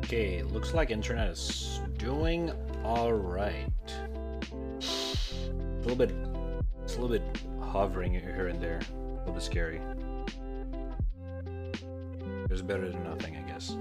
Okay, looks like internet is doing all right. It's a little bit hovering here and there. A little bit scary. It's better than nothing, I guess.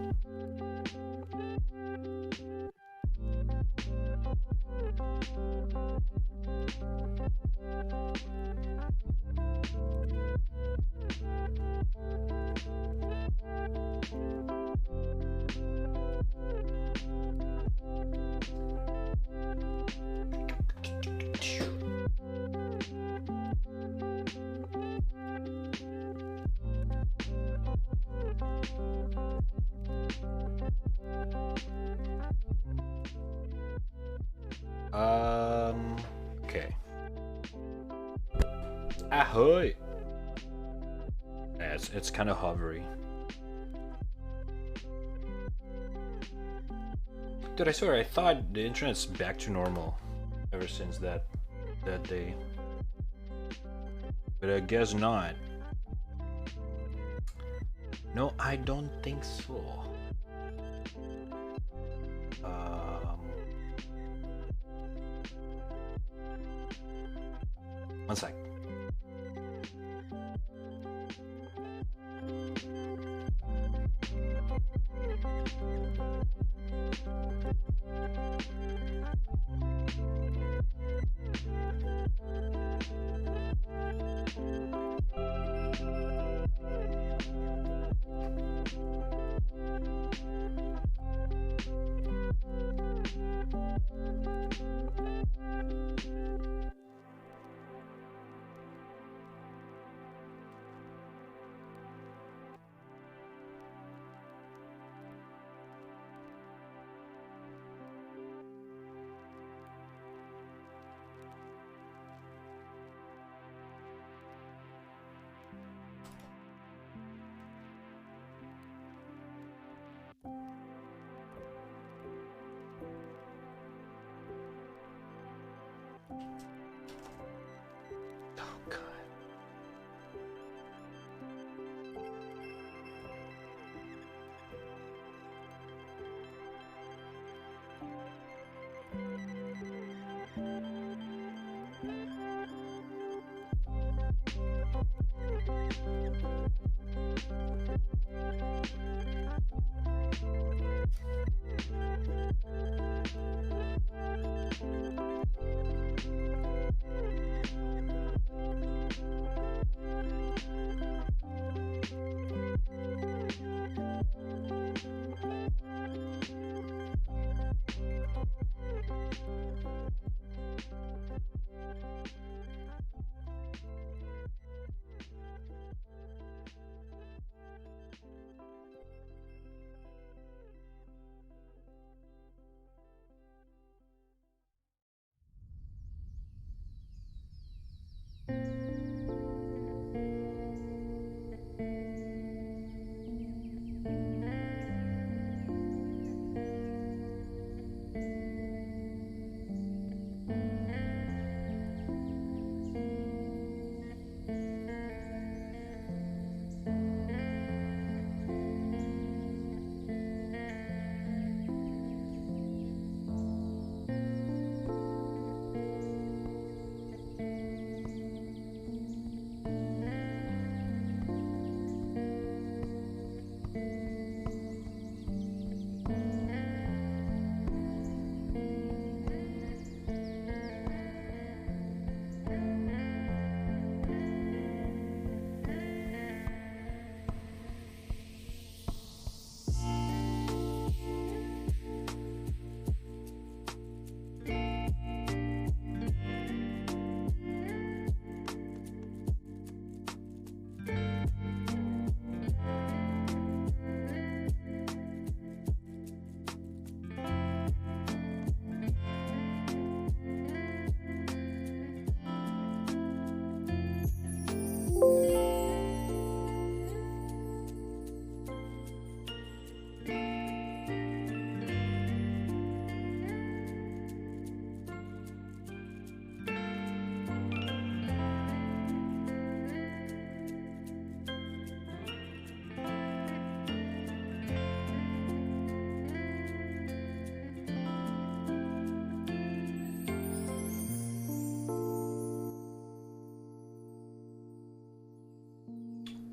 Okay. Ahoy! Yeah, it's kind of hovery. Dude, I swear, I thought the internet's back to normal ever since that day. But I guess not. No, I don't think so. One sec.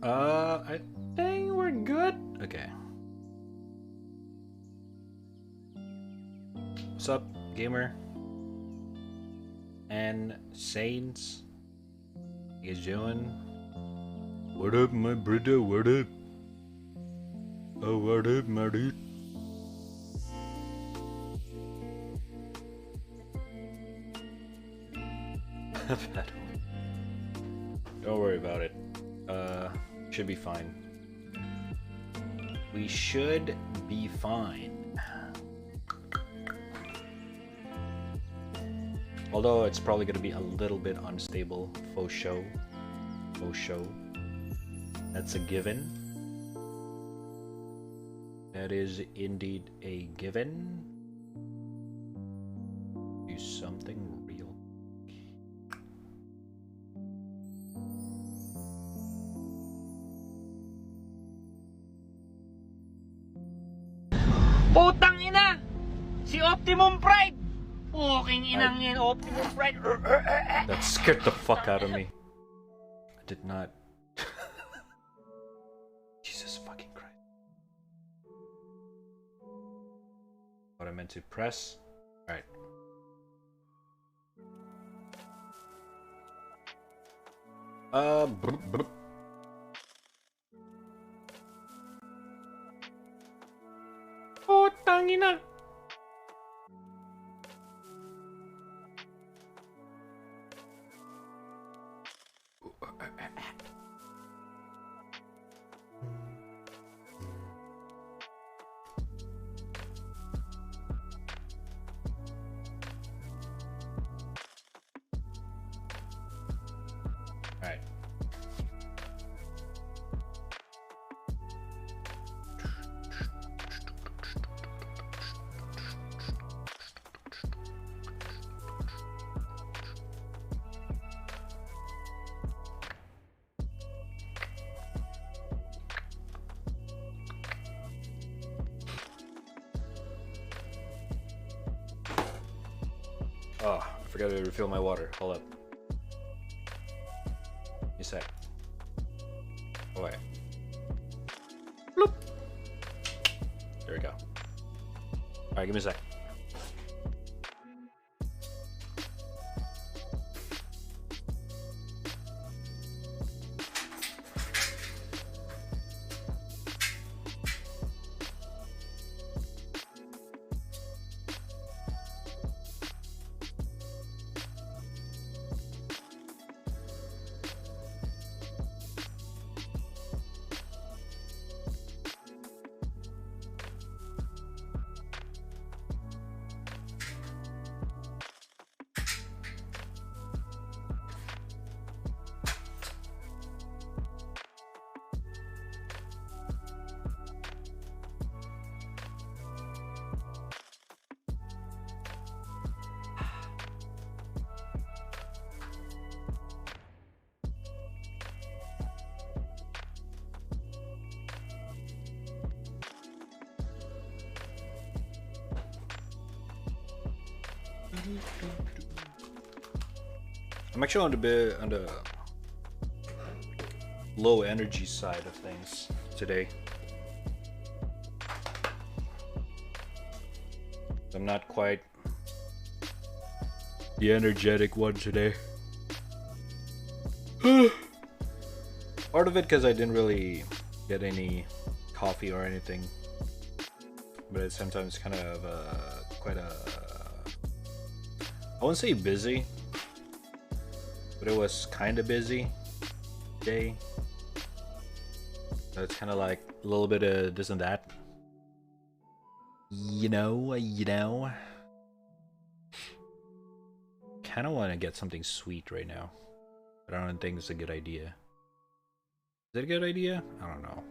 I think we're good. Okay. What's up, gamer? And Saints? How you guys doing? What up, my brother? What up? Oh, what up, my dude? Don't worry about it. Should be fine. We should be fine. Although it's probably gonna be a little bit unstable. Faux show. Faux show. That's a given. That is indeed a given. Do something real. Putang ina! Si Optimum Pride! Fucking inang yan, Optimum Pride! That scared the fuck out of me. I did not. Jesus fucking Christ. What I meant to press. Alright. Brr. Putang ina! Alright. Oh, I forgot to refill my water. Hold up. You sec. Oh wait. Bloop. There we go. Alright, give me a sec. I'm actually on the low energy side of things today. I'm not quite the energetic one today. Part of it because I didn't really get any coffee or anything, but it's sometimes kind of quite a, I wouldn't say busy, but it was kind of busy day. So it's kind of like a little bit of this and that. You know. Kind of want to get something sweet right now, but I don't think it's a good idea. Is it a good idea? I don't know.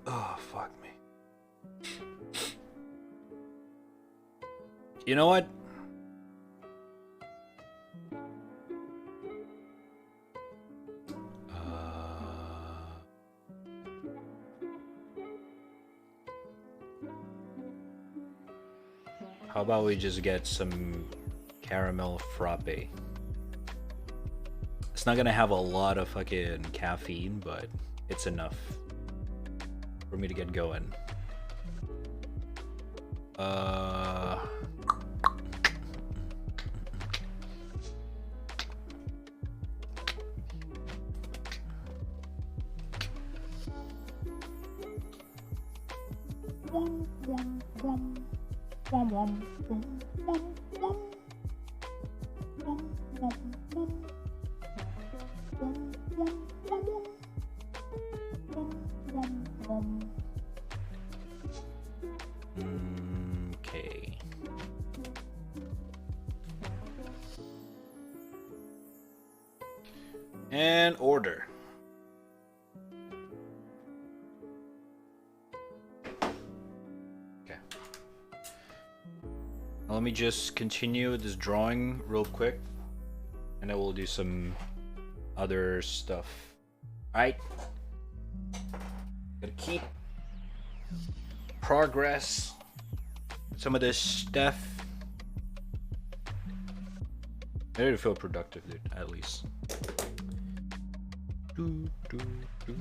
Oh, fuck me. You know what? How about we just get some caramel frappe? It's not gonna have a lot of fucking caffeine, but it's enough for me to get going. Okay. And order. Okay. Now let me just continue this drawing real quick, and then we'll do some other stuff. Alright. Gotta keep progress some of this stuff. I need to feel productive, dude, at least. Do, do, do.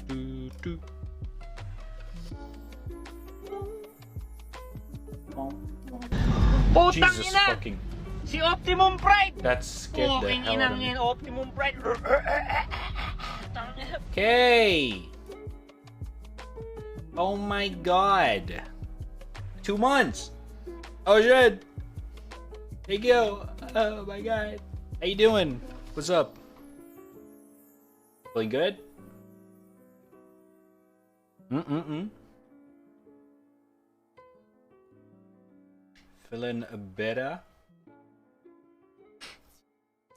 Do, do, do. Putang Jesus ina! fucking. Si Optimum Pride! That scared the Fucking hell out of inang me. yan, Optimum Pride. Putang ina. Okay. Oh my god. 2 months. Oh shit. Hey yo. Oh my god. How you doing? What's up? Feeling good? Feeling better?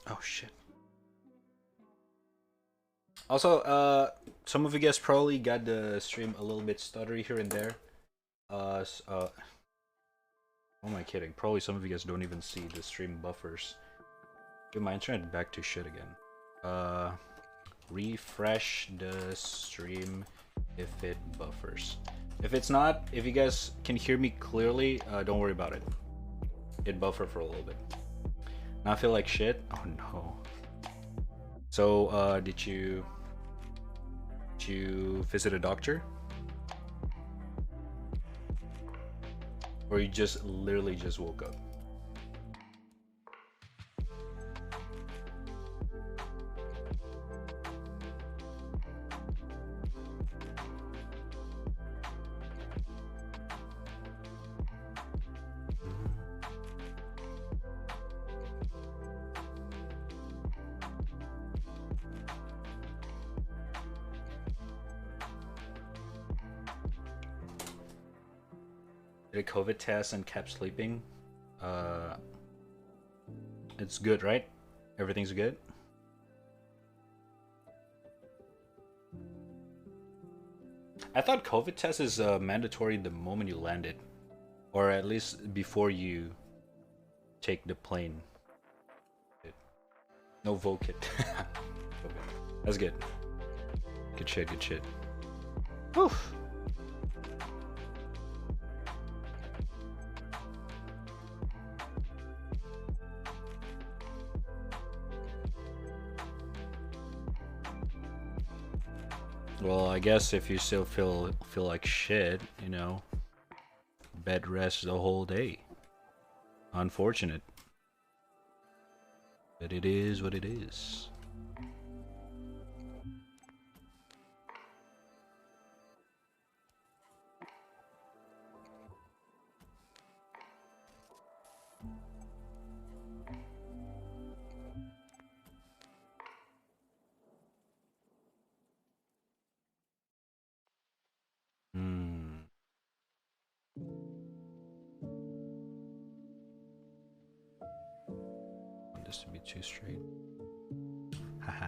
Oh shit. Also, some of you guys probably got the stream a little bit stuttery here and there. Who am I kidding? Probably some of you guys don't even see the stream buffers. Get my internet back to shit again. Refresh the stream if it buffers. If it's not, if you guys can hear me clearly, don't worry about it. It buffered for a little bit. Now I feel like shit. Oh no. So, did you visit a doctor? Or you just literally just woke up? Did a COVID test and kept sleeping. It's good, right? Everything's good? I thought COVID test is mandatory the moment you landed. Or at least before you take the plane. No vocit. Okay. That's good. Good shit, good shit. Oof. Well, I guess if you still feel like shit, you know, bed rest the whole day. Unfortunate. But it is what it is. Want this to be too straight. Haha.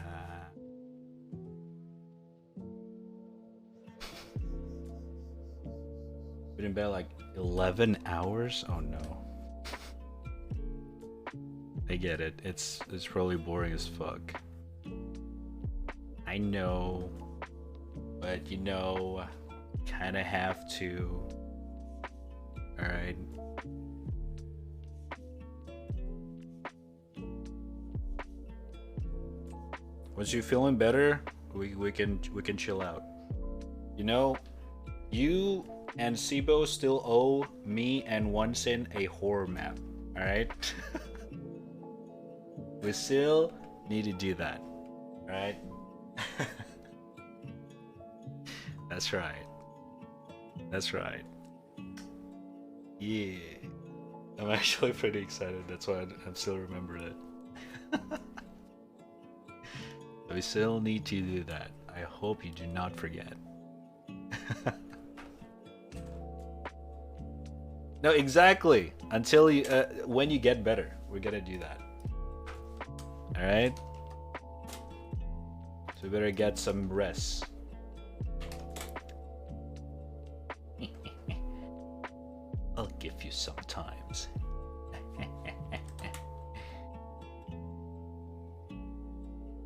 Been in bed like 11 hours? Oh no. I get it. It's probably boring as fuck. I know. But you know, kind of have to. All right. Once you're feeling better, we can chill out. You know, you and Sibo still owe me and Onesen a horror map. All right. We still need to do that. All right. That's right. That's right. Yeah. I'm actually pretty excited. That's why I'm still remembering it. We still need to do that. I hope you do not forget. No, exactly. Until you, when you get better, we're gonna do that. All right. So we better get some rest. I'll give you some times.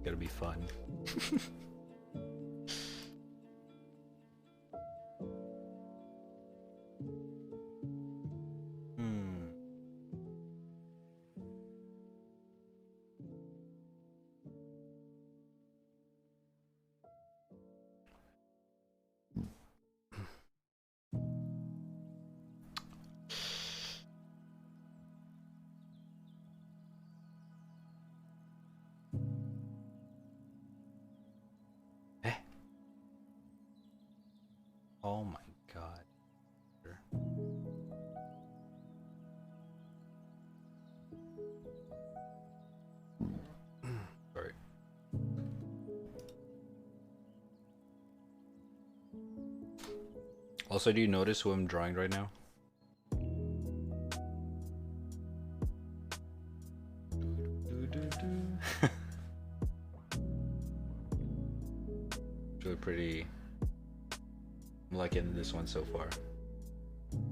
Gonna be fun. Oh my god. Sorry. Also, do you notice who I'm drawing right now? Really pretty. I'm liking this one so far.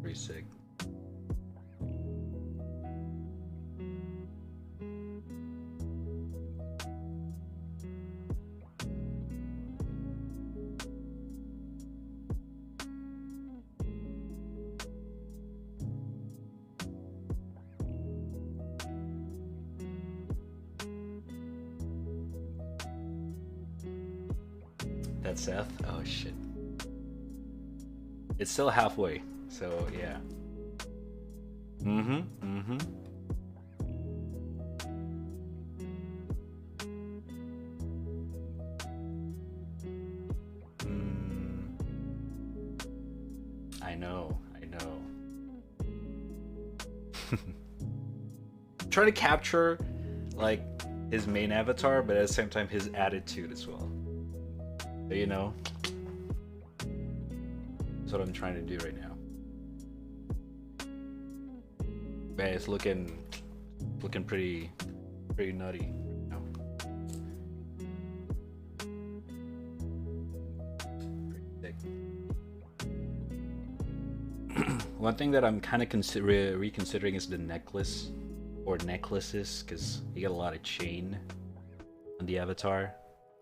Pretty sick. That's Seth? Oh shit. It's still halfway, so yeah. Mm-hmm. I know. Trying to capture like his main avatar, but at the same time his attitude as well. So, you know, that's what I'm trying to do right now. Man, it's looking pretty nutty. No. Pretty sick. One thing that I'm kind of reconsidering is the necklace or necklaces, because you get a lot of chain on the avatar.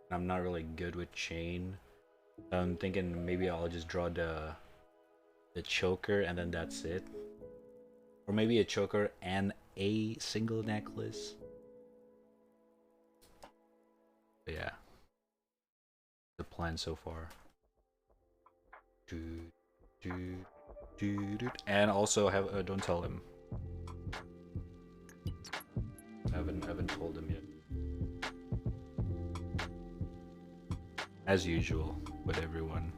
I'm not really good with chain. I'm thinking maybe I'll just draw the choker and then that's it. Or maybe a choker and a single necklace. But yeah. The plan so far. And also have don't tell him. I haven't told him yet. As usual with everyone.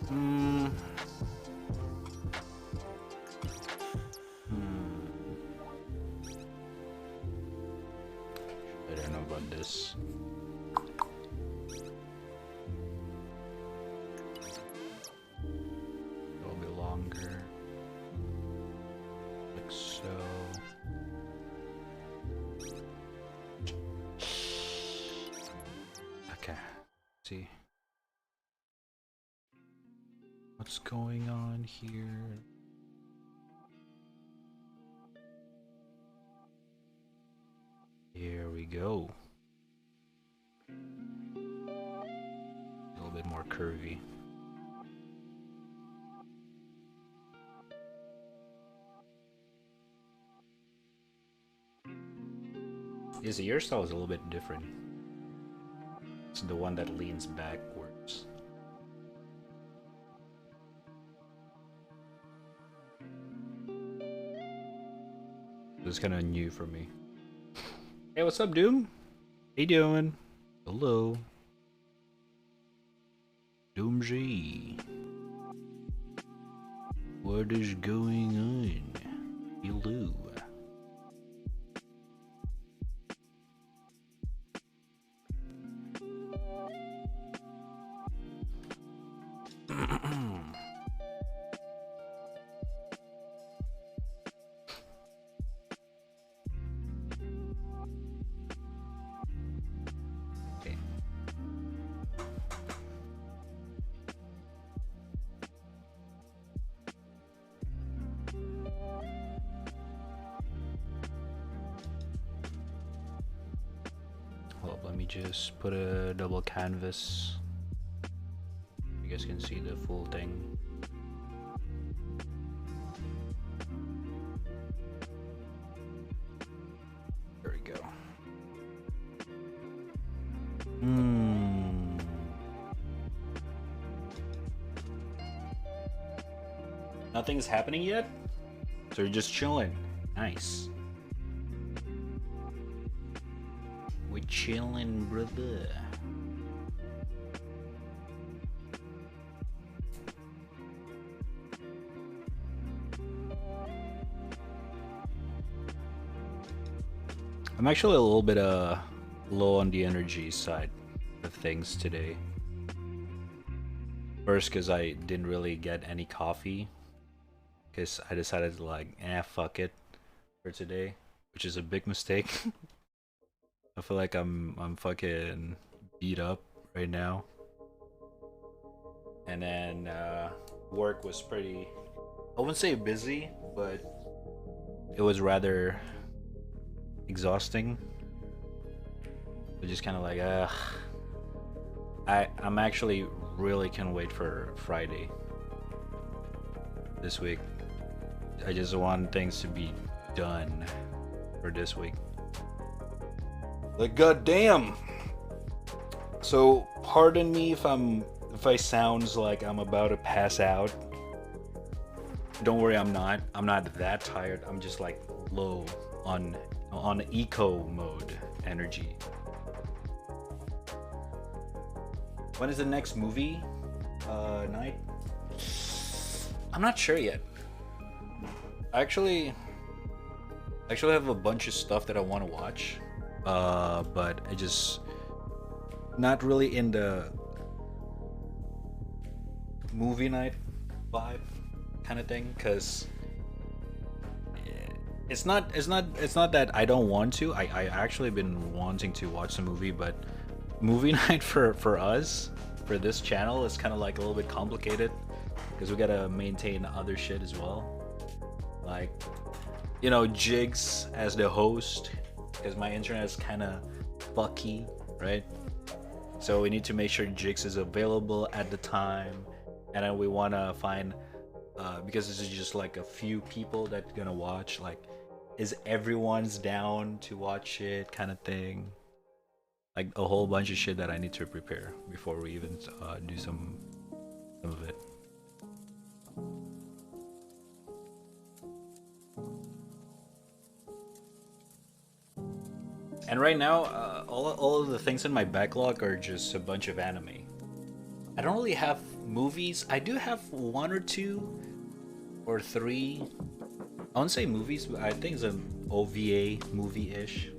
Hmm. Hmm. I don't know about this. It'll be longer. Like so. Okay. See. What's going on here? Here we go. A little bit more curvy. His hairstyle is a little bit different. It's the one that leans backwards. This is kind of new for me. Hey, what's up, Doom? How you doing? Hello. Doom G. What is going on? Hello. Let me just put a double canvas. You guys can see the full thing. There we go. Nothing's happening yet? So you're just chilling. Nice. We're chilling, brother. I'm actually a little bit low on the energy side of things today. First, because I didn't really get any coffee, because I decided to like, fuck it for today, which is a big mistake. I feel like I'm fucking beat up right now. And then work was pretty, I wouldn't say busy, but it was rather exhausting. But just kind of like, I'm actually really can't wait for Friday this week. I just want things to be done for this week. Like, goddamn. So pardon me if I sounds like I'm about to pass out. Don't worry, I'm not. I'm not that tired. I'm just like low on eco mode energy. When is the next movie night? I'm not sure yet. I actually have a bunch of stuff that I want to watch, but I just not really in the movie night vibe kind of thing, because it's not that I don't want to. I actually been wanting to watch the movie, but movie night for us for this channel is kind of like a little bit complicated because we gotta maintain other shit as well. Like, you know, Jigs as the host because my internet is kind of fucky, right? So we need to make sure Jigs is available at the time, and then we want to find because this is just like a few people that gonna watch, like is everyone's down to watch it kind of thing, like a whole bunch of shit that I need to prepare before we even do some of it. And right now, all of the things in my backlog are just a bunch of anime. I don't really have movies. I do have one or two or three. I won't say movies, but I think it's an OVA movie-ish.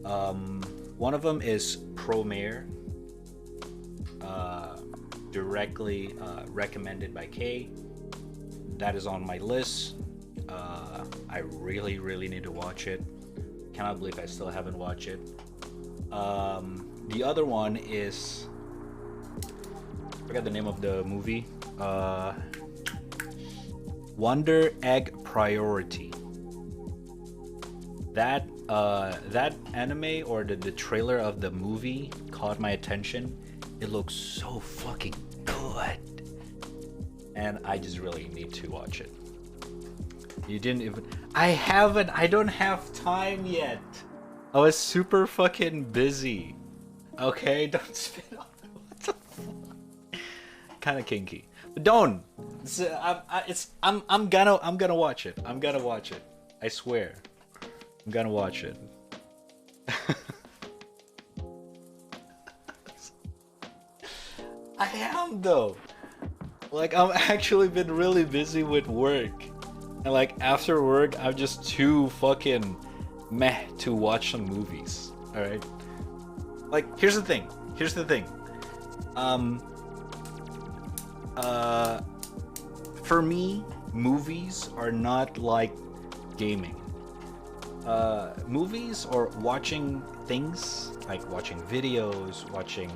One of them is Promare, directly recommended by Kay. That is on my list. I really need to watch it. Cannot believe I still haven't watched it. The other one is, I forgot the name of the movie. Wonder Egg Priority. That anime or the trailer of the movie caught my attention. It looks so fucking good, and I just really need to watch it. You didn't even. I haven't. I don't have time yet. I was super fucking busy. Okay, don't spit on me. What the fuck? Kind of kinky, but don't. I'm gonna watch it. I'm gonna watch it. I swear. I'm gonna watch it. I am though. Like I've actually been really busy with work. And like after work, I'm just too fucking meh to watch some movies. All right. Like here's the thing. For me, movies are not like gaming. Movies or watching things like watching videos, watching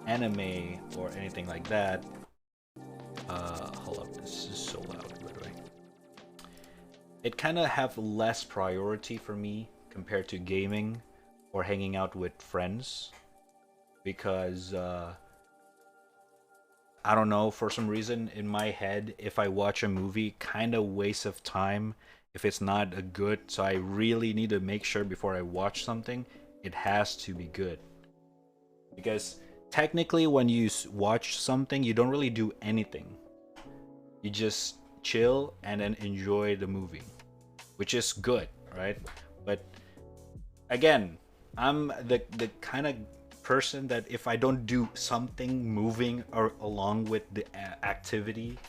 anime or anything like that. Hold up, this is so loud. It kind of have less priority for me compared to gaming or hanging out with friends because I don't know, for some reason in my head, if I watch a movie, kind of waste of time if it's not a good. So I really need to make sure before I watch something, it has to be good. Because technically when you watch something, you don't really do anything. You just chill and then enjoy the movie, which is good, right? But again, I'm the kind of person that if I don't do something moving or along with the activity,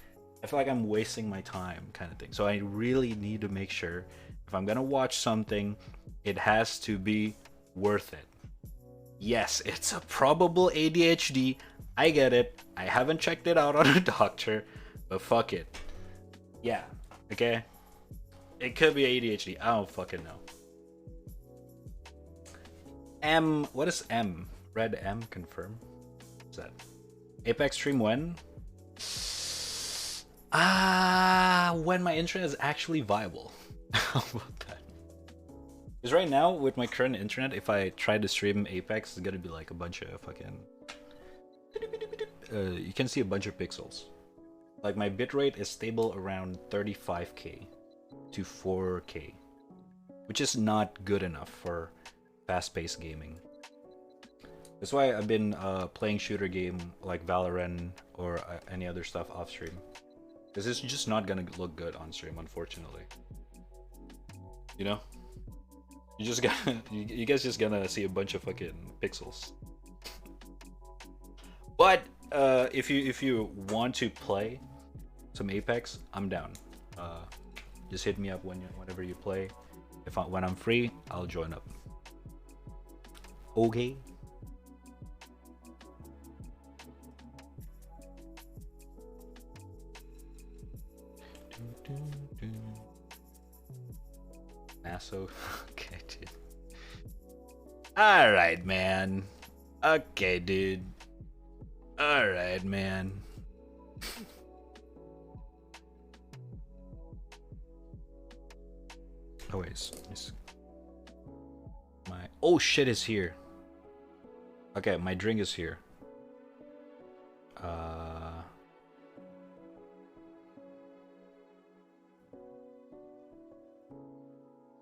I feel like I'm wasting my time kind of thing. So I really need to make sure if I'm gonna watch something, it has to be worth it. Yes, it's a probable ADHD. I get it. I haven't checked it out on a doctor, but fuck it. Yeah, okay? It could be ADHD. I don't fucking know. M, what is M? Red M, confirm. What's that? Apex stream when? When my internet is actually viable. How about that? Because right now, with my current internet, if I try to stream Apex, it's gonna be like a bunch of fucking... you can see a bunch of pixels. Like my bitrate is stable around 35k to 4k, which is not good enough for fast-paced gaming. That's why I've been playing shooter game like Valorant or any other stuff off stream, because it's just not gonna look good on stream, unfortunately. You know, you just got you guys just gonna see a bunch of fucking pixels. But if you want to play some Apex, I'm down. Just hit me up whenever you play. When I'm free, I'll join up. Okay. Nasso. Okay, dude. Alright, man. Okay, dude. Alright, man. Oh, wait. My. Oh, shit is here. Okay, my drink is here.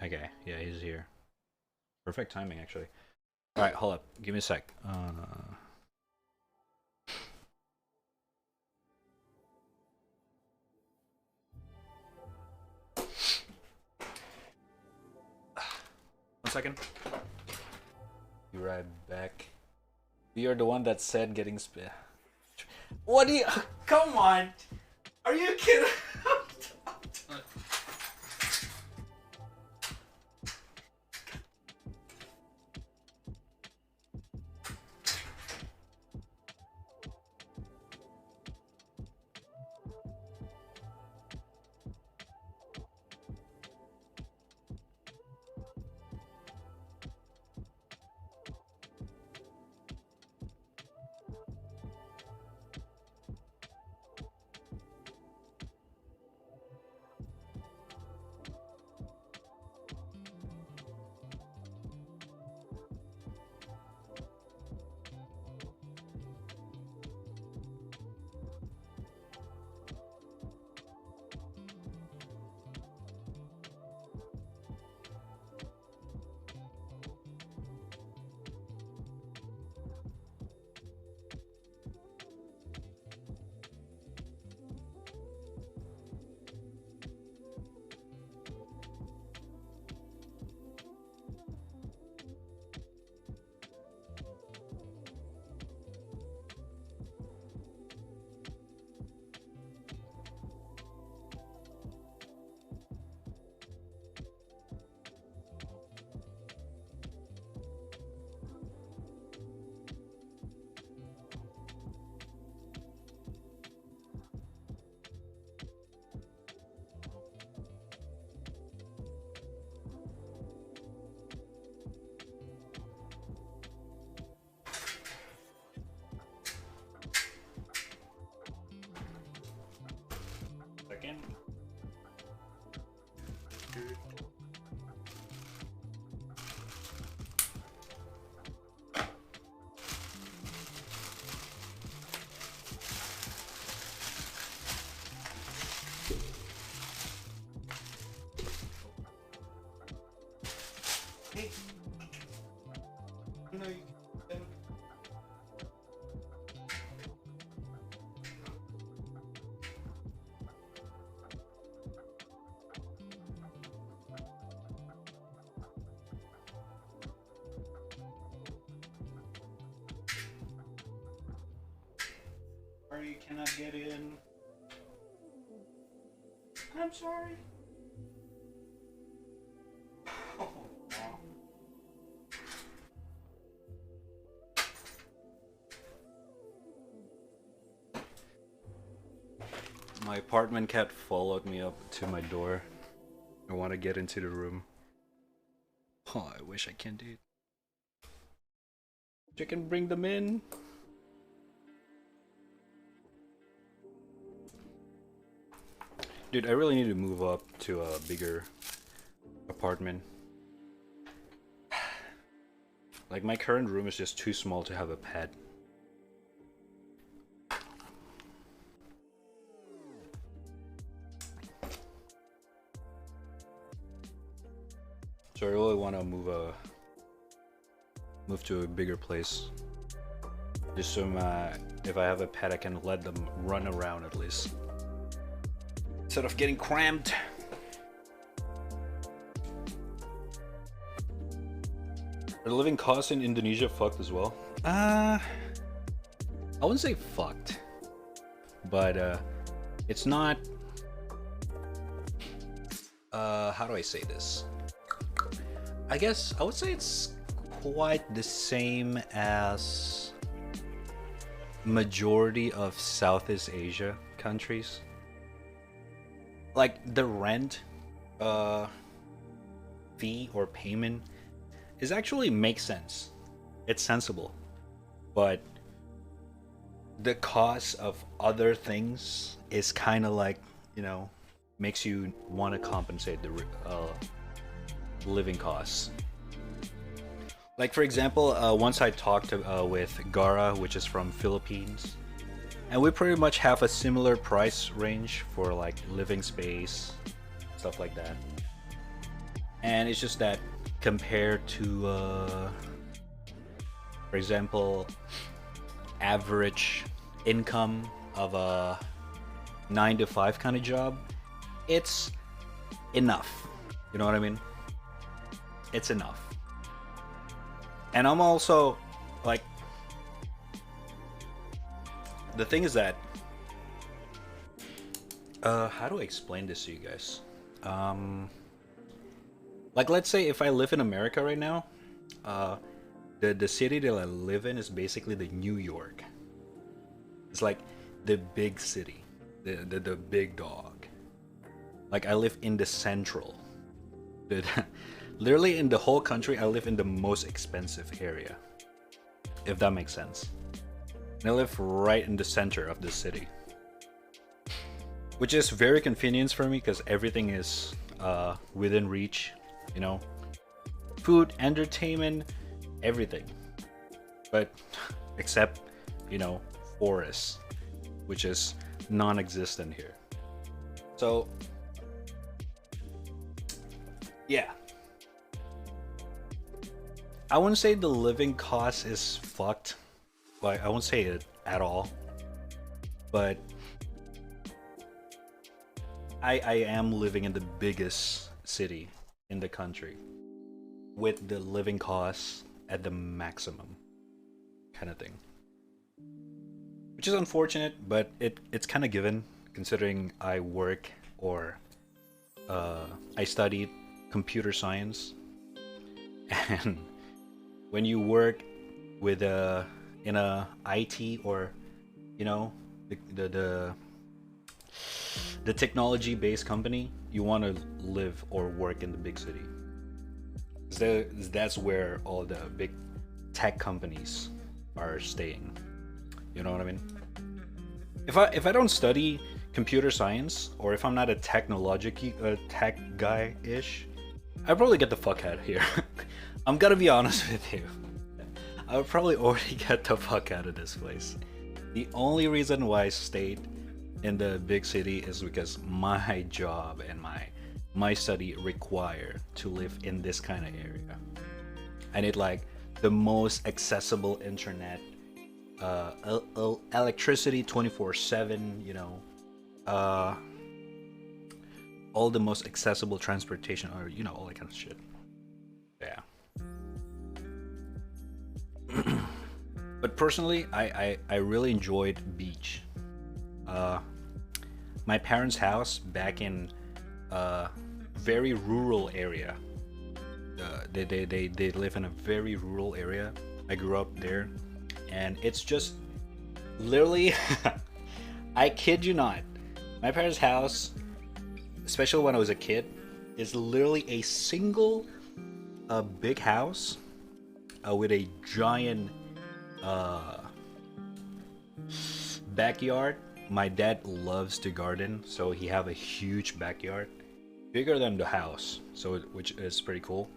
Okay, yeah, he's here. Perfect timing, actually. Alright, hold up. Give me a sec. One second. Be right back. We are the one that said getting spit. What do you? Come on! Are you kidding? Second. Hey. No, you can. Or you cannot get in. I'm sorry. My apartment cat followed me up to my door. I want to get into the room. Oh, I wish I can, dude. I can bring them in. Dude, I really need to move up to a bigger apartment. Like, my current room is just too small to have a pet. So I really want to move to a bigger place. Just so if I have a pet, I can let them run around at least. Instead of getting cramped. Are the living costs in Indonesia fucked as well? I wouldn't say fucked. But it's not how do I say this? I guess I would say it's quite the same as majority of Southeast Asia countries. Like the rent fee or payment is actually makes sense. It's sensible, but the cost of other things is kind of like, you know, makes you want to compensate the living costs. Like for example, once I talked with Gara, which is from Philippines, and we pretty much have a similar price range for like living space, stuff like that. And it's just that compared to, for example, average income of a 9 to 5 kind of job, it's enough. You know what I mean? It's enough. And I'm also like, the thing is that, how do I explain this to you guys? Like let's say if I live in America right now, the city that I live in is basically the New York. It's like the big city, the big dog. Like I live in the central. Literally in the whole country, I live in the most expensive area, if that makes sense. And I live right in the center of the city, which is very convenient for me because everything is within reach, you know, food, entertainment, everything. But except, you know, forests, which is non-existent here. So yeah, I wouldn't say the living cost is fucked. Like I won't say it at all, but I am living in the biggest city in the country with the living costs at the maximum kind of thing, which is unfortunate, but it's kind of given considering I work or I studied computer science. And when you work with in a IT or, you know, the technology based company, you want to live or work in the big city. That's where all the big tech companies are staying. You know what I mean? If I don't study computer science, or if I'm not a tech guy ish, I'd probably get the fuck out of here. I'm gonna be honest with you. I would probably already get the fuck out of this place. The only reason why I stayed in the big city is because my job and my study require to live in this kind of area. I need like the most accessible internet, electricity 24/7, you know, all the most accessible transportation, or you know, all that kind of shit. Yeah. But personally, I really enjoyed beach. My parents' house back in very rural area. They live in a very rural area. I grew up there, and it's just literally I kid you not, my parents' house, especially when I was a kid, is literally a single big house with a giant backyard. My dad loves to garden, so he have a huge backyard, bigger than the house, so which is pretty cool.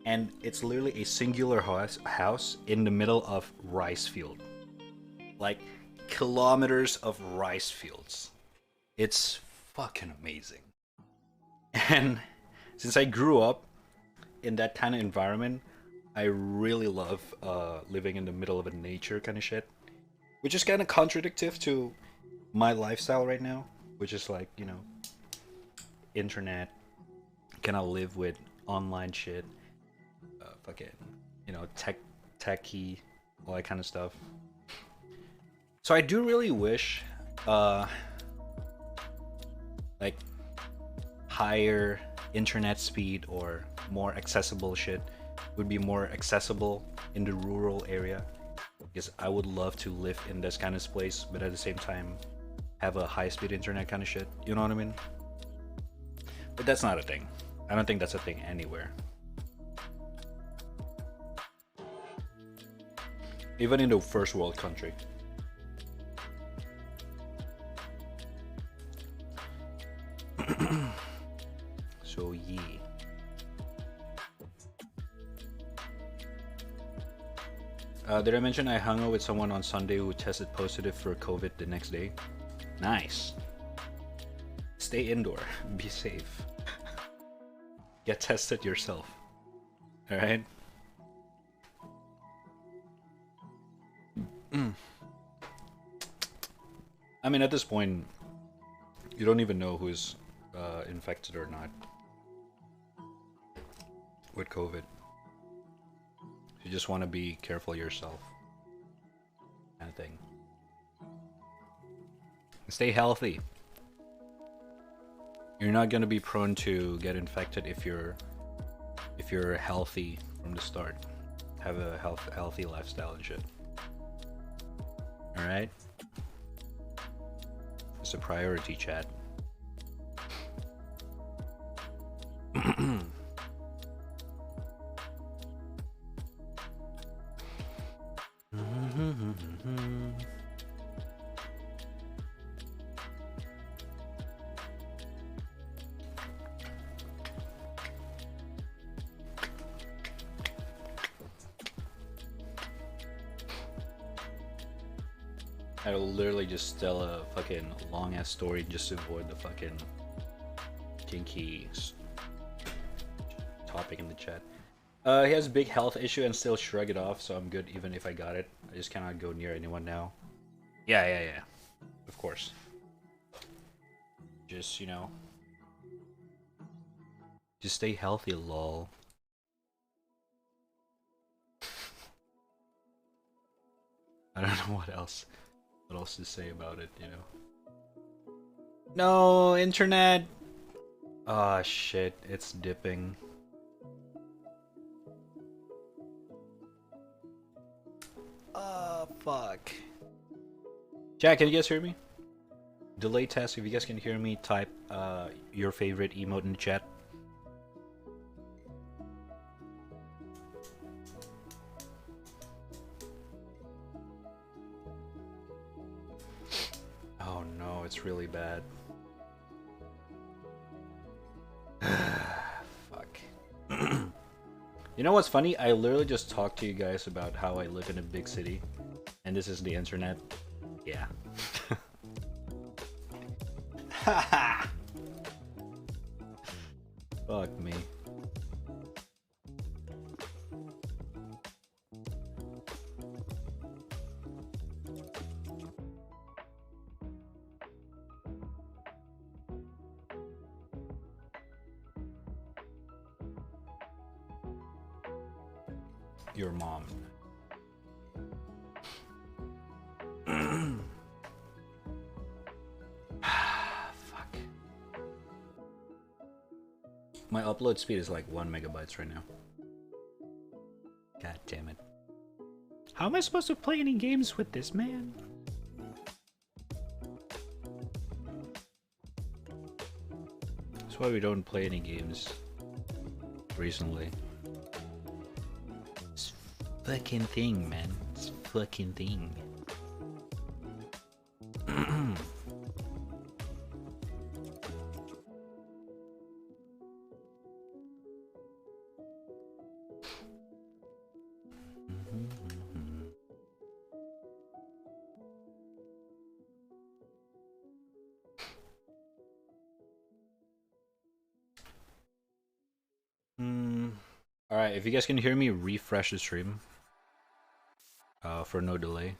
And it's literally a singular house in the middle of rice field, like kilometers of rice fields. It's fucking amazing. And since I grew up in that kind of environment, I really love living in the middle of a nature kind of shit, which is kind of contradictive to my lifestyle right now, which is like, you know, internet, kind of live with online shit, fucking, you know, techie, all that kind of stuff. So I do really wish like higher internet speed or more accessible shit would be more accessible in the rural area, because I would love to live in this kind of place, but at the same time have a high-speed internet kind of shit. You know what I mean? But that's not a thing. I don't think that's a thing anywhere. even in the first world country. So yeah. Did I mention I hung out with someone on Sunday who tested positive for COVID the next day? Nice. Stay indoor. Be safe. Get tested yourself. Alright? I mean, at this point, you don't even know who's infected or not with COVID. You just want to be careful yourself, kind of thing. Stay healthy. You're not gonna be prone to get infected if you're healthy from the start. Have a healthy lifestyle and shit. All right. It's a priority, chat. I'll literally just tell a fucking long ass story just to avoid the fucking kinky topic in the chat. He has a big health issue and still shrug it off, so I'm good even if I got it. I just cannot go near anyone now. Yeah. Of course. Just, you know. Just stay healthy, lol. I don't know what else to say about it, you know. No, internet! Ah, shit, it's dipping. Oh, fuck. Jack, can you guys hear me? Delay test, if you guys can hear me, type your favorite emote in the chat. Oh no, it's really bad. Fuck. You know what's funny? I literally just talked to you guys about how I live in a big city, and this is the internet. Yeah. Fuck me. Your mom. Fuck. My upload speed is like 1 megabytes right now. God damn it. How am I supposed to play any games with this, man? That's why we don't play any games recently. Fucking thing, man. It's fucking thing. Alright, if you guys can hear me, refresh the stream. For no delay.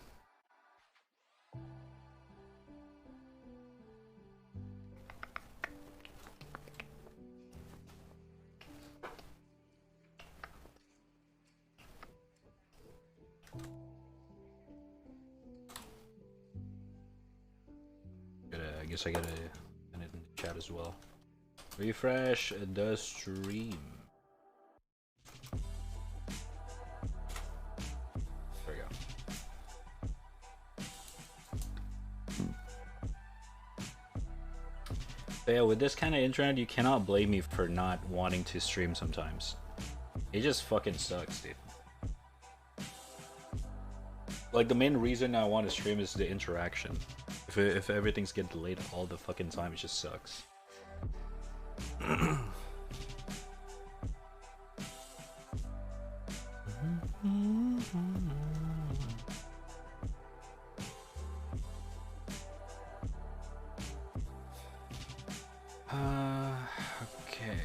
I guess I gotta send it in the chat as well. Refresh the stream. But yeah, with this kind of internet, you cannot blame me for not wanting to stream sometimes. It just fucking sucks, dude. Like the main reason I want to stream is the interaction. If everything's getting delayed all the fucking time, it just sucks. Okay.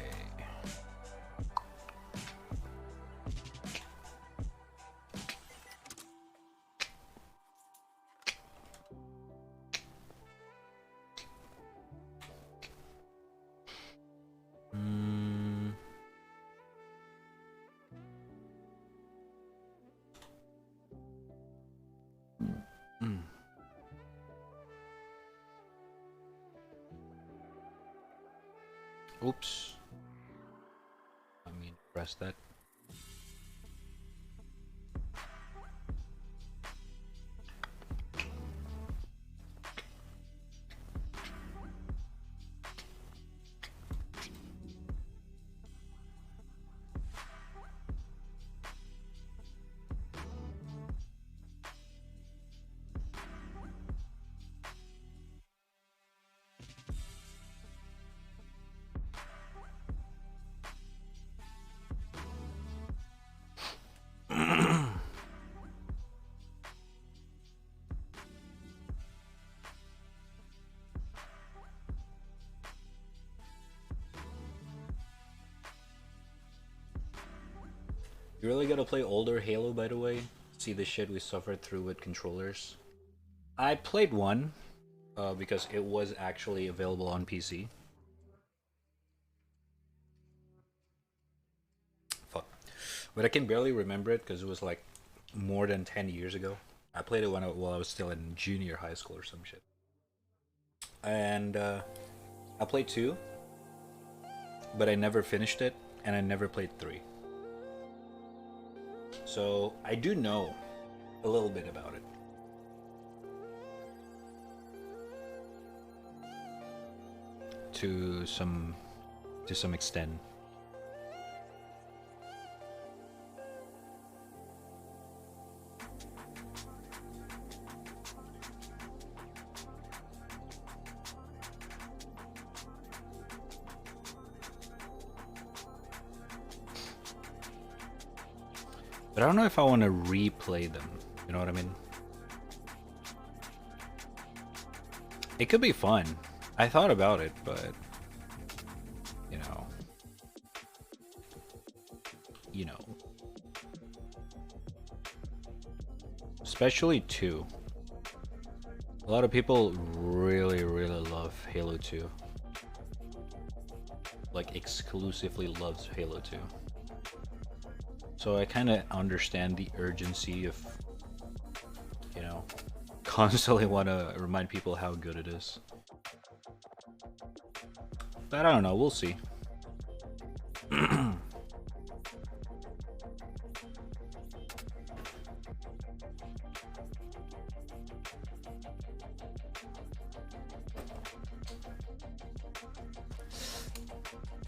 Oops. I mean, press that. You really gotta play older Halo, by the way. See the shit we suffered through with controllers. I played one, because it was actually available on PC. Fuck. But I can barely remember it because it was like more than 10 years ago. I played it while I was still in junior high school or some shit. And I played 2, but I never finished it, and I never played 3. So I do know a little bit about it. To some extent. But I don't know if I want to replay them. You know what I mean? It could be fun. I thought about it, but you know, especially 2. A lot of people really love Halo 2. Like exclusively loves Halo 2. So I kind of understand the urgency of, constantly want to remind people how good it is. But I don't know, we'll see.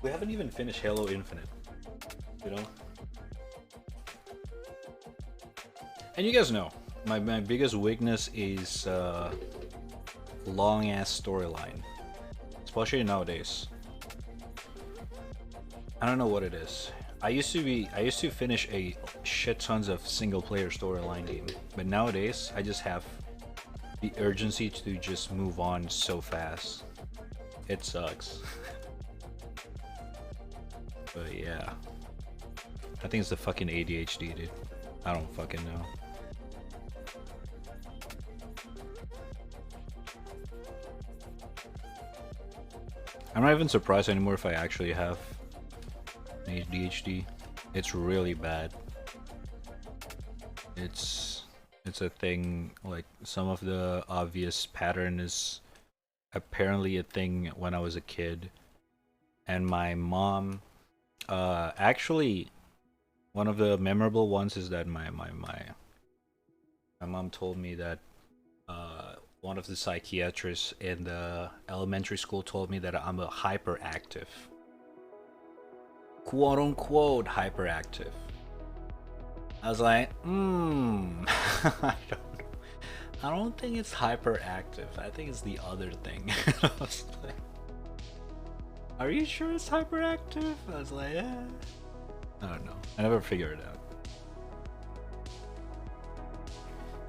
We haven't even finished Halo Infinite, And you guys know, my biggest weakness is long ass storyline, especially nowadays. I don't know what it is. I used to finish a shit tons of single player storyline game, but nowadays I just have the urgency to just move on so fast. It sucks. But yeah, I think it's the fucking ADHD, dude. I don't fucking know. I'm not even surprised anymore if I actually have ADHD. It's really bad. It's a thing. Like, some of the obvious pattern is apparently a thing when I was a kid, and my mom actually, one of the memorable ones is that my mom told me that one of the psychiatrists in the elementary school told me that I'm a hyperactive, quote unquote hyperactive. I was like, I don't I don't think it's hyperactive. I think it's the other thing. I was like, are you sure it's hyperactive? I was like, I don't know. I never figured it out.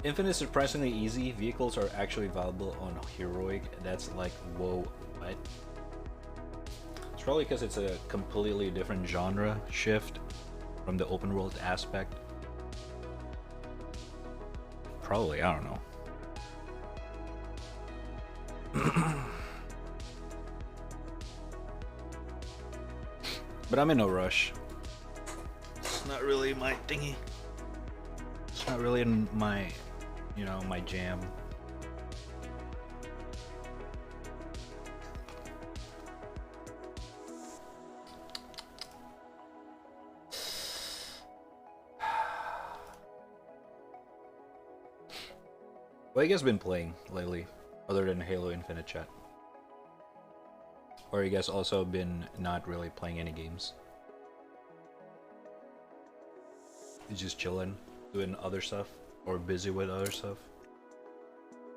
Infinite is surprisingly easy. Vehicles are actually valuable on heroic. That's like, whoa, what? It's probably because it's a completely different genre shift from the open world aspect. Probably, I don't know. But I'm in no rush. It's not really my thingy. It's not really in my, you know, my jam. What have you guys been playing lately, other than Halo Infinite chat? Or you guys also been not really playing any games? You just chilling, doing other stuff, or busy with other stuff,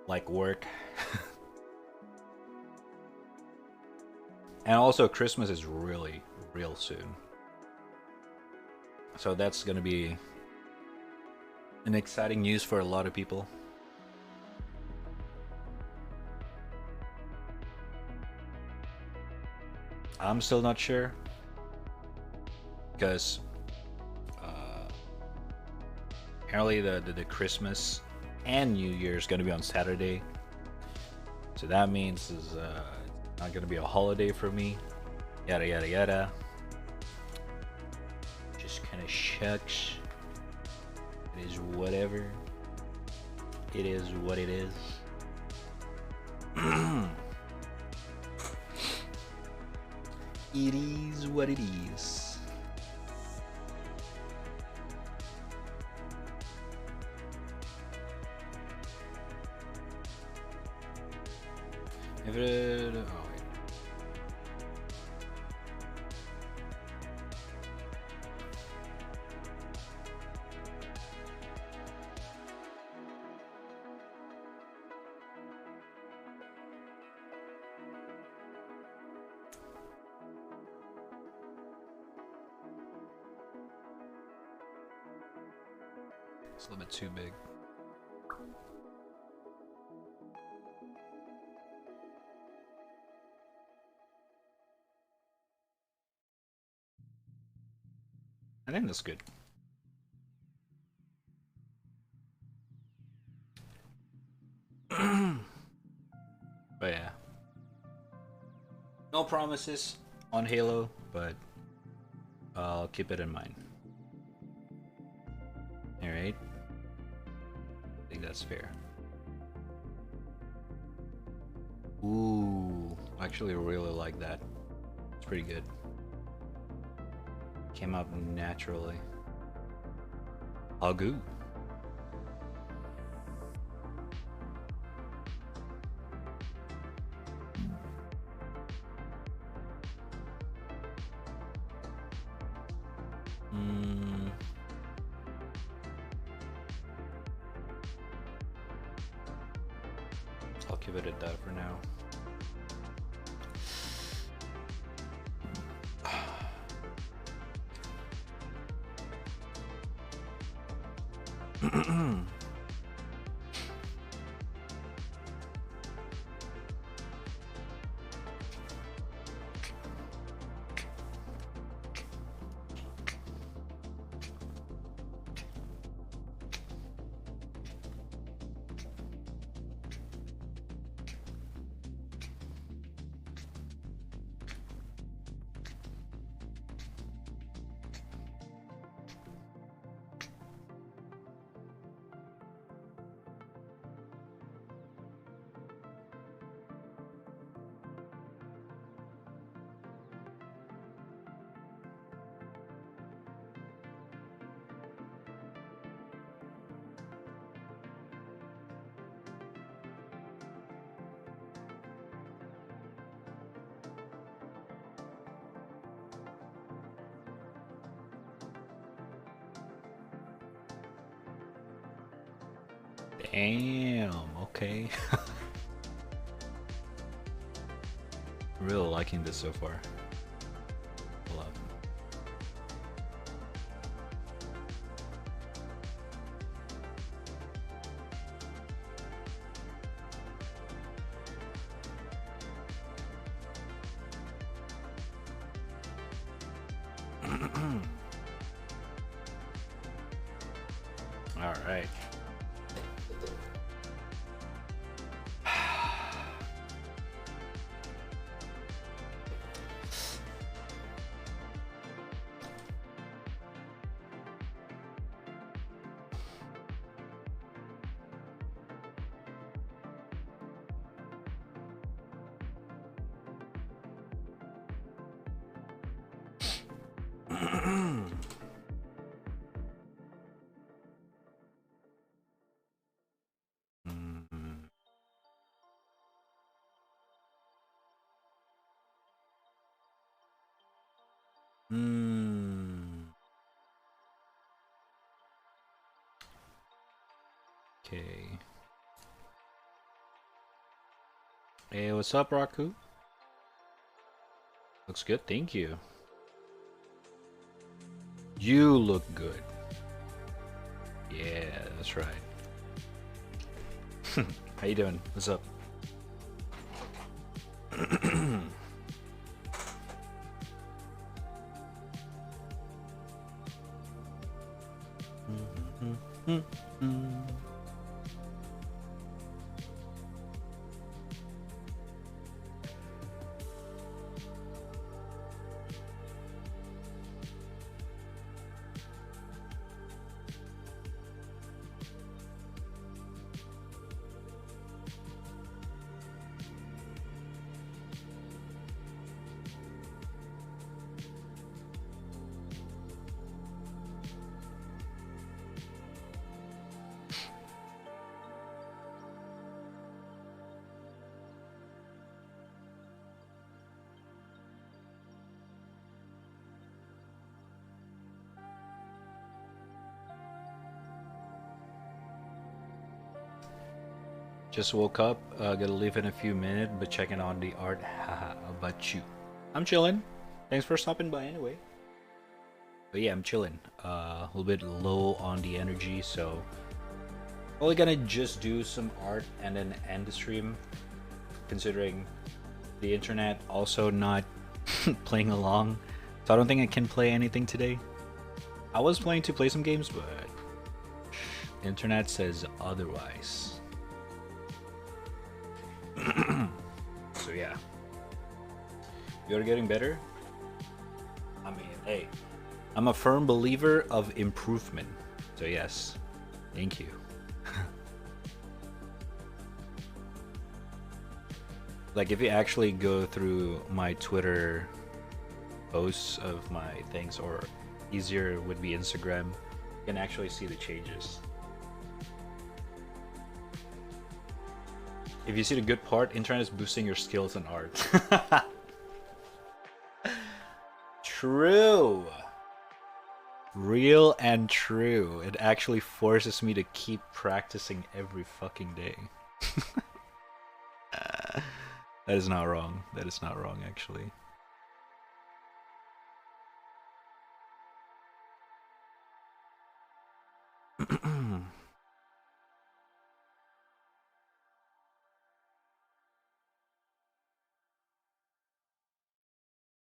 like work. And also, Christmas is really real soon, so that's gonna be an exciting news for a lot of people. I'm still not sure, because apparently the Christmas and New Year is going to be on Saturday, so that means it's not going to be a holiday for me. Yada yada yada. Just kind of shucks. It is whatever. It is what it is. It is what it is. If it, oh wait. It's a little bit too big. I think that's good. But yeah. No promises on Halo, but I'll keep it in mind. Alright. I think that's fair. Ooh, I actually really like that. It's pretty good. Came out naturally. Agu. I'll keep it at that for now. Damn, okay. Really liking this so far. A lot. All right. Mhm. Hmm. Okay. Hey, what's up, Raku? Looks good, thank you. You look good. Yeah, that's right. How you doing? What's up? Just woke up, gotta leave in a few minutes, but checking on the art. Haha, how about you? I'm chilling. Thanks for stopping by anyway. But yeah, I'm chilling. A little bit low on the energy, so probably gonna just do some art and then end the stream, considering the internet also not playing along. So I don't think I can play anything today. I was planning to play some games, but internet says otherwise. So yeah, you're getting better. I mean, hey, I'm a firm believer of improvement. So yes, thank you. Like if you actually go through my Twitter posts of my things, or easier would be Instagram, you can actually see the changes. If you see the good part, internet is boosting your skills in art. True. Real and true. It actually forces me to keep practicing every fucking day. That is not wrong. That is not wrong, actually.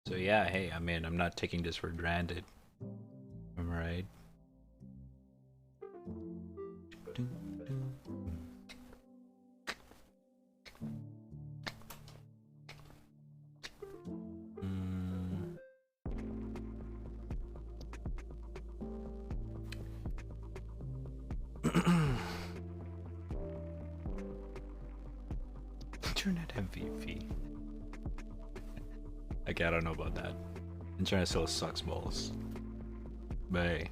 So yeah, hey, I mean, I'm not taking this for granted. Am I right? Mm. Internet MVP. Okay, I don't know about that. Internet still sucks balls. But hey.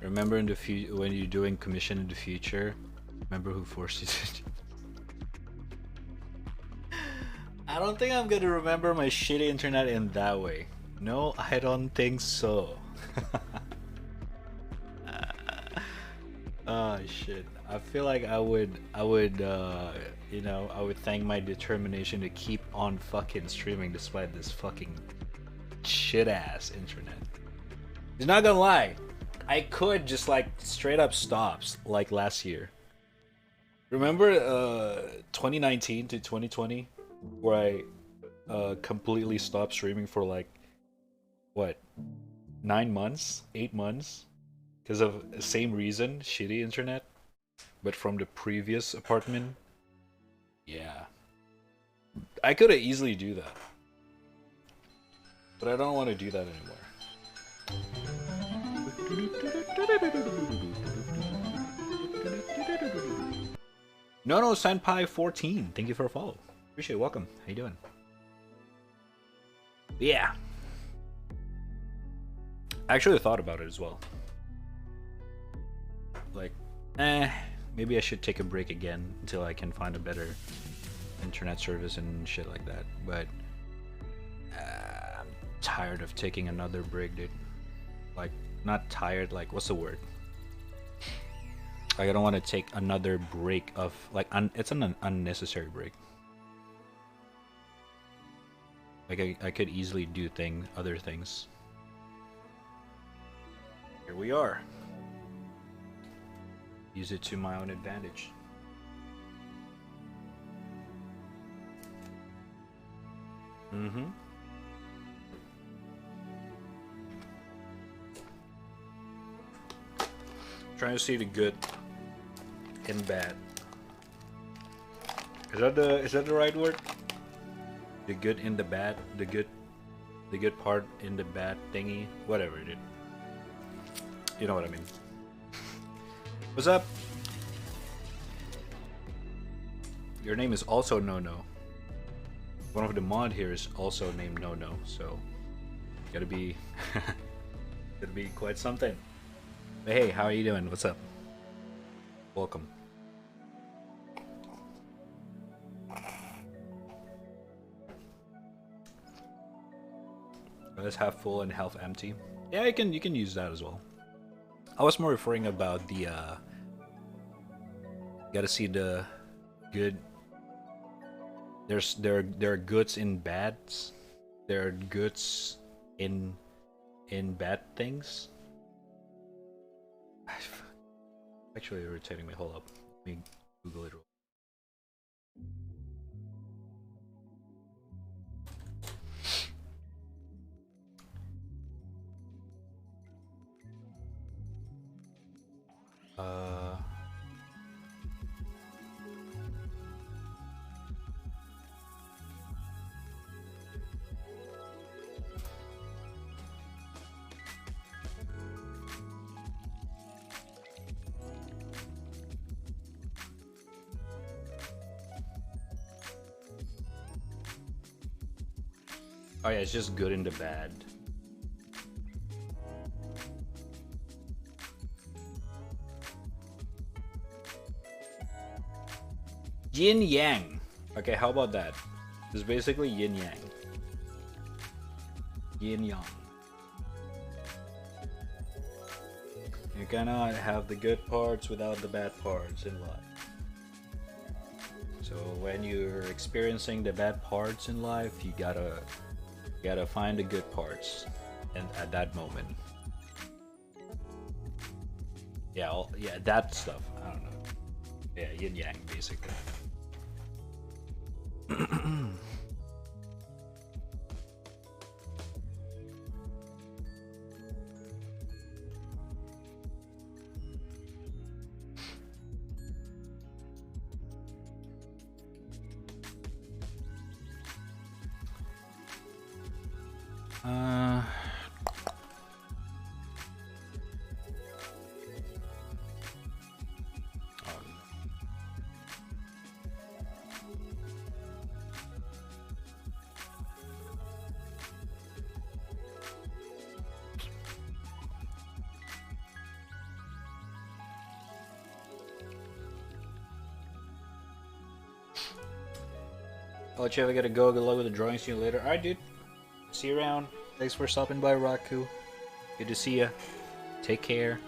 Remember in the when you're doing commission in the future, remember who forced you to. I don't think I'm gonna remember my shitty internet in that way. No, I don't think so. Oh shit. I feel like I would you know, I would thank my determination to keep on fucking streaming despite this fucking shit ass internet. He's not gonna lie. I could just like straight up stops like last year. Remember 2019 to 2020 where I completely stopped streaming for like what 9 months, 8 months because of the same reason, shitty internet, but from the previous apartment. Yeah. I could have easily do that. But I don't want to do that anymore. No Senpai 14. Thank you for a follow. Appreciate it. Welcome. How you doing? Yeah. I actually thought about it as well. Like, maybe I should take a break again until I can find a better internet service and shit like that. But I'm tired of taking another break, dude. Like, not tired, like, what's the word? Like, I don't want to take another break of, like, it's an unnecessary break. Like, I could easily do other things. Here we are. Use it to my own advantage. Mm-hmm. Trying to see the good and bad. Is that the right word? The good and the bad, the good part in the bad thingy, whatever it is. You know what I mean. What's up? Your name is also No. One of the mod here is also named No, so gotta be quite something. But hey, how are you doing? What's up? Welcome. Let's have full and half empty. Yeah, you can use that as well. I was more referring about the gotta see the good. There are goods in bads. There are goods in bad things. Actually irritating me. Hold up. Let me Google it. Oh yeah, it's just good and the bad. Yin yang. Okay, how about that? It's basically yin yang. Yin yang. You cannot have the good parts without the bad parts in life. So when you're experiencing the bad parts in life, you gotta find the good parts, and at that moment. Yeah, that stuff. I don't know. Yeah, yin yang basically. I'll let you have a go. Good luck with the drawing. See you later. Alright, dude. See you around. Thanks for stopping by, Raku. Good to see ya. Take care.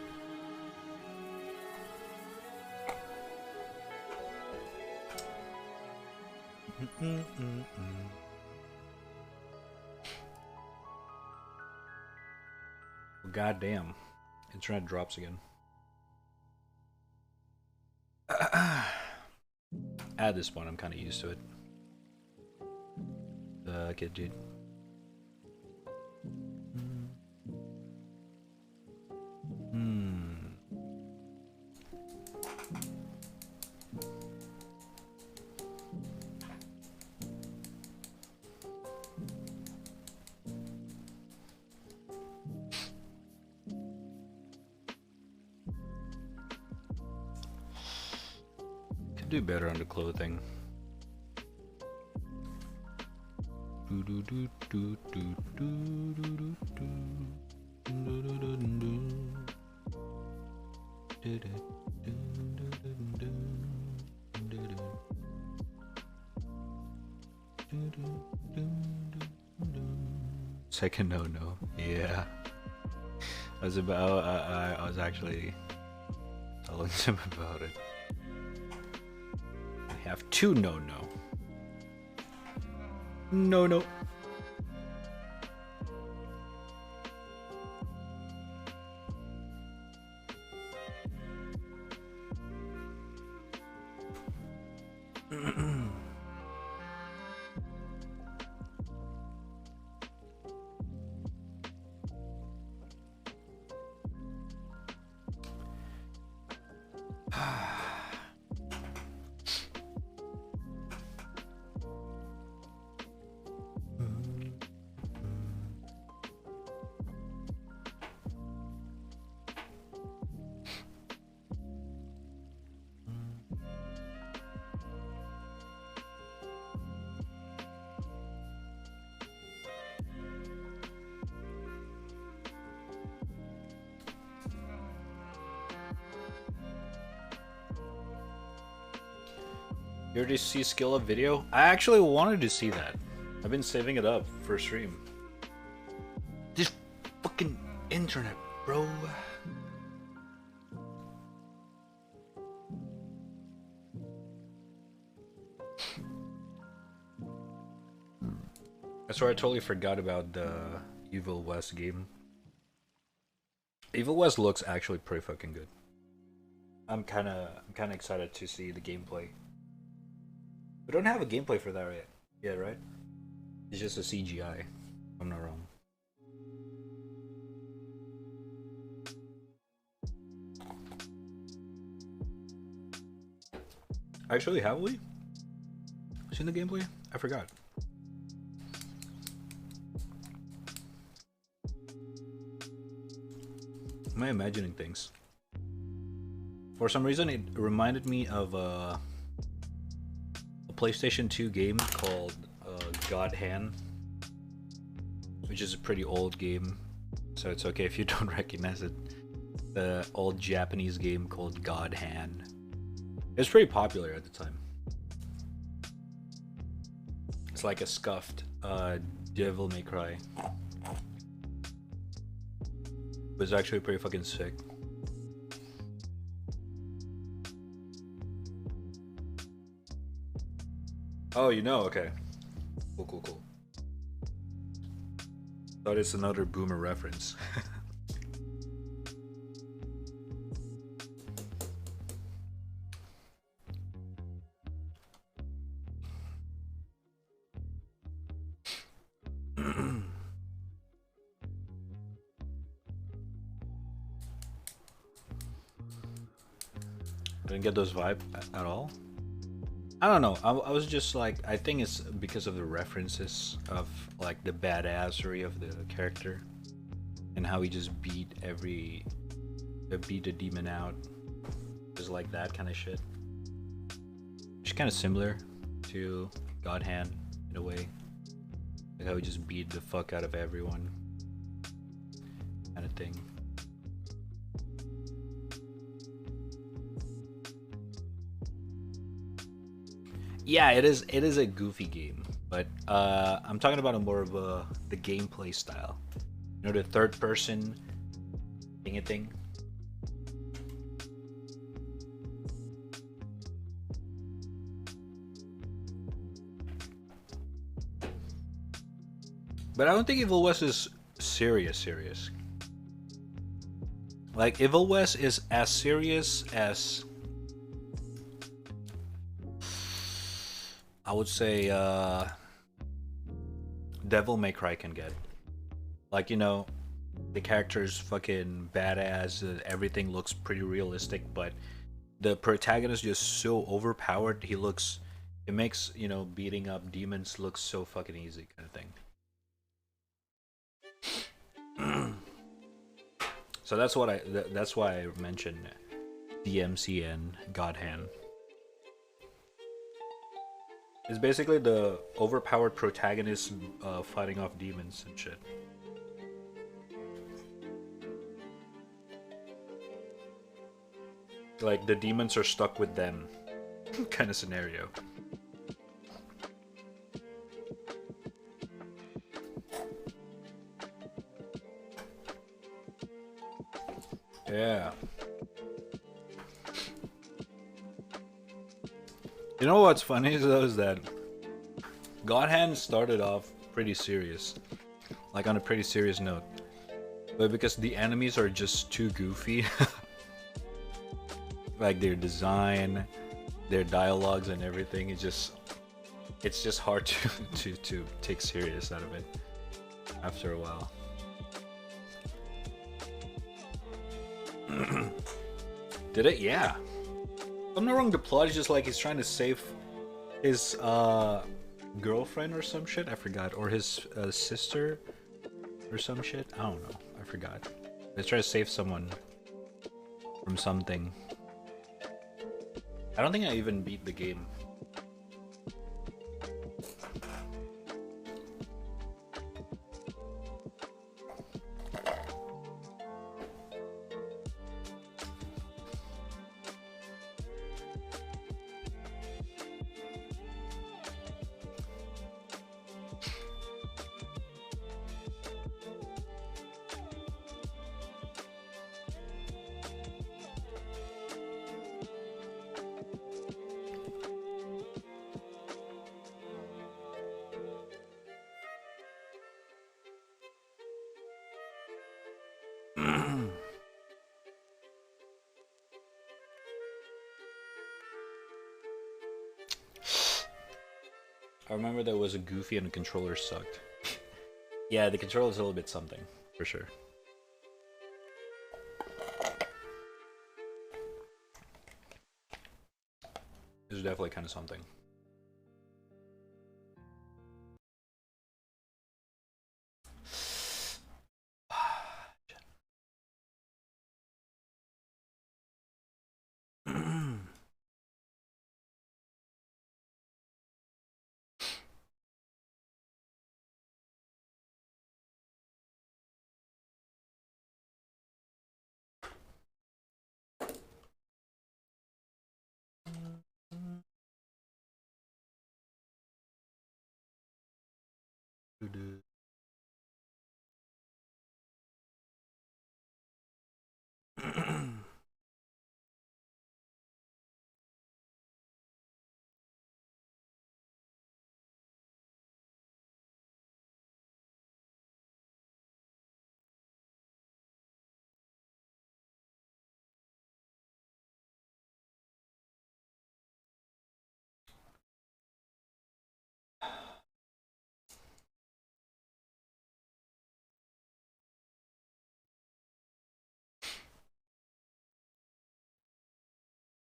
God damn. Internet drops again. At this point, I'm kind of used to it. Okay, dude. Could do better on the clothing. Second no. Yeah. I was actually telling him about it. I have two no. No. You already see skill up video? I actually wanted to see that. I've been saving it up for stream. This fucking internet, bro. I swear I totally forgot about the Evil West game. Evil West looks actually pretty fucking good. I'm kinda excited to see the gameplay. We don't have a gameplay for that yet, right? It's just a CGI, if I'm not wrong. Actually, have we seen the gameplay? I forgot. Am I imagining things? For some reason, it reminded me of a PlayStation 2 game called God Hand, which is a pretty old game, so it's okay if you don't recognize it. The old Japanese game called God Hand. It was pretty popular at the time. It's like a scuffed Devil May Cry. It was actually pretty fucking sick. Oh, you know, okay. Cool. Thought it's another boomer reference. Didn't get those vibes at all. I don't know. I was just like, I think it's because of the references of like the badassery of the character and how he just beat the demon out, just like that kind of shit. It's kind of similar to God Hand in a way, like how he just beat the fuck out of everyone, kind of thing. Yeah, it is. It is a goofy game, but I'm talking about a more of the gameplay style. You know, the third person thing. But I don't think Evil West is serious. Like Evil West is as serious as I would say Devil May Cry can get. Like, you know, the character's fucking badass, everything looks pretty realistic, but the protagonist is just so overpowered. It makes, you know, beating up demons look so fucking easy, kind of thing. So that's why I mentioned DMCN God Hand. It's basically the overpowered protagonist fighting off demons and shit. Like the demons are stuck with them, kind of scenario. Yeah. You know what's funny though is that God Hand started off pretty serious, like on a pretty serious note, but because the enemies are just too goofy, like their design, their dialogues and everything, it's just hard to to take serious out of it after a while. Did it? Yeah. If I'm not wrong, the plot is just like he's trying to save his girlfriend or some shit. I forgot, or his sister or some shit. I don't know. I forgot. He's trying to save someone from something. I don't think I even beat the game. I remember there was a goofy and the controller sucked. Yeah, the controller's a little bit something, for sure. It's definitely kind of something.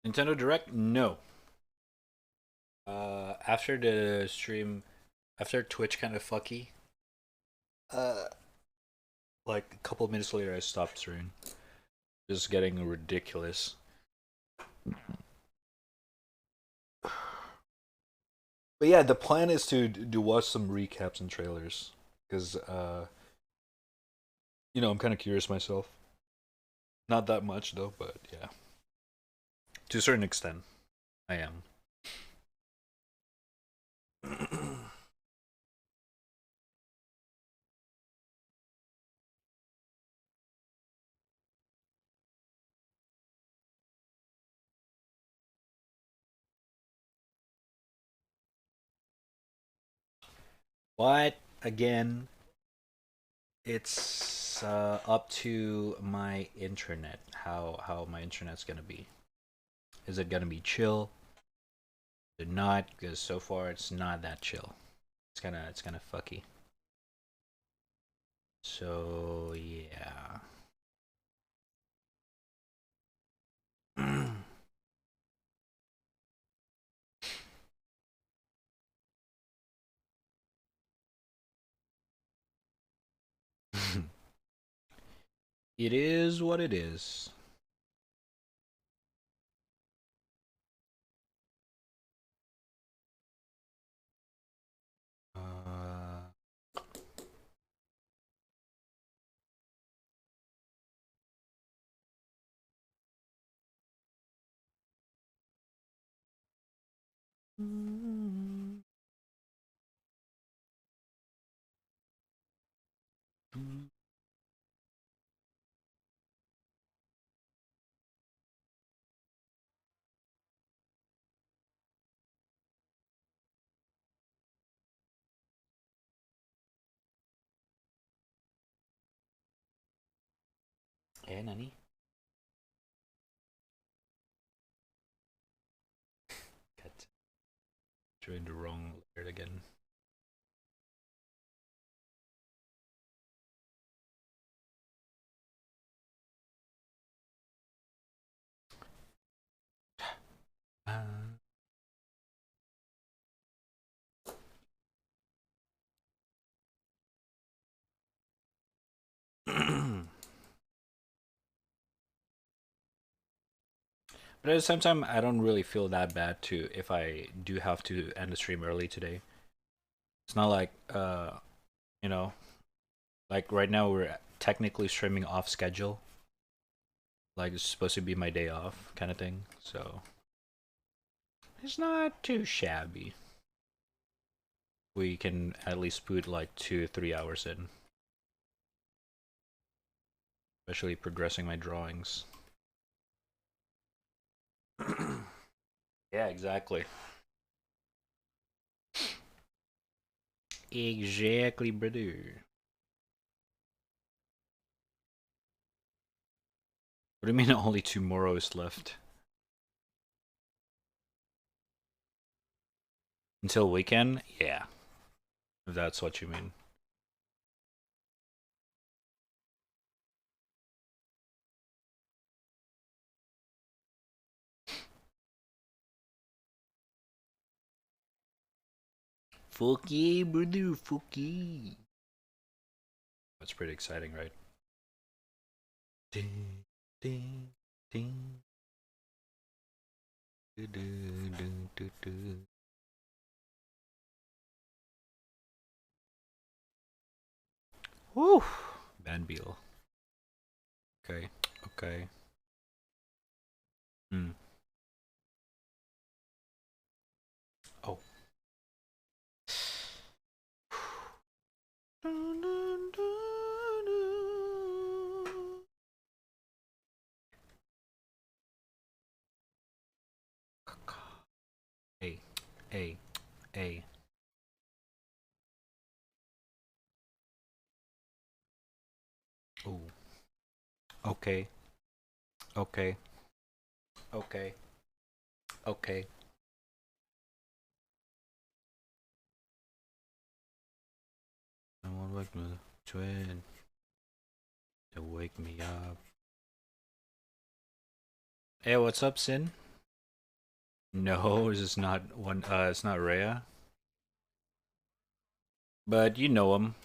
Nintendo Direct? No. After the stream, after Twitch kind of fucky, uh, like a couple minutes later, I stopped streaming. Just getting ridiculous. But yeah, the plan is to do watch some recaps and trailers because you know, I'm kind of curious myself. Not that much though, but yeah, to a certain extent, I am. But again, it's up to my internet. How my internet's gonna be. Is it gonna be chill? Is it not? Because so far it's not that chill. It's kind of fucky. So yeah. It is what it is. Uh, nani? Got joined the wrong layer again. Uh, But at the same time, I don't really feel that bad too if I do have to end the stream early today. It's not like you know, like right now we're technically streaming off schedule. Like it's supposed to be my day off kind of thing. So it's not too shabby. We can at least put like 2 3 hours in. Especially progressing my drawings. Yeah, exactly. Exactly, brother. What do you mean only tomorrow's left? Until weekend? Yeah. If that's what you mean. Fucky, brother, fucky. That's pretty exciting, right? Ding, ding, ding. Do, do, do, do, do. Woo! Van Beal. Okay, okay. Hmm. Oh. Hey, hey, hey. Oh. Okay, okay, okay, okay. Someone wake me twin to wake me up. Hey, what's up, Sin? No, this is not one. It's not Rhea, but you know him.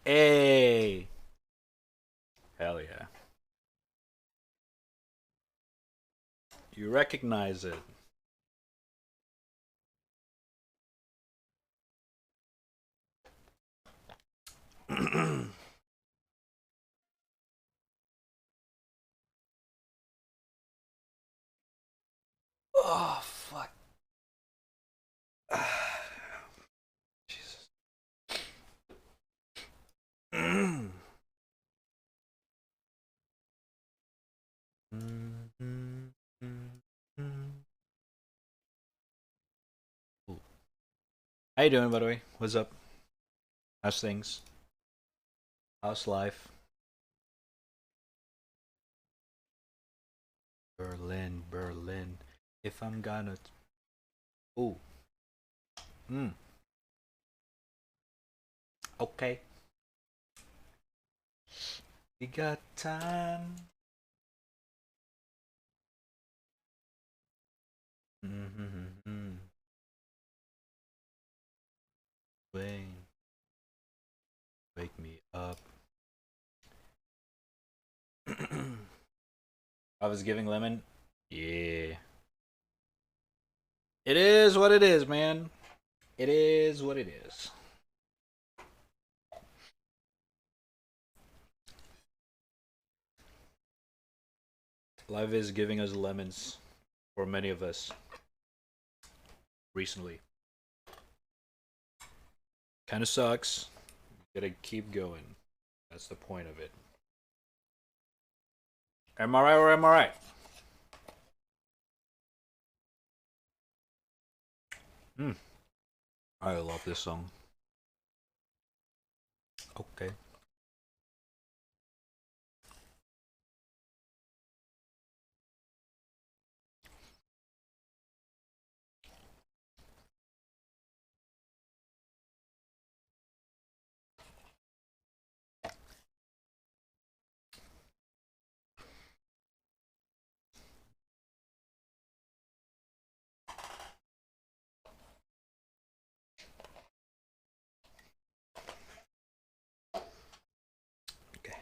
Hey, hell yeah! You recognize it. Oh fuck! How you doing, by the way? What's up? How's things? How's life? Berlin, Berlin. If I'm gonna. Ooh. Hmm. Okay. We got time. Mm-hmm. Wayne, wake me up. I was giving lemon. Yeah. It is what it is, man. It is what it is. Life is giving us lemons for many of us recently. Kind of sucks. Gotta keep going. That's the point of it. Am I right or am I right? Hmm. I love this song. Okay. Okay.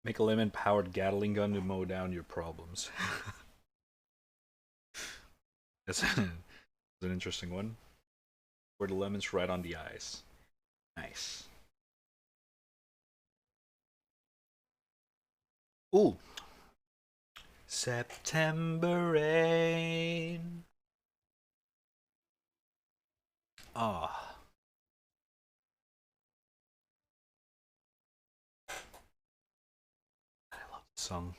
Make a lemon powered Gatling gun to mow down your problems. That's an interesting one. Where the lemons right on the ice. Nice. Ooh. September rain. Ah. I love this song.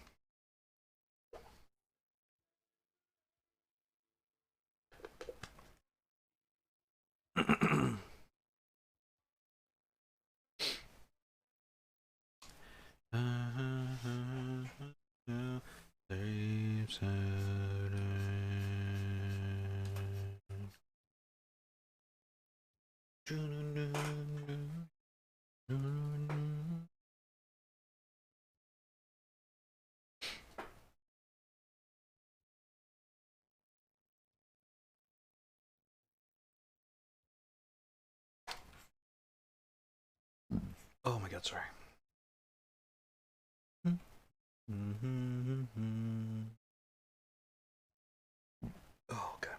Oh my god, sorry. Oh god.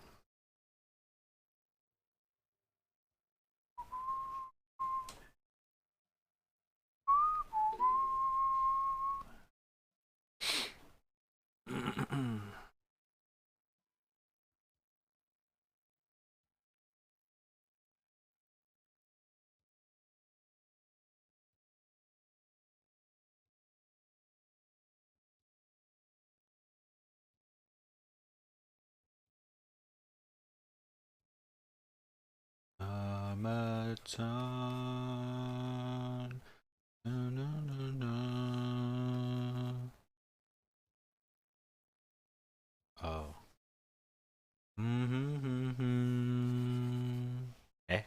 Summertime. Na, na, na, na. Oh.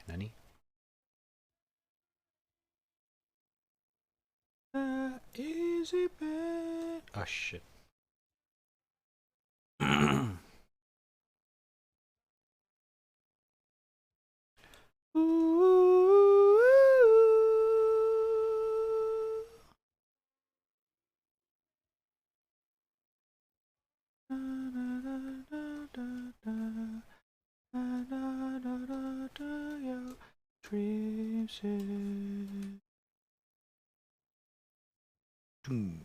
Nani? Easy bed. Oh shit. Dreams. Hmm.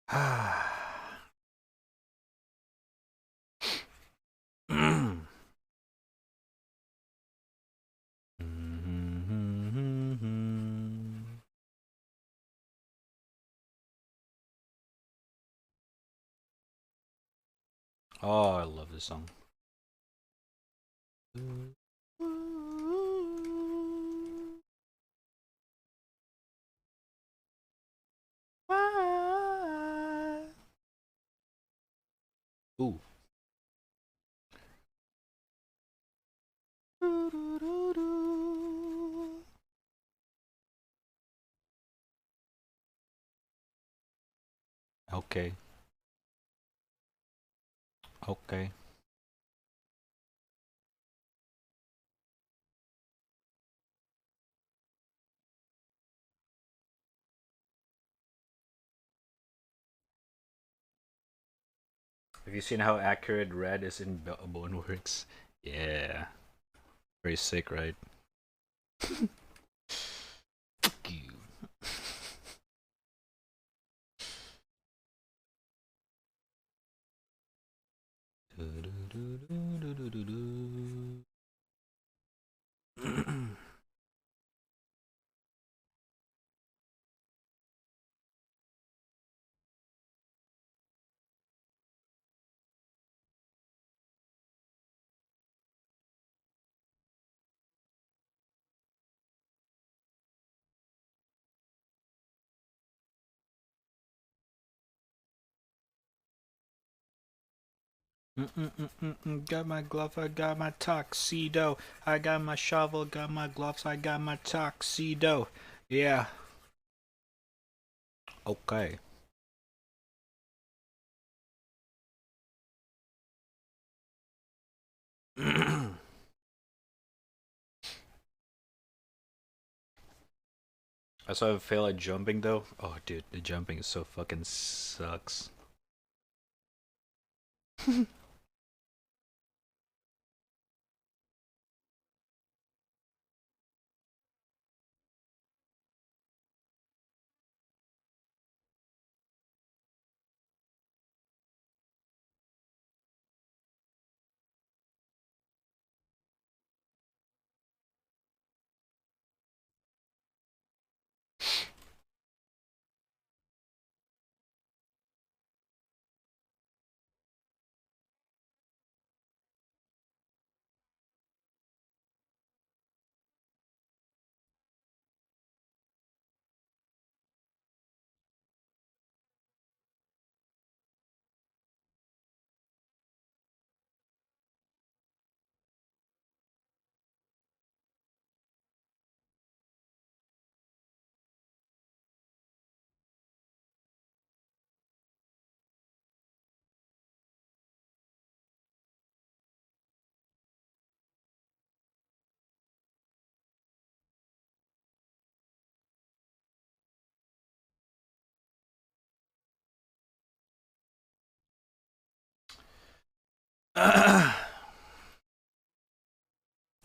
Oh, I love this song. Ooh. Okay. Okay. Have you seen how accurate red is in Boneworks? Yeah. Very sick, right? Fuck you. Got my glove, I got my tuxedo. I got my shovel, got my gloves, I got my tuxedo. Yeah. Okay. I saw him fail at jumping though. Oh, dude, the jumping is so fucking sucks.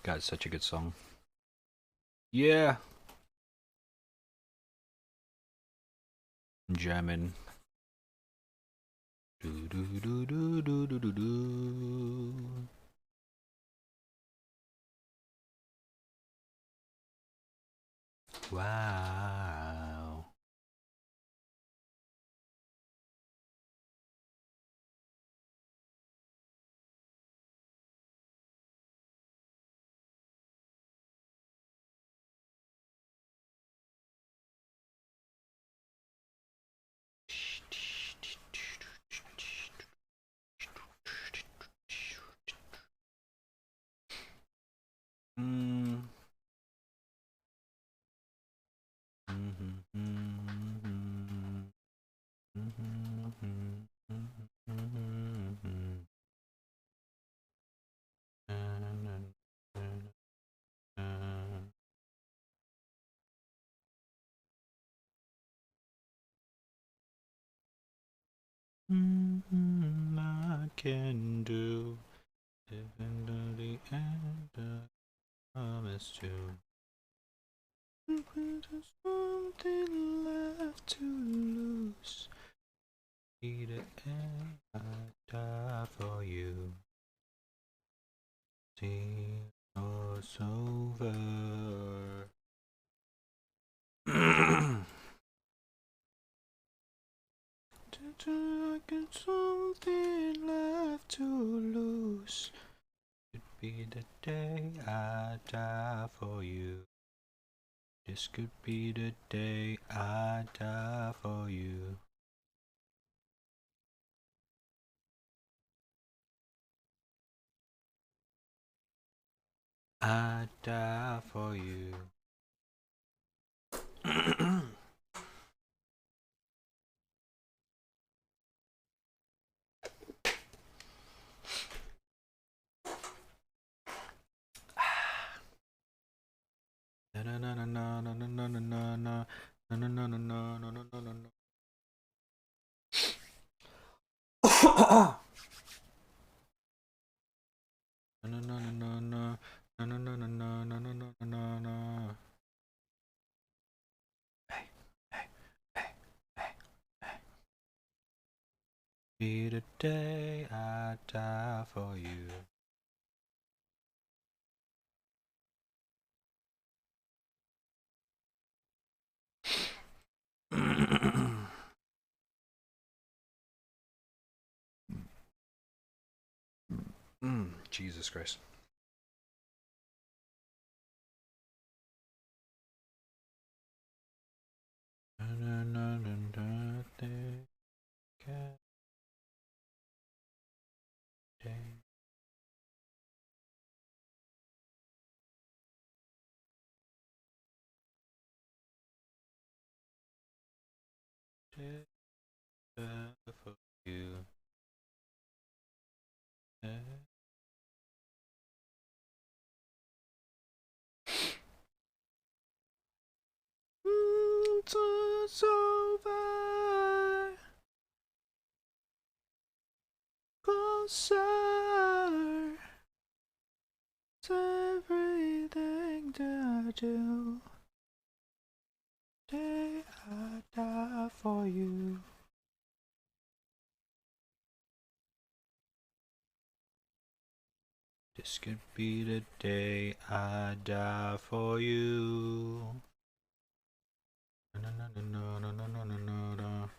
God, it's such a good song. Yeah. Jamming. Do do do do do do do do. Wow. Mm. I can do even to the end. I promise to. There's something left to lose. be the end. I die for you. See, oh, it's over. I got something left to lose. Could be the day I die for you. This could be the day I die for you. I die for you. Na na na na na na na na na na na na na na na na na na. Na na na na na na na na na na na na na na na. Hey, hey, hey, hey, hey. Be the day I die for you. Jesus Christ. For you. It's over. Closer. It's everything that I do. Day I die for you. This could be the day I die for you. No, no, no, no, no, no, no, no, no.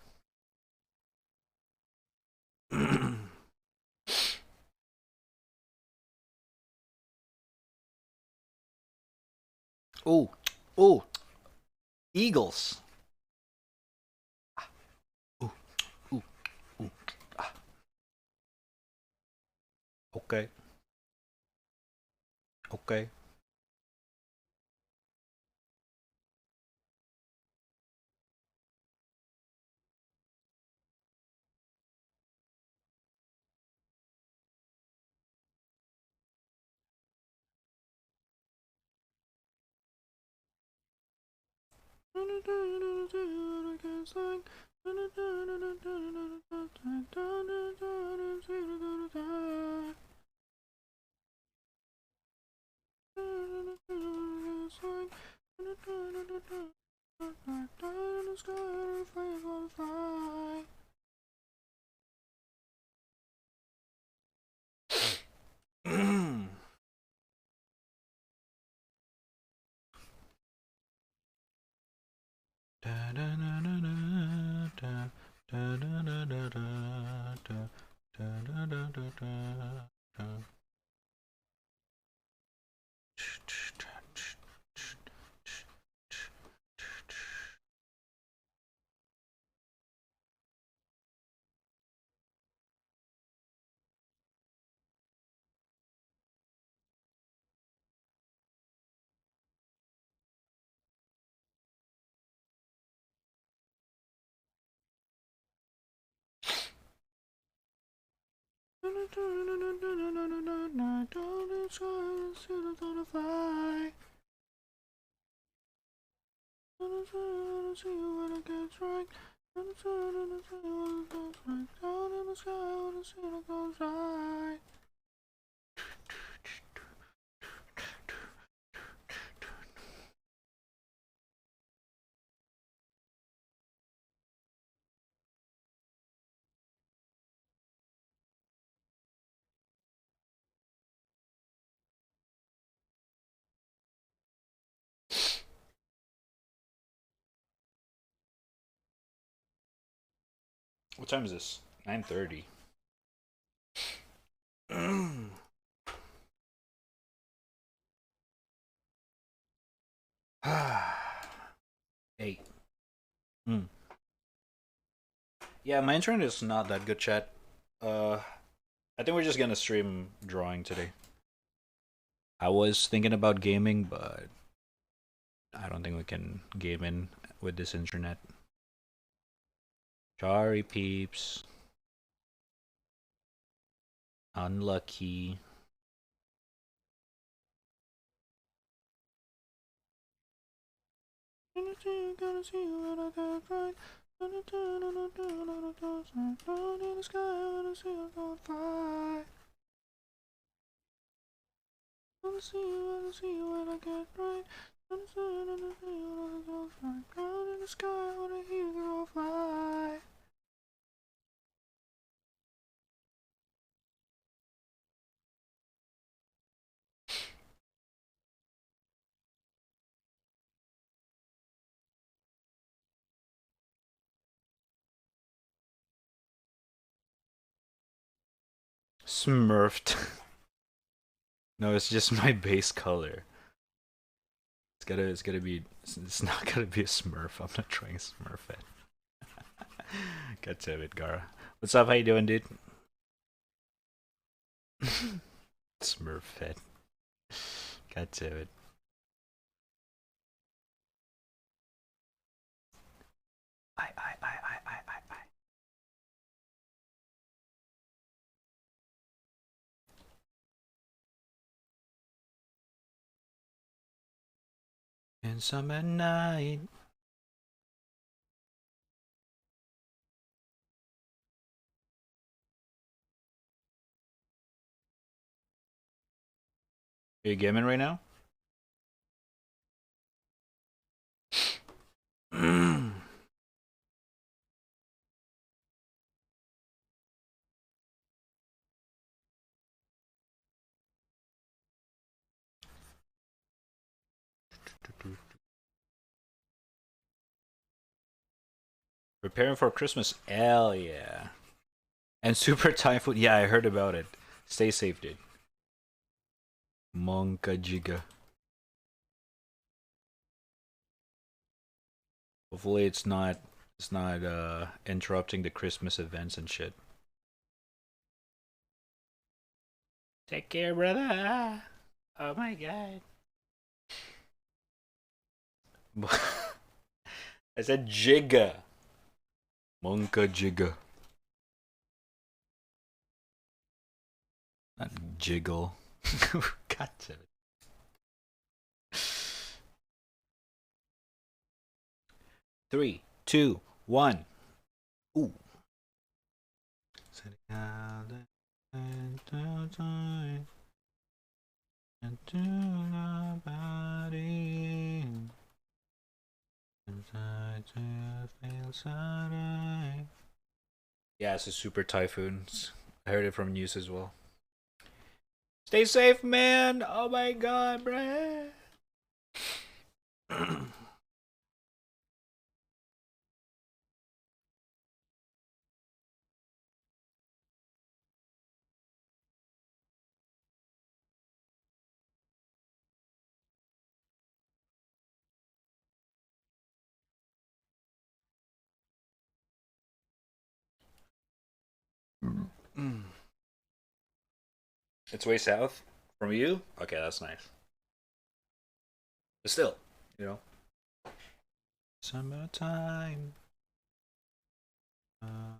Oh, oh, Eagles. Ooh, ooh, ooh. Ah. Okay. Okay. What time is this? 9:30. 8. Hmm. Yeah, my internet is not that good, chat. I think we're just gonna stream drawing today. I was thinking about gaming, but I don't think we can game in with this internet. Sorry, peeps. Unlucky. Smurfed. No, it's just my base color. It's not gonna be a Smurf. I'm not trying to Smurf it. God damn it, Gara. What's up? How you doing, dude? Smurf it. God damn it. I. In summer night. Are you gaming right now? Preparing for Christmas. Hell yeah. And Super Typhoon. Yeah, I heard about it. Stay safe, dude. Monka Jiga. Hopefully it's not interrupting the Christmas events and shit. Take care, brother. Oh my god. I said Jiga. Monka Jiga. Not jiggle. Gotcha. 3, 2, 1. Ooh. Setting out the time into nobody. Yeah, it's a super typhoons. I heard it from news as well. Stay safe, man. Oh my god, bruh. It's way south from you? Okay, that's nice. But still, you know. Summertime. Uh,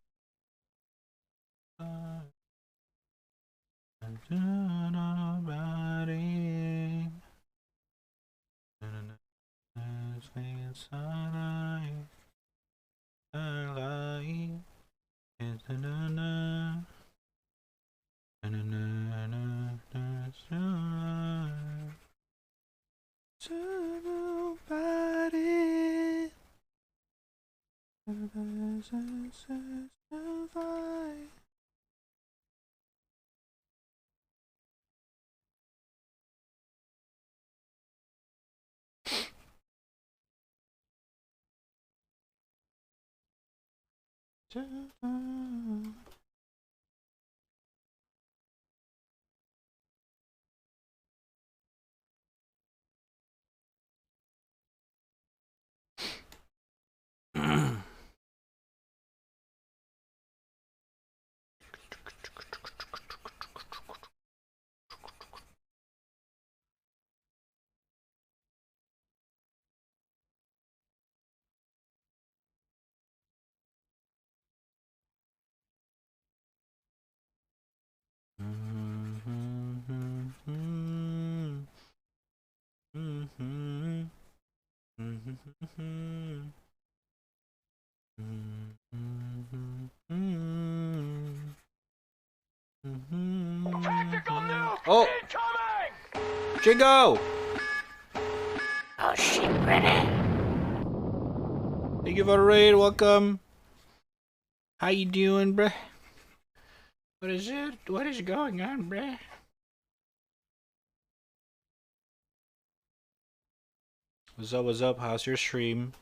nobody. Oh! Jingo! Oh shit, ready. Thank you for the raid, welcome. How you doing, bruh? What is it? What is going on, bruh? What's up, what's up? How's your stream?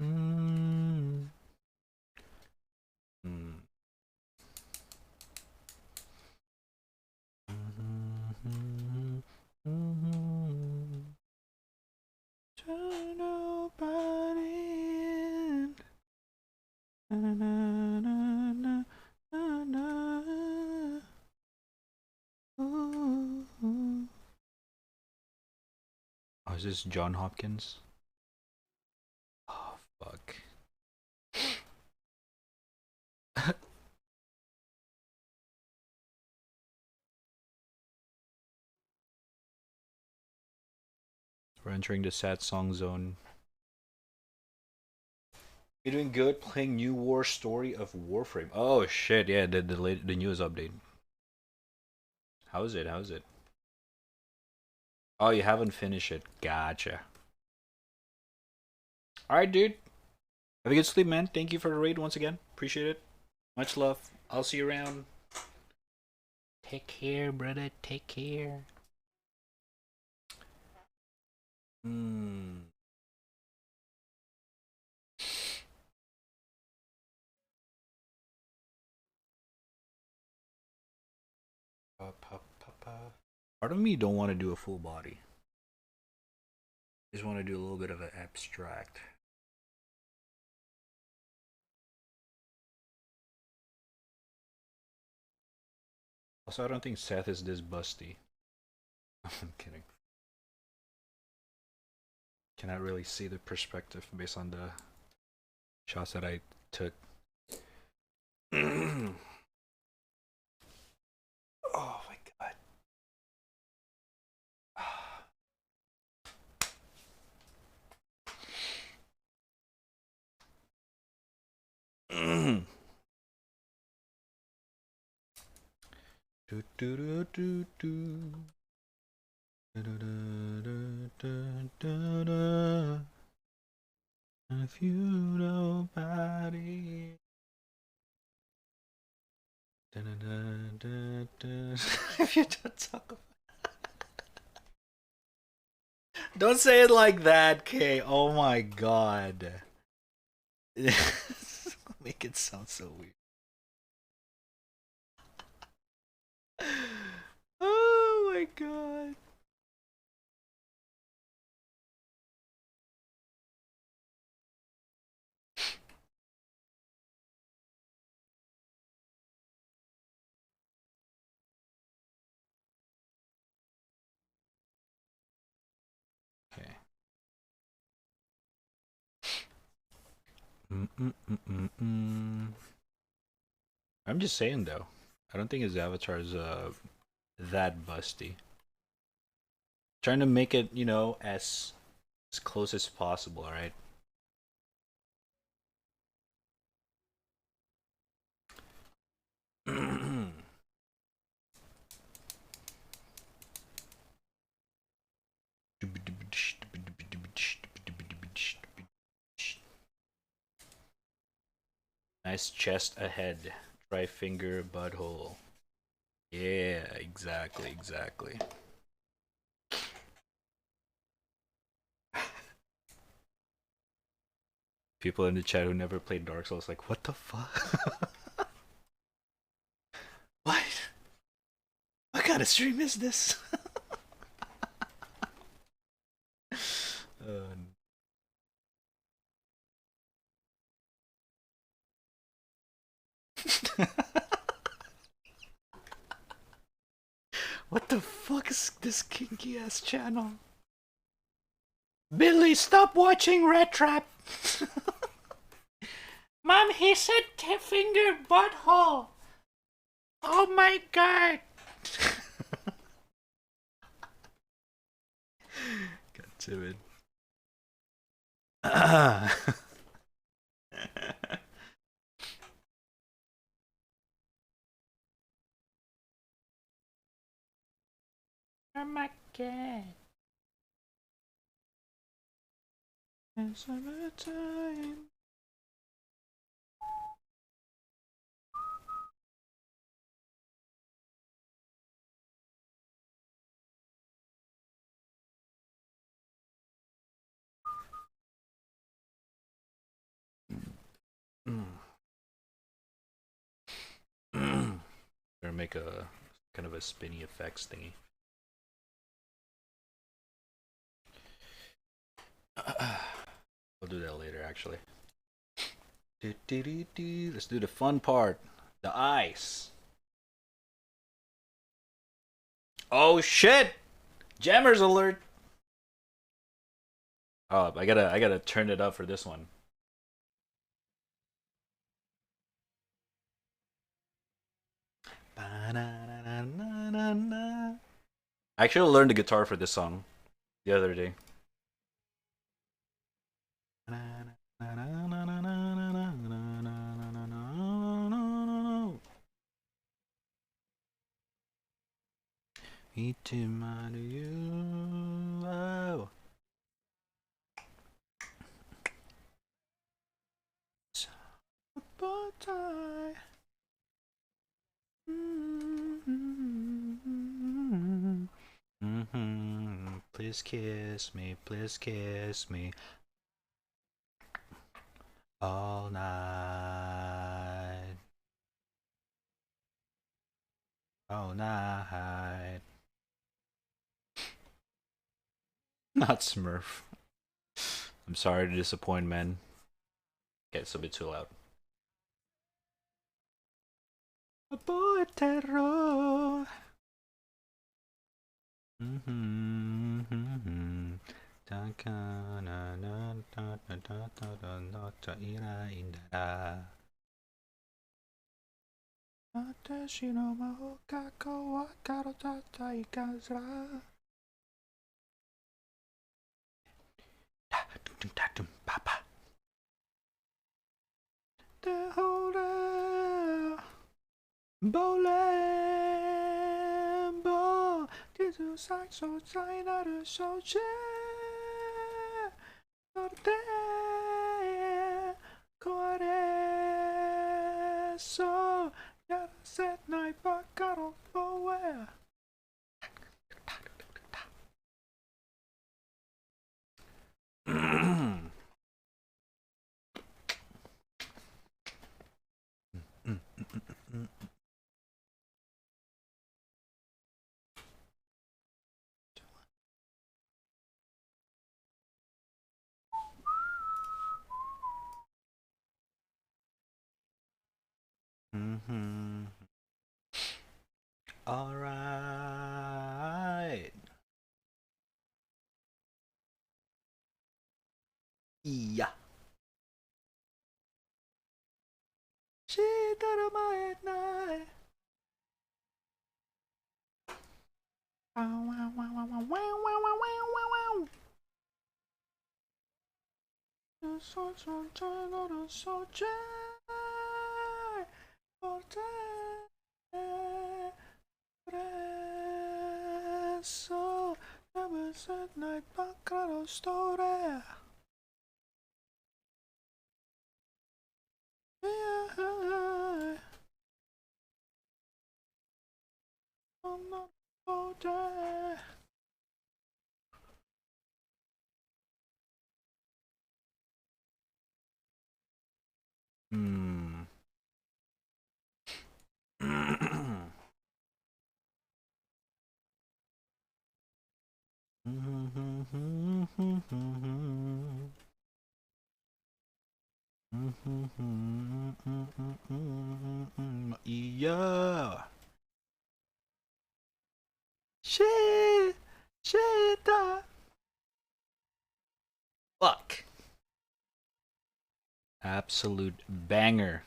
Mm. Mm. Turn nobody in. Na, na, na, na, na, na. Ooh, ooh. Oh, is this John Hopkins? Oh, fuck. We're entering the sad song zone. You're doing good playing New War Story of Warframe. Oh shit, yeah, the newest update. How is it? How is it? Oh, you haven't finished it. Gotcha. Alright, dude. Have a good sleep, man. Thank you for the raid once again. Appreciate it. Much love. I'll see you around. Take care, brother. Take care. Hmm. Part of me don't want to do a full body. Just want to do a little bit of an abstract. Also, I don't think Seth is this busty. I'm kidding. Cannot really see the perspective based on the shots that I took. Oh my god. Do, do, do, do, do. Da, da, da, da, da, da. If you nobody. Da, da, da, da, da. If you don't talk about. Don't say it like that, Kay. Oh my god. Make it sound so weird. Oh my god. Okay. I'm just saying though. I don't think his avatar is that busty. Trying to make it, you know, as close as possible, alright? Nice chest ahead. Try finger butthole. Yeah, exactly, exactly. People in the chat who never played Dark Souls like, what the fuck? What? What kind of stream is this? uh, what the fuck is this kinky ass channel? Billy, stop watching Rat Trap! Mom, he said finger butthole. Oh my god. God damn it. Oh my god. Summertime. Or make a kind of a spinny effects thingy. We'll do that later, actually. Let's do the fun part. The ice. Oh shit! Jammers alert! Oh, I gotta turn it up for this one. I actually learned the guitar for this song the other day. Please kiss me all night. All night. Not Smurf. I'm sorry to disappoint, man. Okay, it's a bit too loud. Boy terror. Bolembo, Jesus so 나를 소재 너를 그 아래서 야set 나의 바깥으로 보여. All right. Yeah. 시다름아의 날. 너를 소재 그래서 야set 나의 바깥으로 story. I'm not older. Hmm. Yeah. Shit. Shit. Fuck. Absolute banger.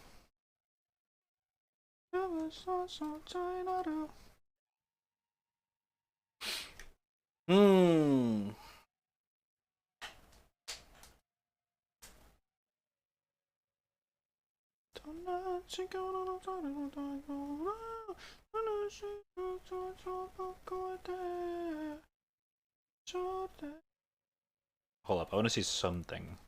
Hmm. Hold up, I want to see something.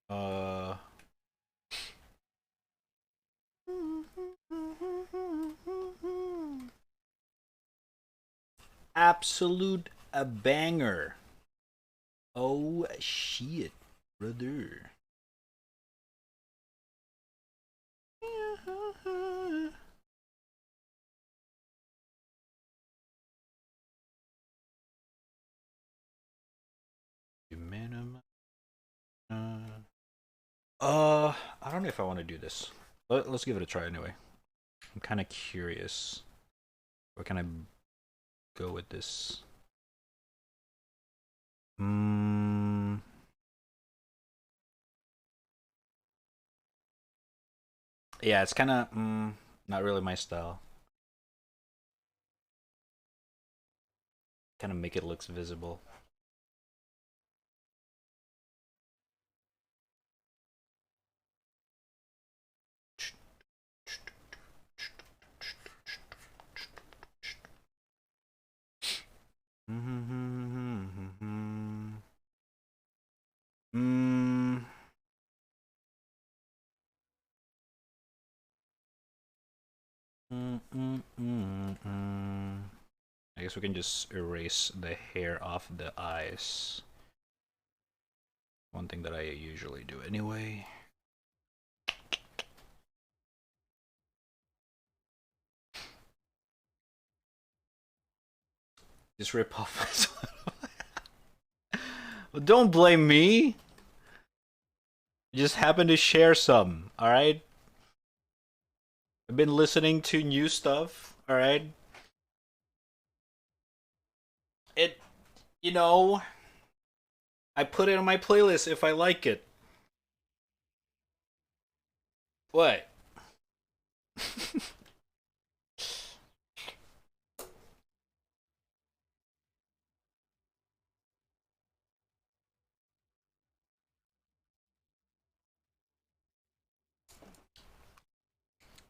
Uh. Absolute a banger. Oh shit, brother. I don't know if I want to do this. Let's give it a try anyway. I'm kind of curious. Where can I go with this? Hmm. Yeah, it's kind of not really my style. Kind of make it looks visible. Mm, I guess we can just erase the hair off the eyes. One thing that I usually do anyway. Just rip off my well, don't blame me. Just happen to share some, alright? I've been listening to new stuff, alright? It, you know, I put it on my playlist if I like it. What?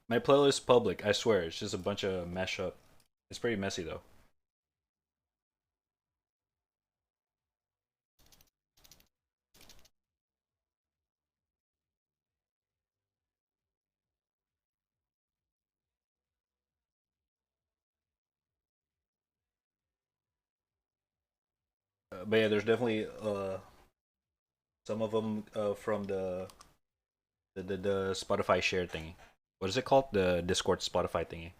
My playlist is public, I swear. It's just a bunch of mashup. It's pretty messy though. But yeah, there's definitely some of them from the Spotify share thingy. What is it called? The Discord Spotify thingy.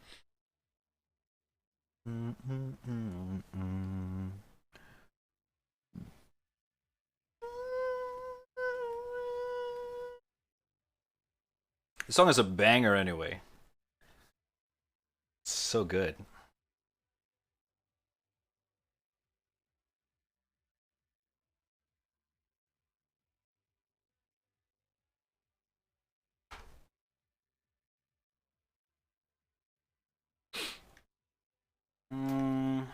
The song is a banger anyway. It's so good. Mm.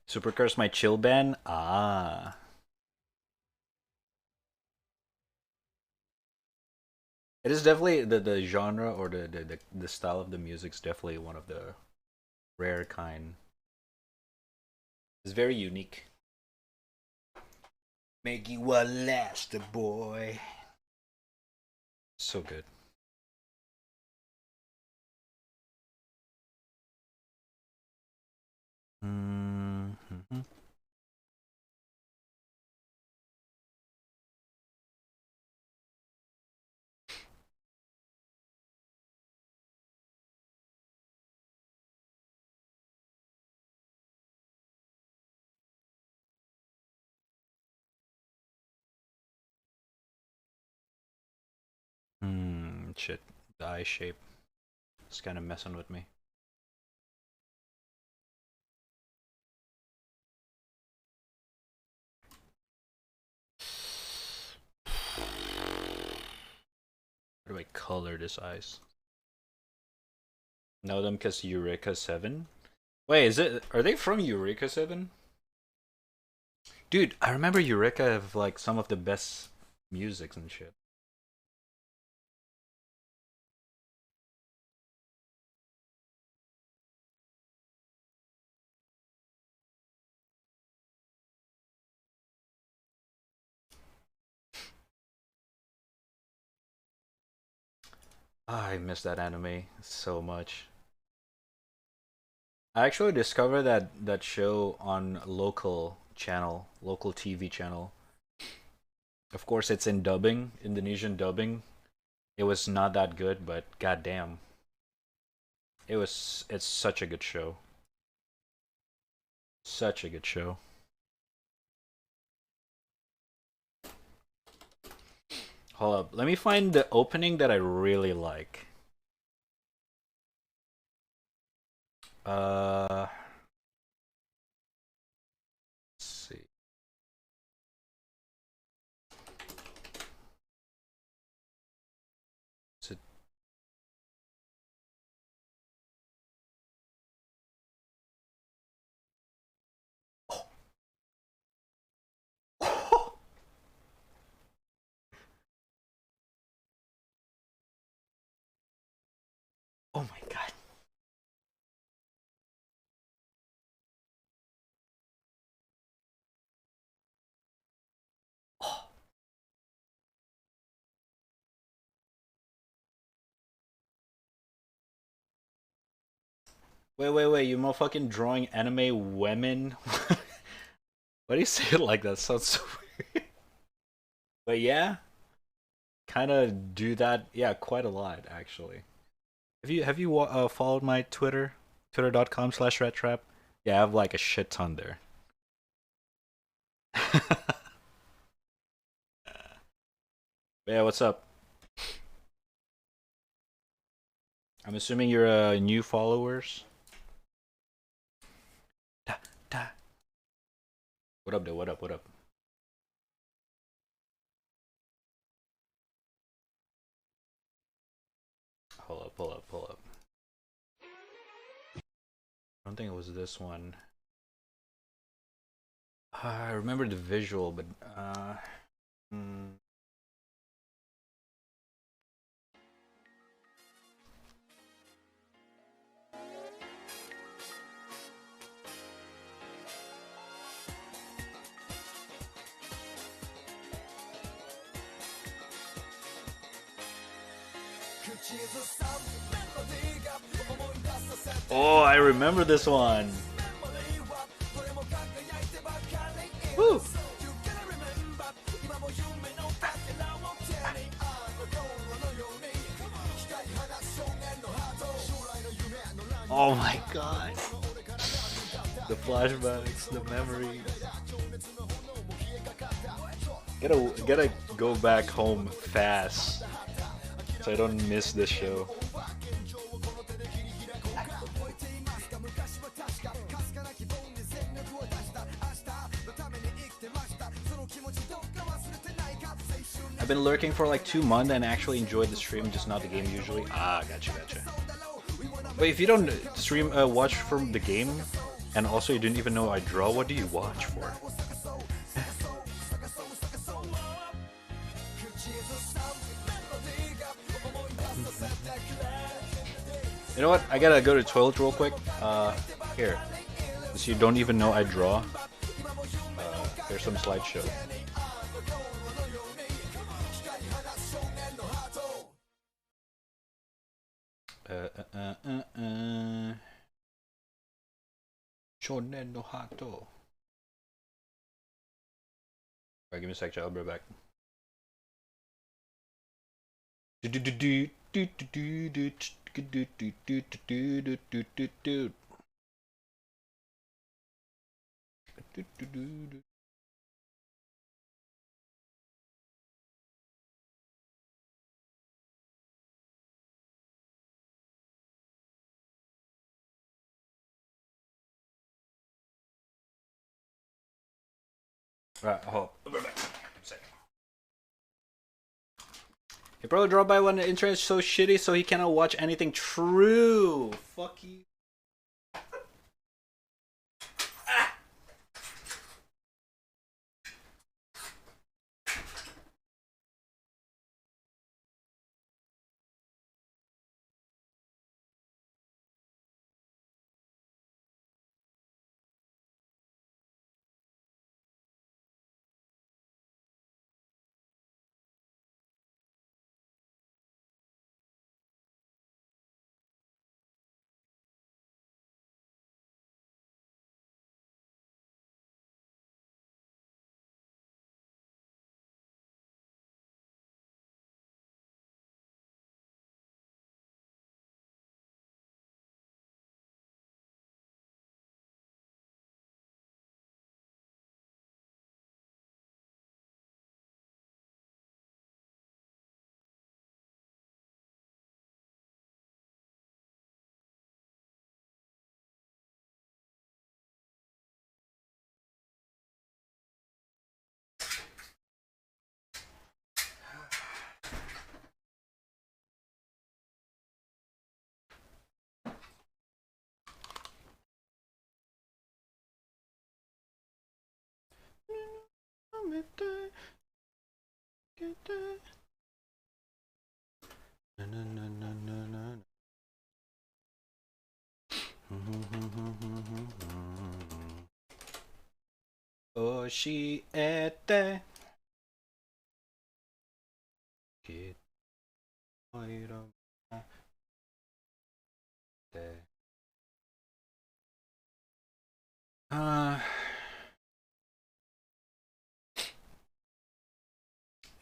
Supercurse my chill band. Ah. It is definitely the genre or the style of the music is definitely one of the rare kind. It's very unique. Make you a last boy. So good. Mm-hmm. Shit. The eye shape. It's kind of messing with me. How do I color this eyes? Know them because Eureka 7? Wait, are they from Eureka 7? Dude, I remember Eureka have like some of the best musics and shit. I miss that anime so much. I actually discovered that show on local TV channel. Of course, it's in dubbing, Indonesian dubbing. It was not that good, but goddamn, it's such a good show. Such a good show. Hold up, let me find the opening that I really like. Let's see. Is it... Oh. Oh my god. Oh. Wait, you motherfucking drawing anime women? Why do you say it like that? Sounds so weird. But yeah, kind of do that. Yeah, quite a lot actually. Have you followed my Twitter? Twitter.com/retrap? Yeah, I have like a shit ton there. Yeah, what's up? I'm assuming you're new followers. Da, da. What up, dude? What up? What up? Pull up. I don't think it was this one. I remember the visual, but hmm. Oh, I remember this one. Woo! Oh my god. The flashbacks, the memories. Gotta go back home fast so I don't miss this show. I've been lurking for like 2 months and actually enjoyed the stream, just not the game usually. Ah, gotcha. Wait, if you don't stream watch from the game, and also you didn't even know I draw, what do you watch for? You know what? I gotta go to the toilet real quick. Here. Since you don't even know I draw, here's some slideshow. Shonen no Hato. Alright, give me a sec, I'll be right back. Right, hold. I'll be right back. He probably dropped by when the internet's so shitty so he cannot watch anything. True. Fuck you. Oshiete.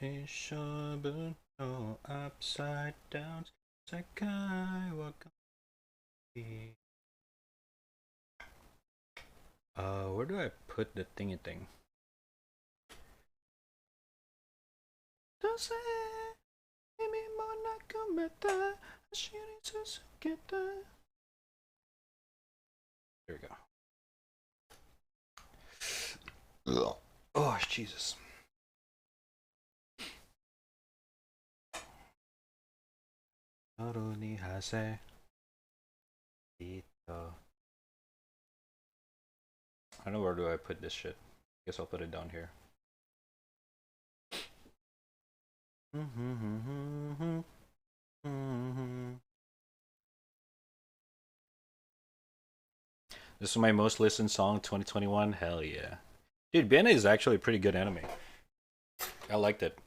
Ishabu no upside down Sakai wakami. Where do I put the thingy thing? There we go. Oh, Jesus. Naroni hase. Ito. I don't know where do I put this shit. Guess I'll put it down here. This is my most listened song 2021. Hell yeah. Dude, Bene is actually a pretty good anime. I liked it.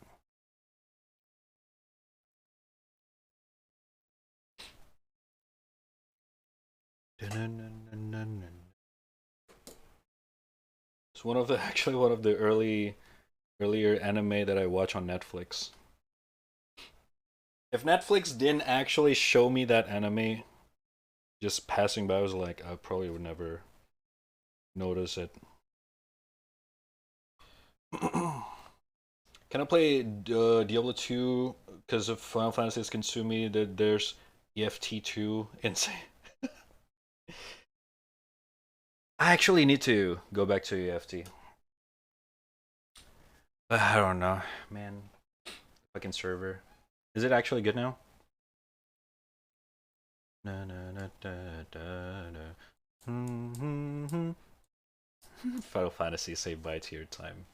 It's one of the actually one of the earlier anime that I watch on Netflix. If Netflix didn't actually show me that anime, just passing by, I was like, I probably would never notice it. Can I play Diablo 2 because of Final Fantasy is consuming that there's EFT2 insane. I actually need to go back to EFT. I don't know, man. Fucking server. Is it actually good now? Na, na, na, da, da, da. Final Fantasy say bye to your time.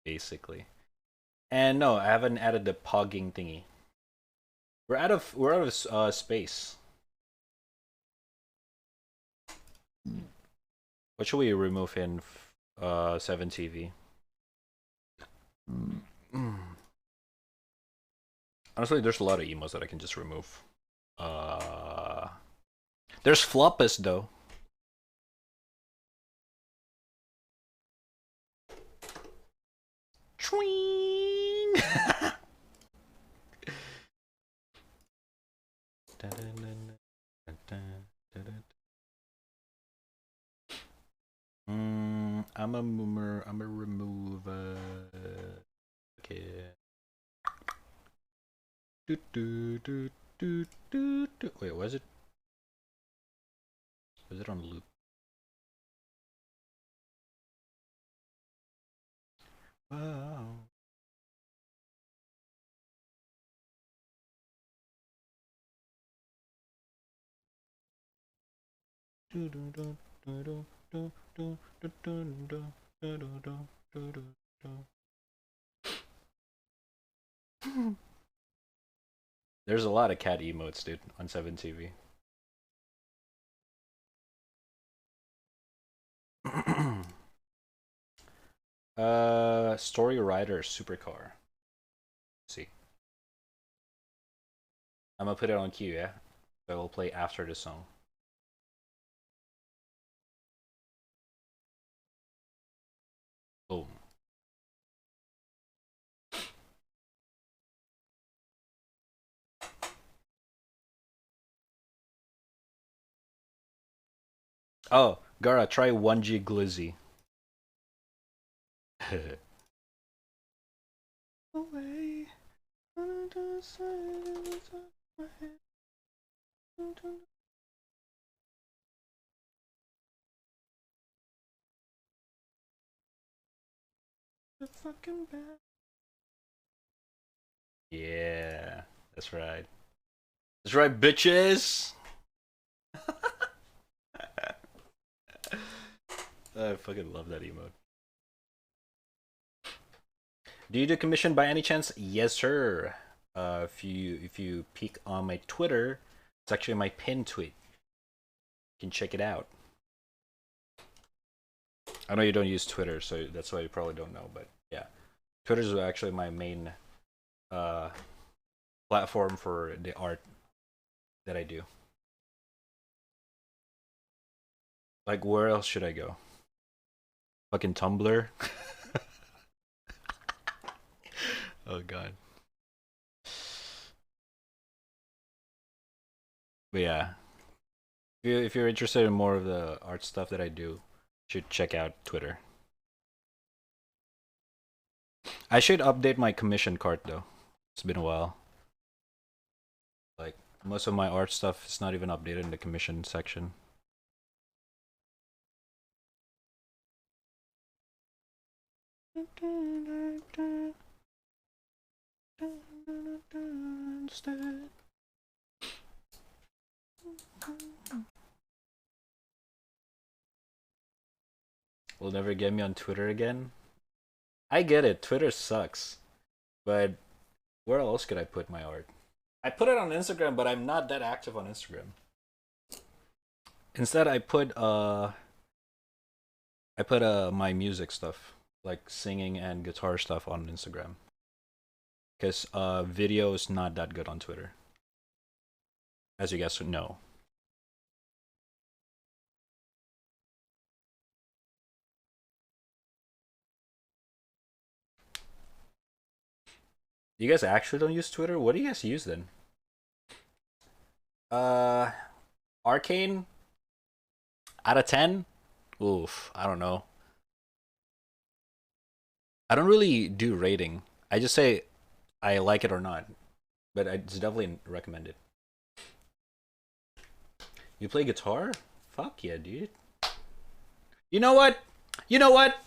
Basically. And no, I haven't added the pogging thingy. We're out of space. What should we remove in 7TV? Honestly, there's a lot of emos that I can just remove. There's Floppus though. Chwing! I'm a moomer. I'm a remove. Okay. Wait, was it? Was it on loop? Wow. There's a lot of cat emotes, dude, on 7TV. Story Rider Supercar. Let's see. I'm gonna put it on queue, yeah? So we'll play after the song. Boom. Oh, Gara, try 1G Glizzy. Away. The fucking bad. Yeah, that's right. That's right, bitches. I fucking love that emote. Do you do commission by any chance? Yes, sir. If you peek on my Twitter, it's actually my pinned tweet. You can check it out. I know you don't use Twitter, so that's why you probably don't know. But yeah, Twitter is actually my main platform for the art that I do. Like, where else should I go? Fucking Tumblr. Oh god. But yeah, if you're interested in more of the art stuff that I do, you should check out Twitter. I should update my commission cart though. It's been a while. Like most of my art stuff is not even updated in the commission section. Will never get me on Twitter again. I get it, Twitter sucks. But where else could I put my art? I put it on Instagram, but I'm not that active on Instagram. Instead, I put my music stuff, like singing and guitar stuff on Instagram. Because video is not that good on Twitter. As you guys know. You guys actually don't use Twitter? What do you guys use then? Arcane? Out of 10? Oof, I don't know. I don't really do rating. I just say I like it or not. But it's definitely recommended. You play guitar? Fuck yeah, dude. You know what? You know what?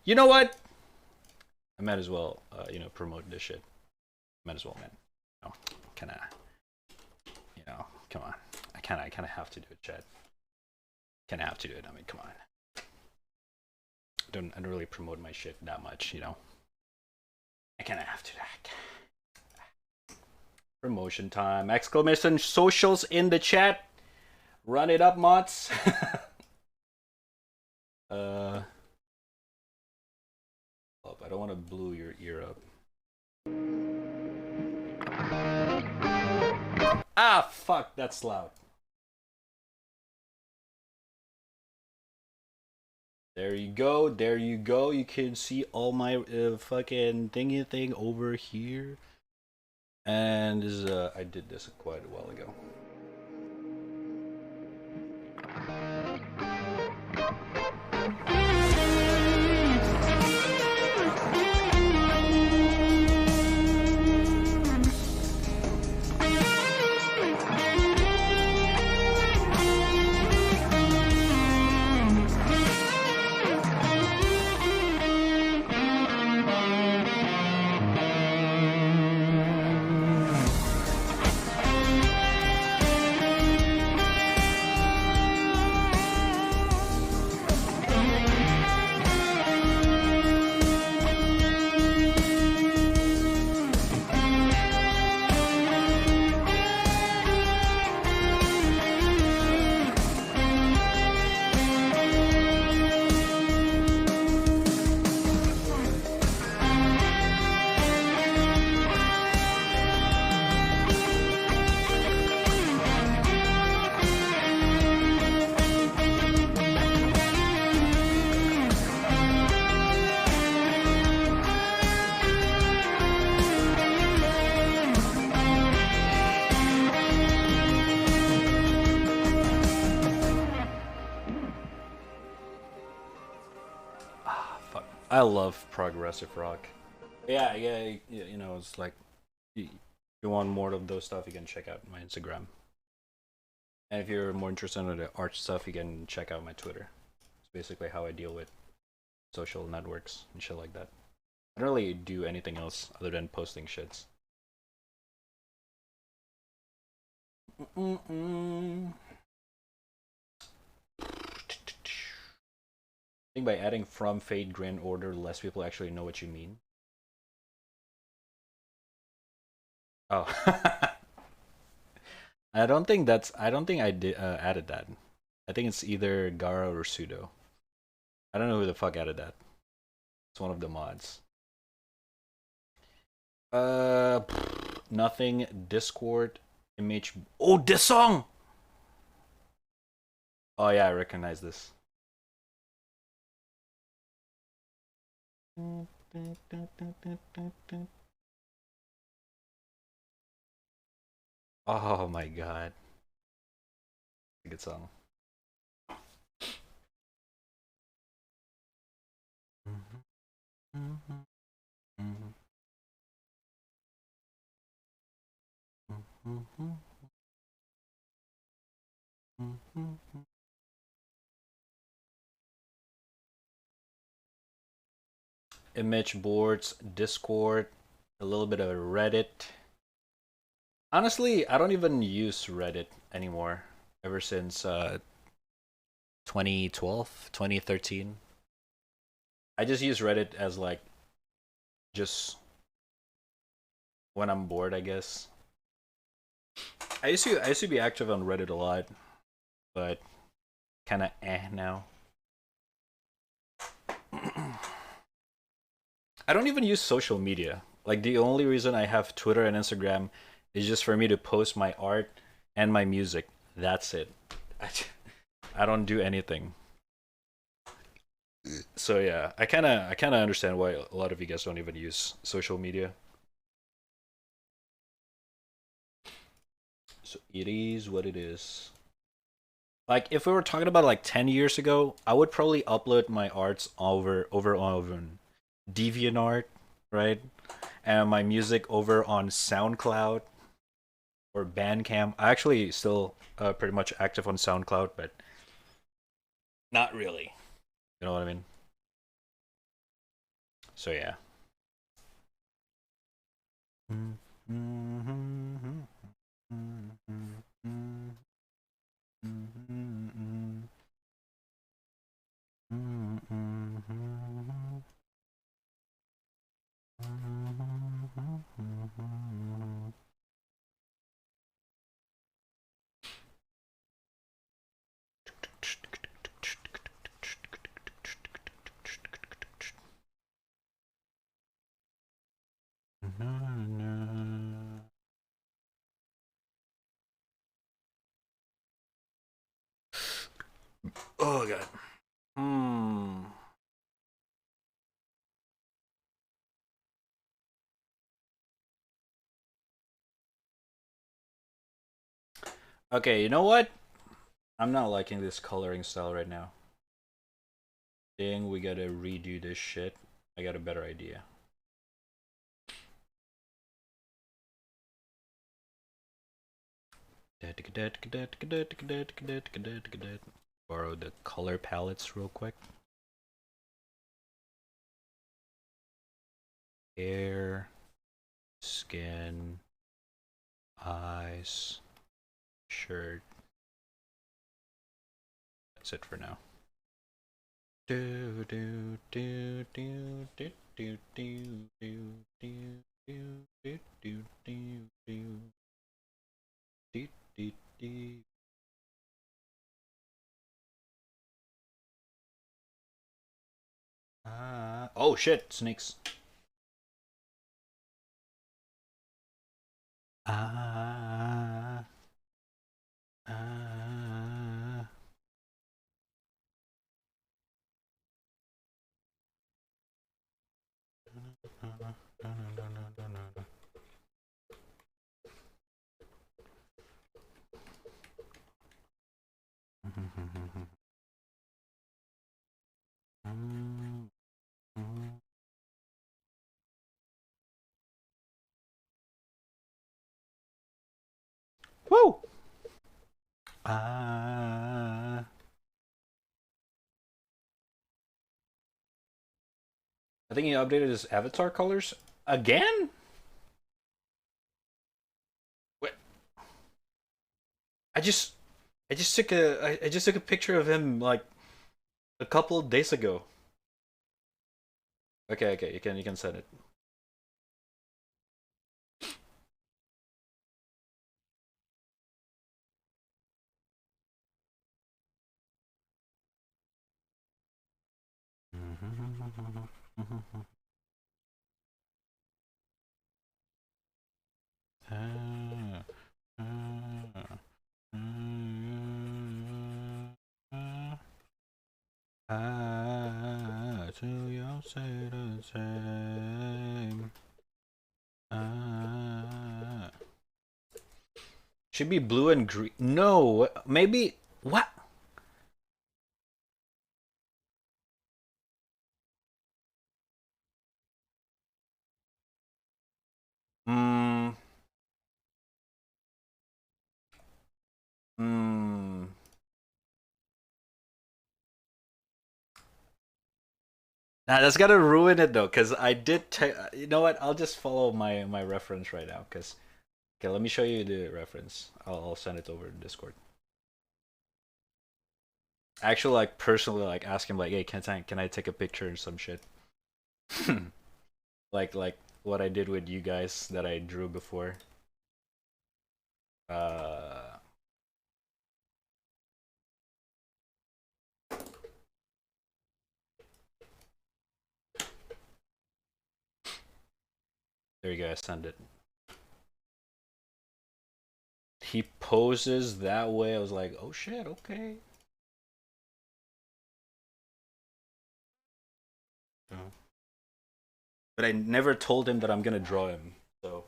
You know what? I might as well, promote this shit. Might as well, man. Kinda, come on. I kinda have to do it, Chad. Kinda have to do it. I mean, come on. I don't really promote my shit that much, I kinda have to. Promotion time! Exclamation socials in the chat. Run it up, mods. Uh, I don't want to blow your ear up. Ah, fuck, that's loud. There you go, there you go. You can see all my fucking thingy thing over here. And this is, I did this quite a while ago. I love progressive rock. Yeah, you know, it's like if you want more of those stuff, you can check out my Instagram. And if you're more interested in the art stuff, you can check out my Twitter. It's basically how I deal with social networks and shit like that. I don't really do anything else other than posting shits. I think by adding from fade grand order, less people actually know what you mean. Oh, I don't think I did added that. I think it's either Gara or Sudo. I don't know who the fuck added that. It's one of the mods. Nothing. Discord image. Oh, this song. Oh yeah, I recognize this. Oh my god. A good song. Image boards, Discord, a little bit of Reddit. Honestly, I don't even use Reddit anymore ever since 2012, 2013. I just use Reddit as like just when I'm bored, I guess. I used to be active on Reddit a lot, but kind of now. I don't even use social media. Like the only reason I have Twitter and Instagram is just for me to post my art and my music. That's it. I don't do anything. So yeah, I kind of understand why a lot of you guys don't even use social media. So it is what it is. Like if we were talking about like 10 years ago, I would probably upload my arts over on DeviantArt, right? And my music over on SoundCloud or Bandcamp. I actually still pretty much active on SoundCloud, but not really. You know what I mean? So yeah. Oh god. Hmm. Okay, you know what? I'm not liking this coloring style right now. Dang, we gotta redo this shit. I got a better idea. Borrow the color palettes real quick. Hair, skin, eyes, shirt. That's it for now. Do do do do do do do do do do do do do do do do. Oh shit, snakes. Ah, ah. Woo! Ah. I think he updated his avatar colors again. What? I just, I just took a picture of him like a couple of days ago. Okay, okay, you can send it. Ah, ah, ah, ah, to you say the same. Ah. Should be blue and green. No, maybe what? Hmm. Hmm. Nah, that's gotta ruin it though, cause I did. You know what? I'll just follow my reference right now, cause okay, let me show you the reference. I'll send it over to Discord. Actually, like personally, like ask him like, hey, can I take a picture or some shit? Like what I did with you guys that I drew before. Uh, there you go. I send it. He poses that way. I was like, oh shit, okay. Oh. But I never told him that I'm gonna draw him. So.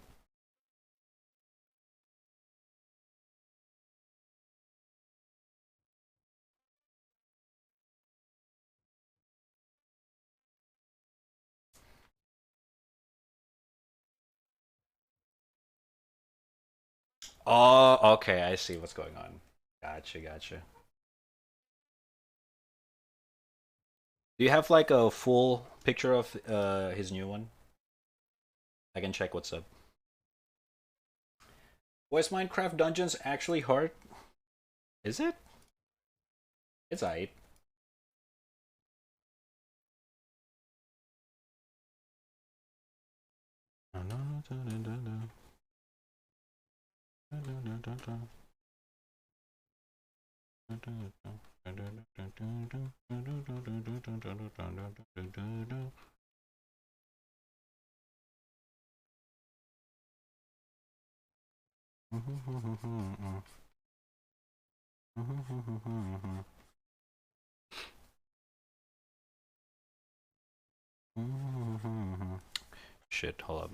Oh, okay. I see what's going on. Gotcha, gotcha. Do you have like a full picture of his new one? I can check what's up. Was Minecraft Dungeons actually hard? Is it? It's aight. Shit, hold up.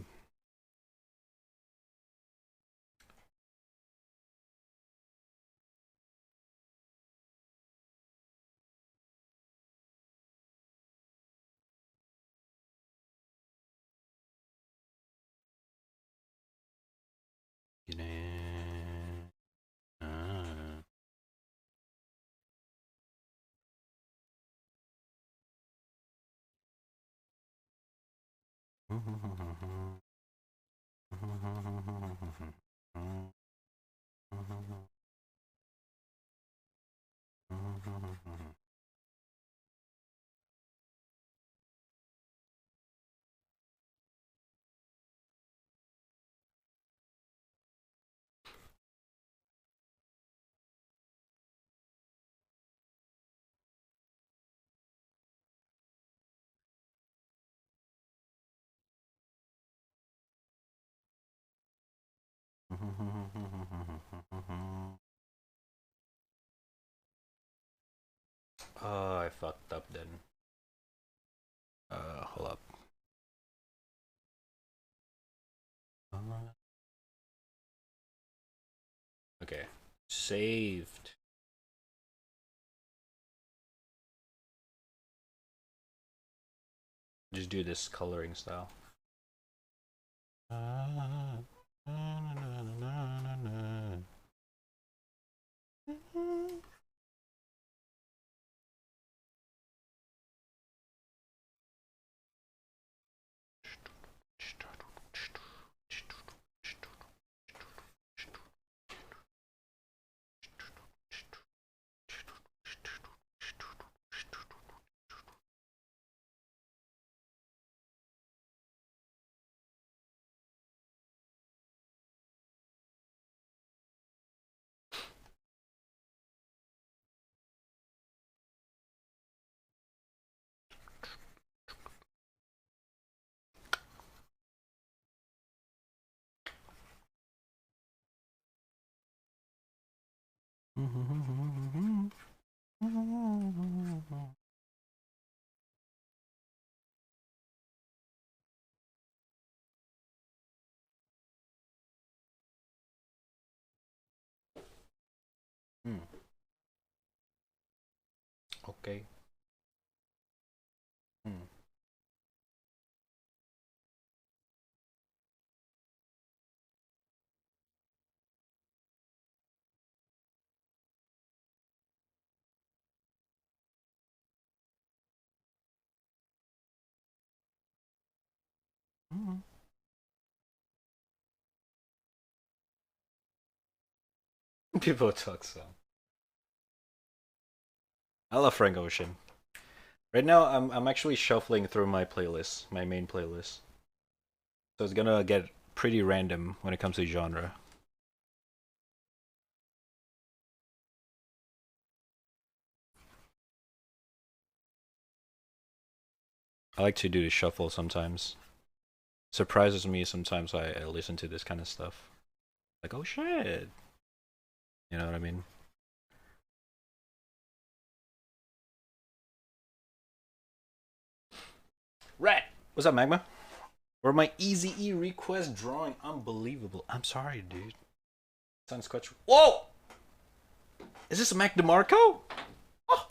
Oh, I fucked up then. Hold up. Okay. Saved. Just do this coloring style. Okay. People talk so. I love Frank Ocean. Right now, I'm actually shuffling through my playlist, my main playlist. So it's gonna get pretty random when it comes to genre. I like to do the shuffle sometimes. Surprises me sometimes I listen to this kind of stuff. Like, oh shit. You know what I mean? Rat! What's up, Magma? Or my Easy E request drawing. Unbelievable. I'm sorry, dude. Sounds quite. Whoa! Is this a Mac DeMarco? Oh,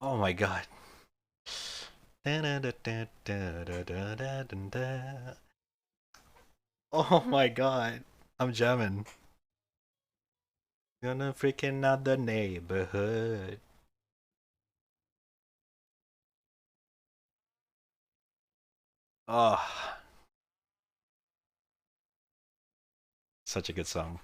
oh my god. Oh my god. I'm jamming. Gonna freaking out the neighborhood. Oh, such a good song.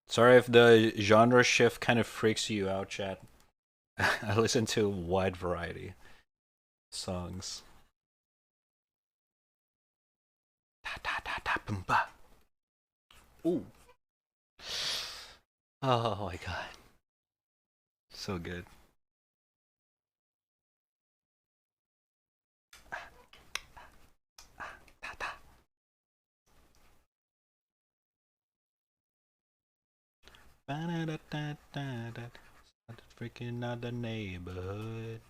Sorry if the genre shift kind of freaks you out, chat. I listen to a wide variety of songs. Ooh. Oh my god. So good. Ba-da-da-da-da-da. Freaking out the neighborhood.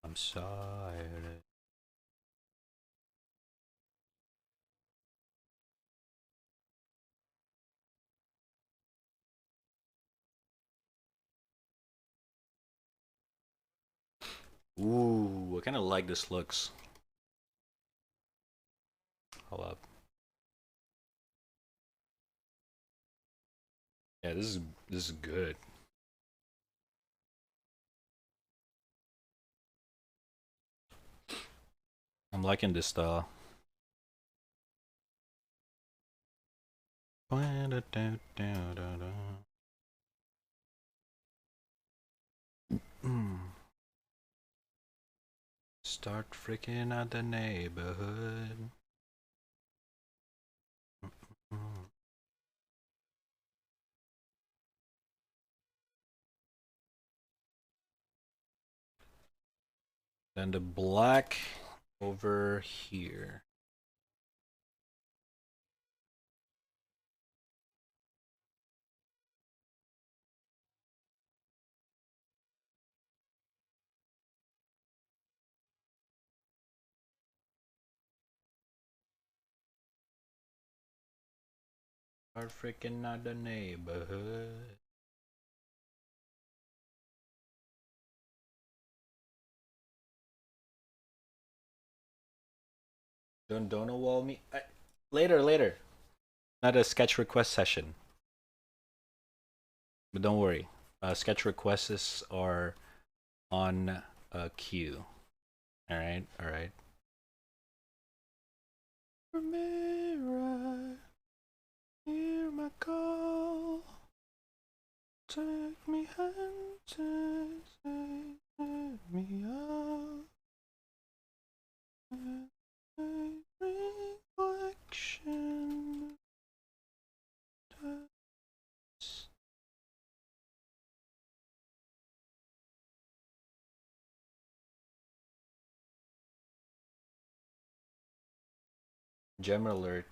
I'm sorry. Ooh, I kind of like this looks. Hold up. Yeah, this is good. I'm liking this style. Start freaking out the neighborhood. Then the black over here. Start freaking out the neighborhood. Don't wall me. Later. Not a sketch request session. But don't worry. Sketch requests are on a queue. Alright. Mirror, hear my call. Take me hands and set me up. Reflection. Gem alert.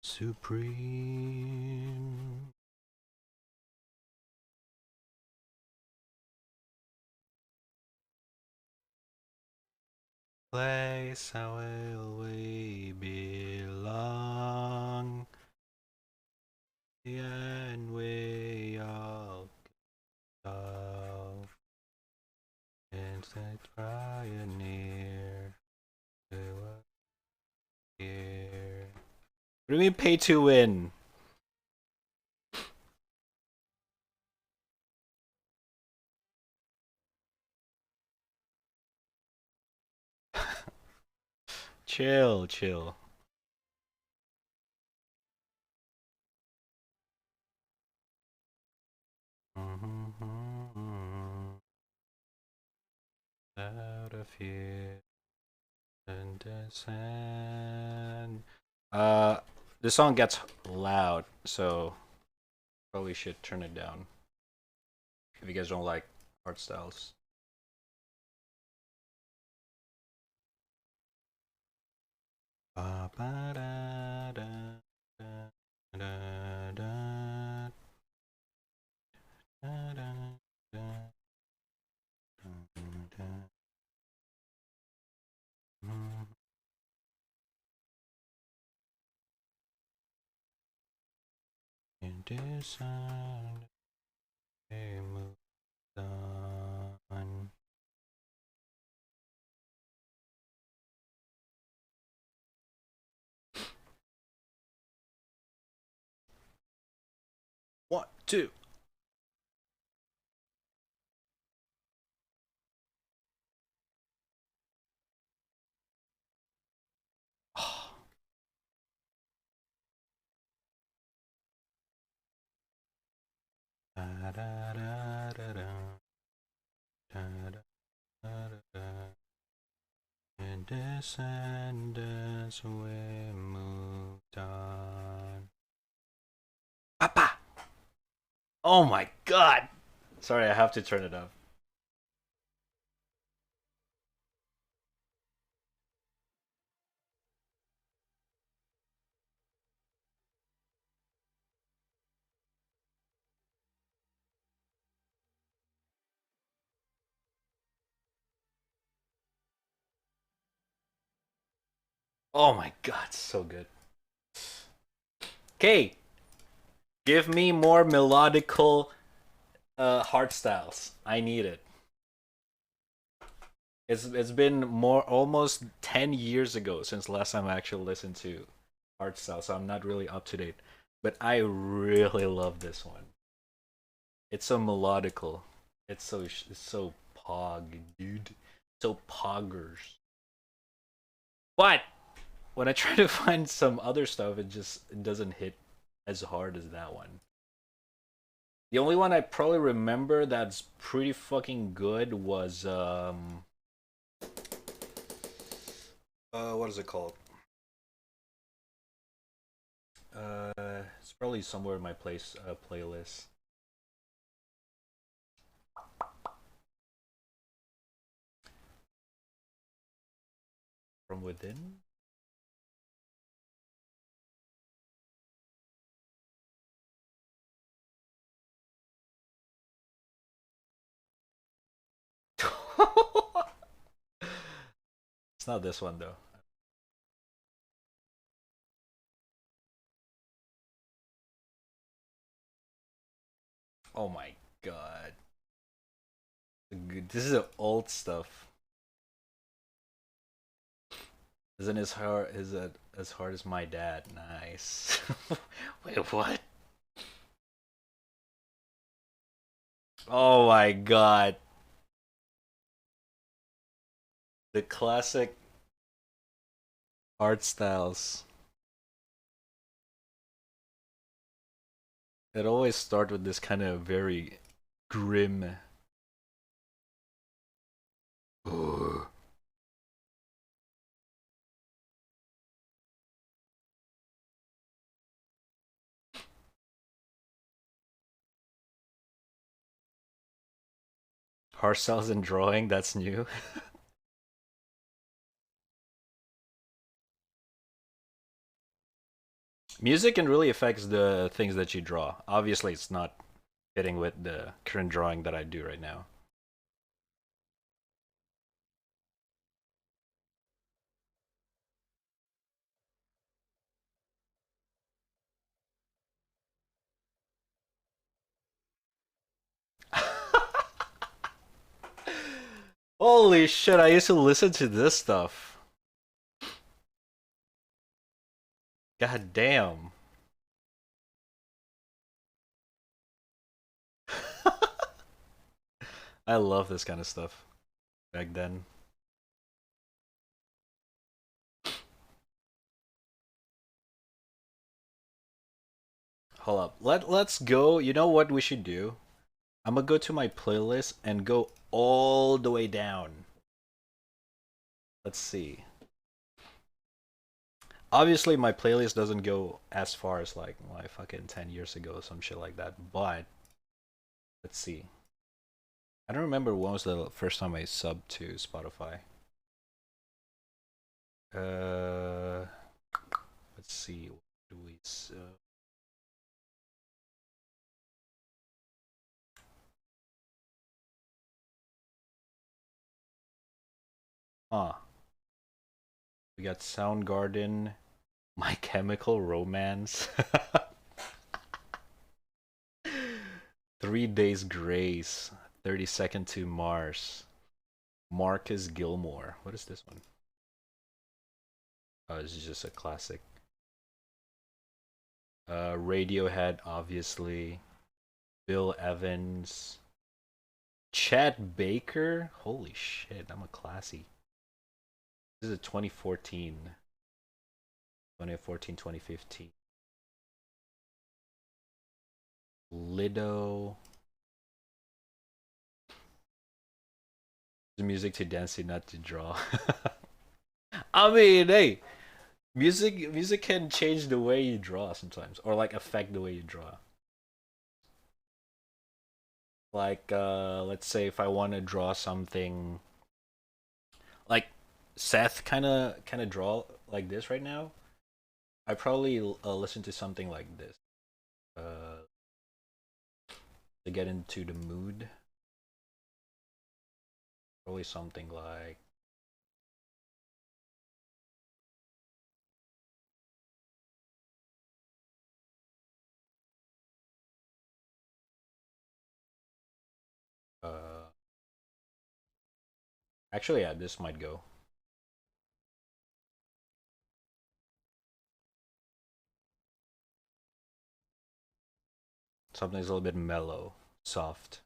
Supreme. Place how will we belong, and we all go. Inside pioneer, we were here. What do you mean pay to win? Chill. Out of here and the sand. This song gets loud, so probably should turn it down if you guys don't like art styles. Ba ba da da da da da da da da. In this sound, they move on. One, two. Da da da da da. Da da da da. And Descendants we moved on. Papa! Oh my god! Sorry, I have to turn it up. Oh my god, so good. Okay, give me more melodical heart styles. I need it. It's been more almost 10 years ago since last time I actually listened to art style, so I'm not really up to date. But I really love this one. It's so melodical. It's so pog, dude. So poggers. But when I try to find some other stuff, it doesn't hit as hard as that one. The only one I probably remember that's pretty fucking good was what is it called? It's probably somewhere in my playlist. From Within. It's not this one though. Oh my god. This is old stuff. Isn't as hard as my dad? Nice. Wait, what? Oh my god. The classic art styles. It always start with this kind of very grim. Ugh. Art styles and drawing, that's new. Music can really affects the things that you draw. Obviously, it's not fitting with the current drawing that I do right now. Holy shit, I used to listen to this stuff. God damn. I love this kind of stuff back then. Hold up. Let's go. You know what we should do? I'm gonna go to my playlist and go all the way down. Let's see. Obviously, my playlist doesn't go as far as like my fucking 10 years ago, some shit like that. But let's see. I don't remember when was the first time I subbed to Spotify. Uh, let's see. What do we sub? Huh. We got Soundgarden, My Chemical Romance, 3 Days Grace, 30 Second to Mars, Marcus Gilmore. What is this one? Oh, this is just a classic. Radiohead, obviously. Bill Evans. Chad Baker. Holy shit, I'm a classy. This is a 2014. 2014, 2015. Lido. The music to dance to, not to draw. I mean, hey, music can change the way you draw sometimes, or like affect the way you draw. Like, let's say if I want to draw something like Seth kind of draw like this right now, I probably listen to something like this to get into the mood. Probably something like uh, actually, yeah, this might go. Something's a little bit mellow, soft.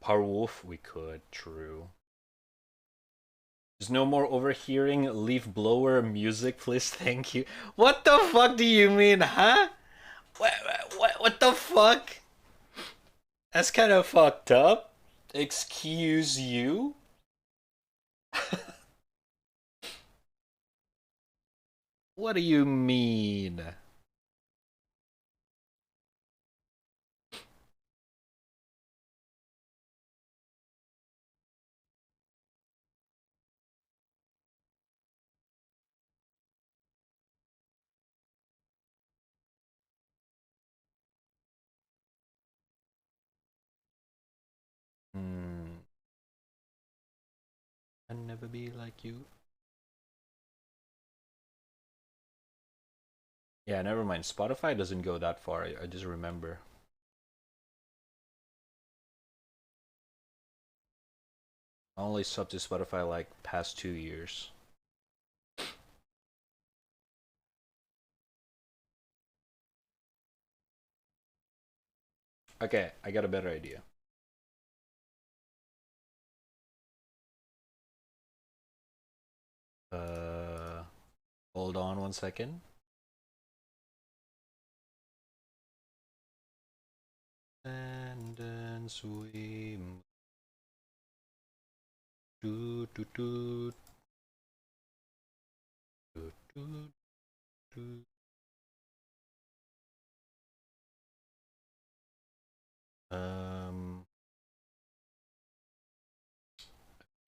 Power Wolf, we could, true. There's no more overhearing leaf blower music, please, thank you. What the fuck do you mean, huh? What the fuck? That's kind of fucked up. Excuse you? What do you mean? Hmm. I'll never be like you. Yeah, never mind. Spotify doesn't go that far. I just remember. I only sub to Spotify like past 2 years. Okay, I got a better idea. Uh, Hold on 1 second. And then swim. Do do do do do do. Um.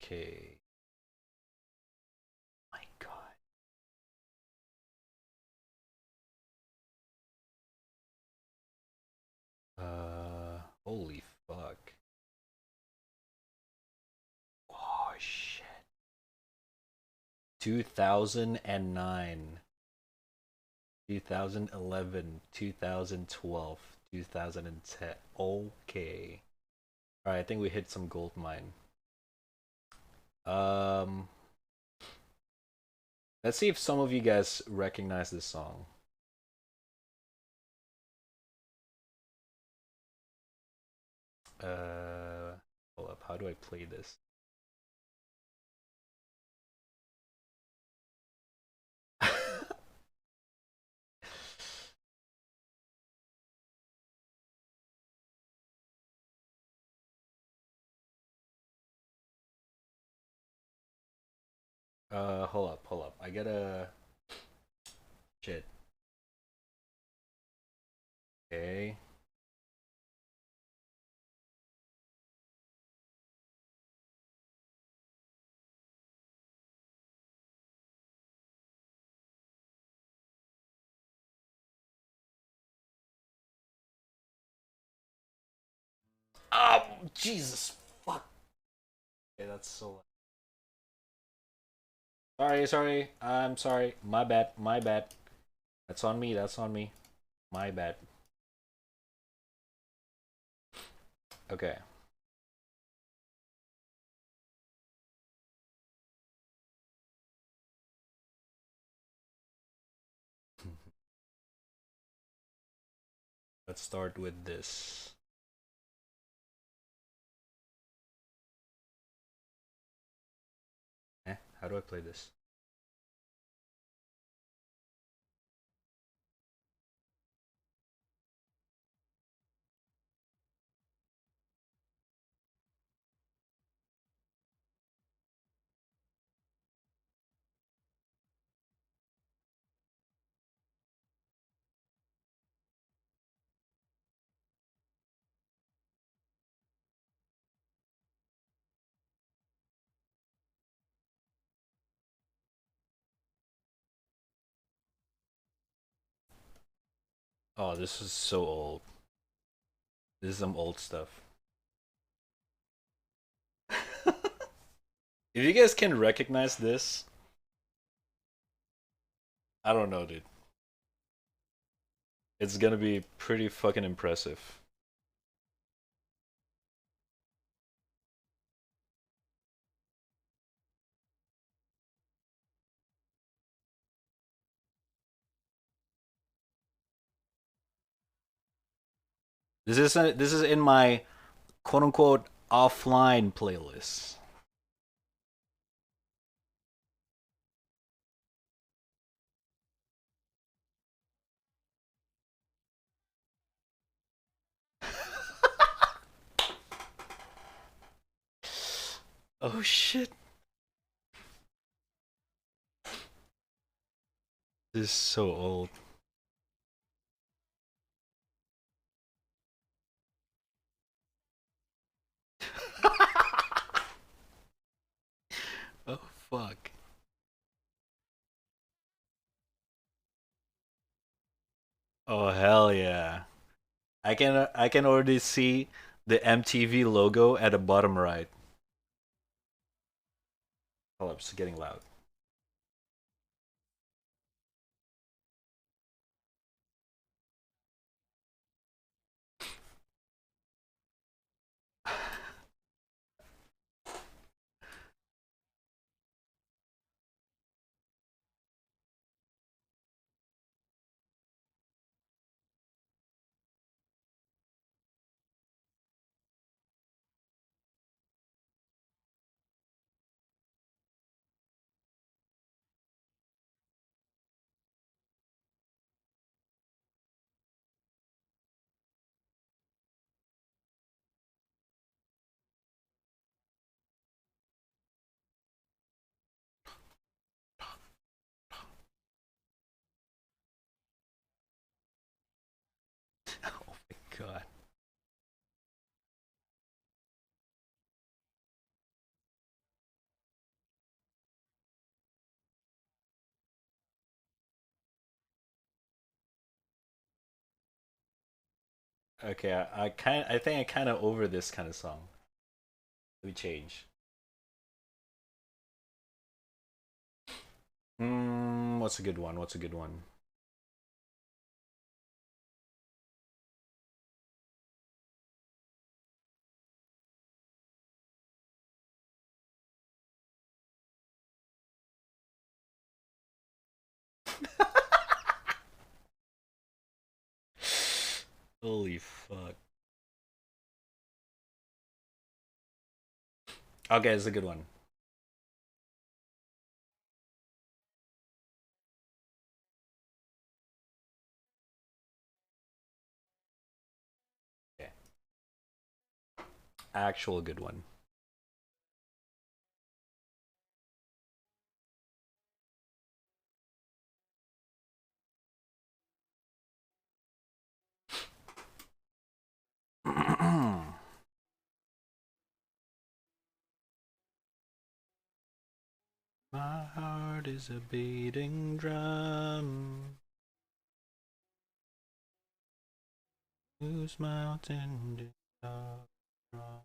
Okay. My God. Holy fuck. Oh shit. 2009, 2011, 2012, 2010. Okay. All right, I think we hit some gold mine. Um, let's see if some of you guys recognize this song. Uh, Hold up. How do I play this? Hold up, hold up. I gotta. Shit. Okay. Oh, Jesus. Fuck. Okay, that's so. Sorry, sorry. I'm sorry. My bad. My bad. That's on me. That's on me. My bad. Okay. Let's start with this. How do I play this? Oh, this is so old. This is some old stuff. If you guys can recognize this, I don't know, dude. It's gonna be pretty fucking impressive. This is in my quote unquote offline playlist. Oh shit. This is so old. Oh fuck. Oh hell yeah. I can already see the MTV logo at the bottom right. Hold up, it's getting loud. Oh my god. Okay, I think I kind of over this kind of song. Let me change. What's a good one? What's a good one? Holy fuck. Okay, it's a good one. Okay. Actual good one. My heart is a beating drum. Whose mountain did I from?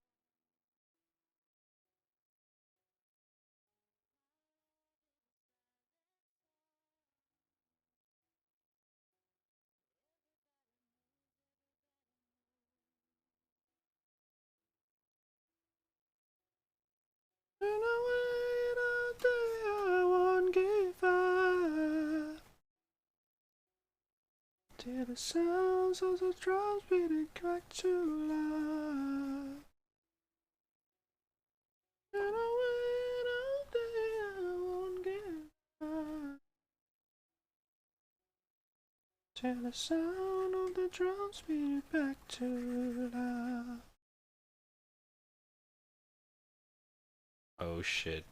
And I wait all day, I won't give up. Till the sounds of the drums beating back to life. And I wait all day, I Till the sound of the drums beat it back to life. Oh shit.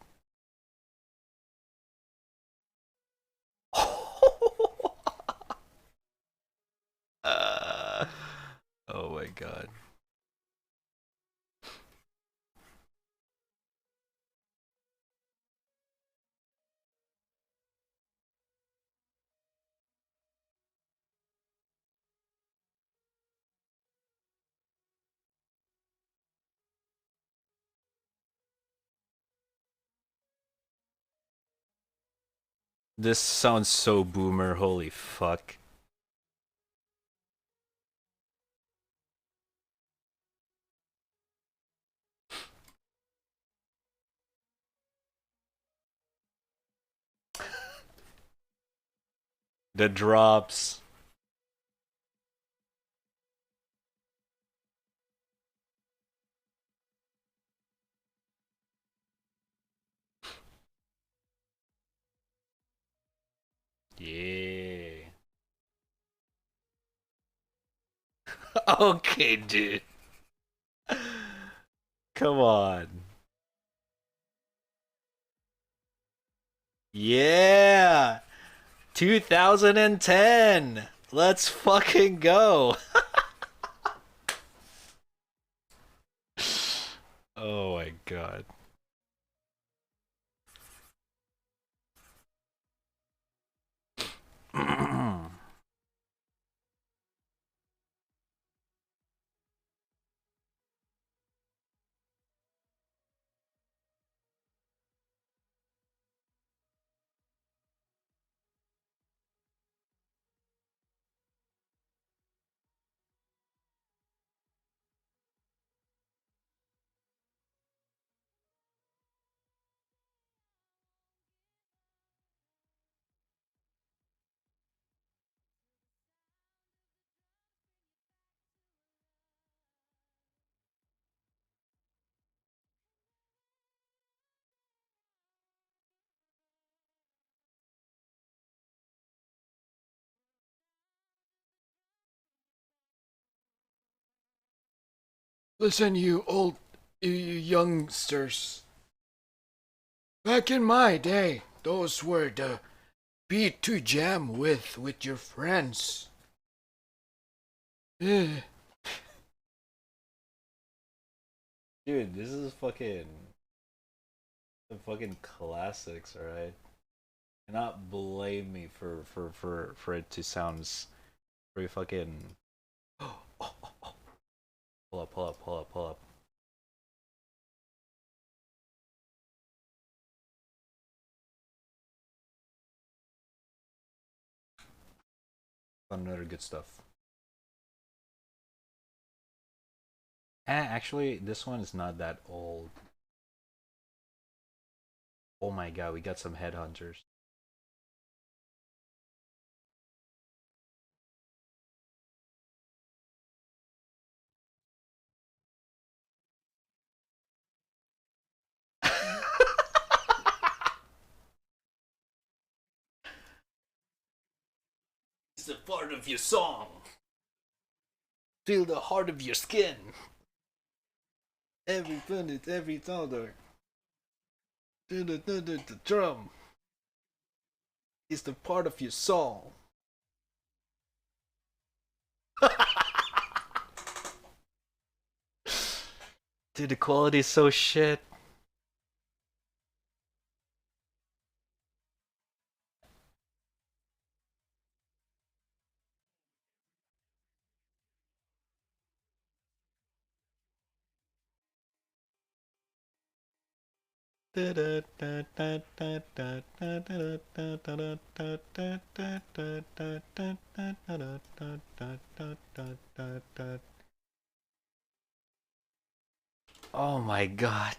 Oh my god. This sounds so boomer, holy fuck. The drops. Yeah. Okay, dude. Come on. Yeah. 2010. Let's fucking go. Oh my god. Listen, you youngsters. Back in my day, those were the beat to jam with your friends. Eh. Dude, this is fucking the fucking classics, alright? Cannot blame me for it to sound very fucking. Pull up, pull up, pull up, pull up. Another good stuff. Actually, this one is not that old. Oh my god, we got some headhunters. It's a part of your song. Feel the heart of your skin. Every minute, every dollar. The drum is the part of your song. Dude, the quality is so shit. Oh my god.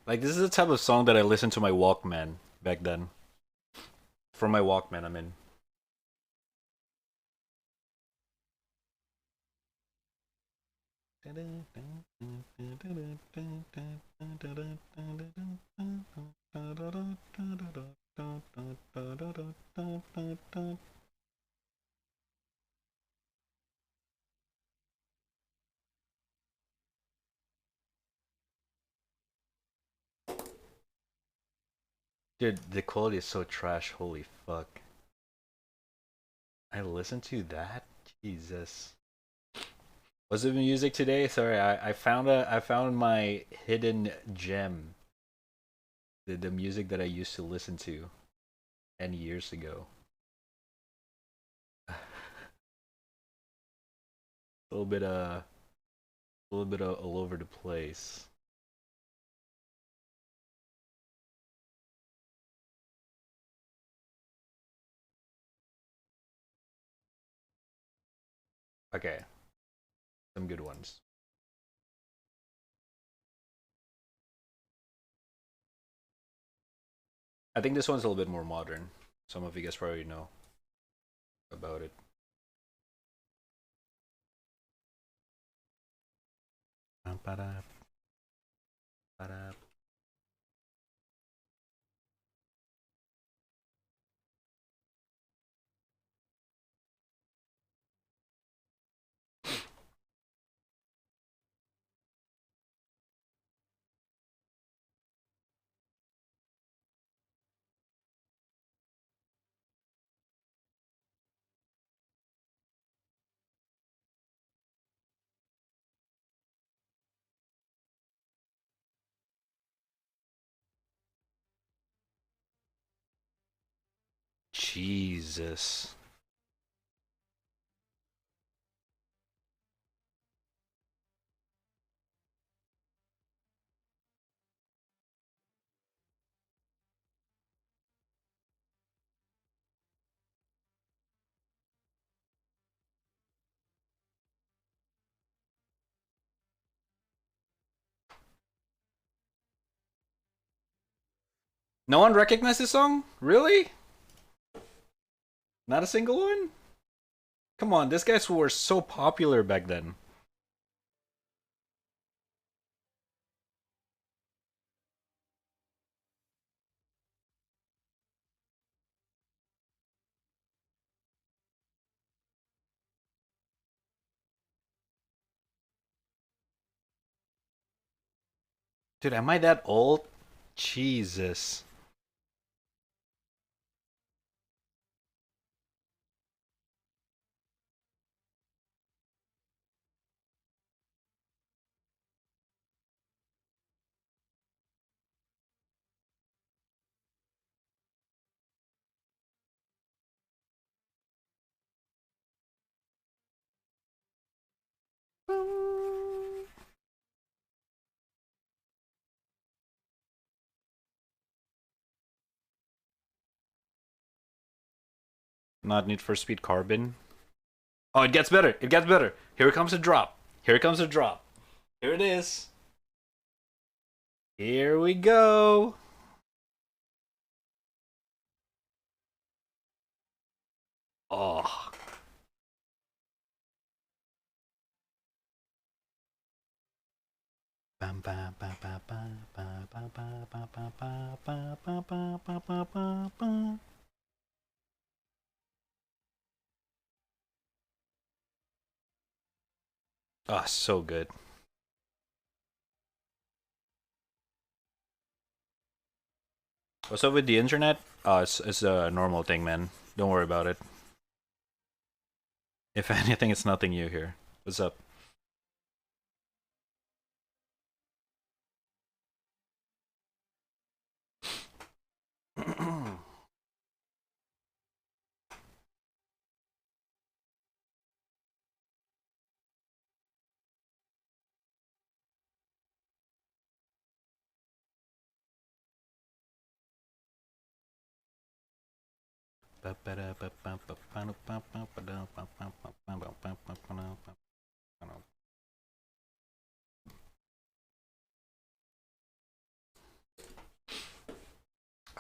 Like this is the type of song that I listened to my Walkman back then. From my Walkman, I mean. Dude, the quality is so trash. Holy fuck. I listened to that? Jesus. What's the music today? Sorry, I found my hidden gem. The music that I used to listen to 10 years ago. A little bit all over the place. Okay, some good ones. I think this one's a little bit more modern. Some of you guys probably know about it. Jesus. No one recognized this song? Really? Not a single one? Come on, these guys were so popular back then. Dude, am I that old? Jesus. Not Need for Speed Carbon. Oh, it gets better. It gets better. Here comes a drop. Here comes a drop. Here it is. Here we go. Oh. Ah, so good. What's up with the internet? It's a normal thing, man. Don't worry about it. If anything, it's nothing new here. What's up?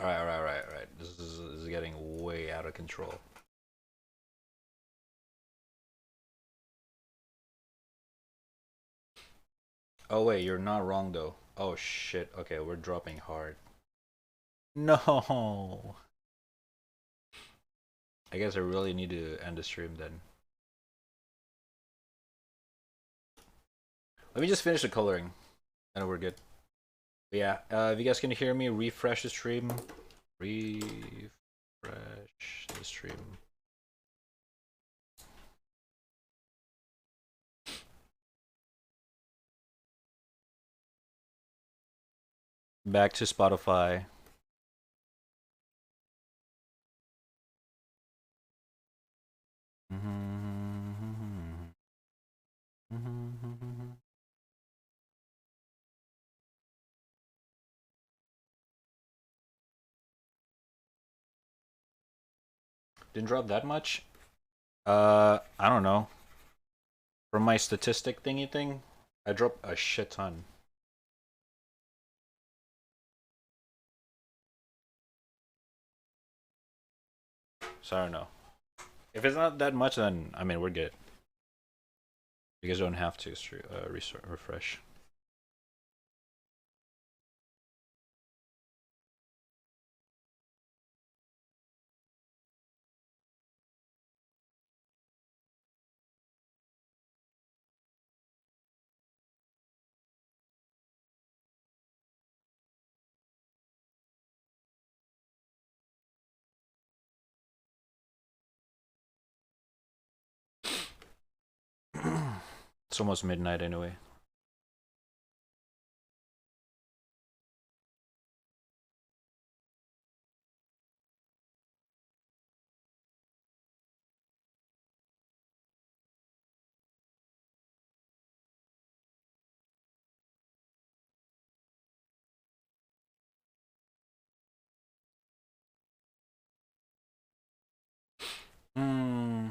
Alright. This is getting way out of control. Oh wait, you're not wrong though. Oh shit. Okay, we're dropping hard. No. I guess I really need to end the stream then. Let me just finish the coloring, and we're good. But yeah, if you guys can hear me, refresh the stream. Refresh the stream. Back to Spotify. Didn't drop that much. I don't know. From my statistic thingy thing, I dropped a shit ton. So I don't know. If it's not that much, then I mean we're good. You guys don't have to refresh. It's almost midnight anyway. Hmm.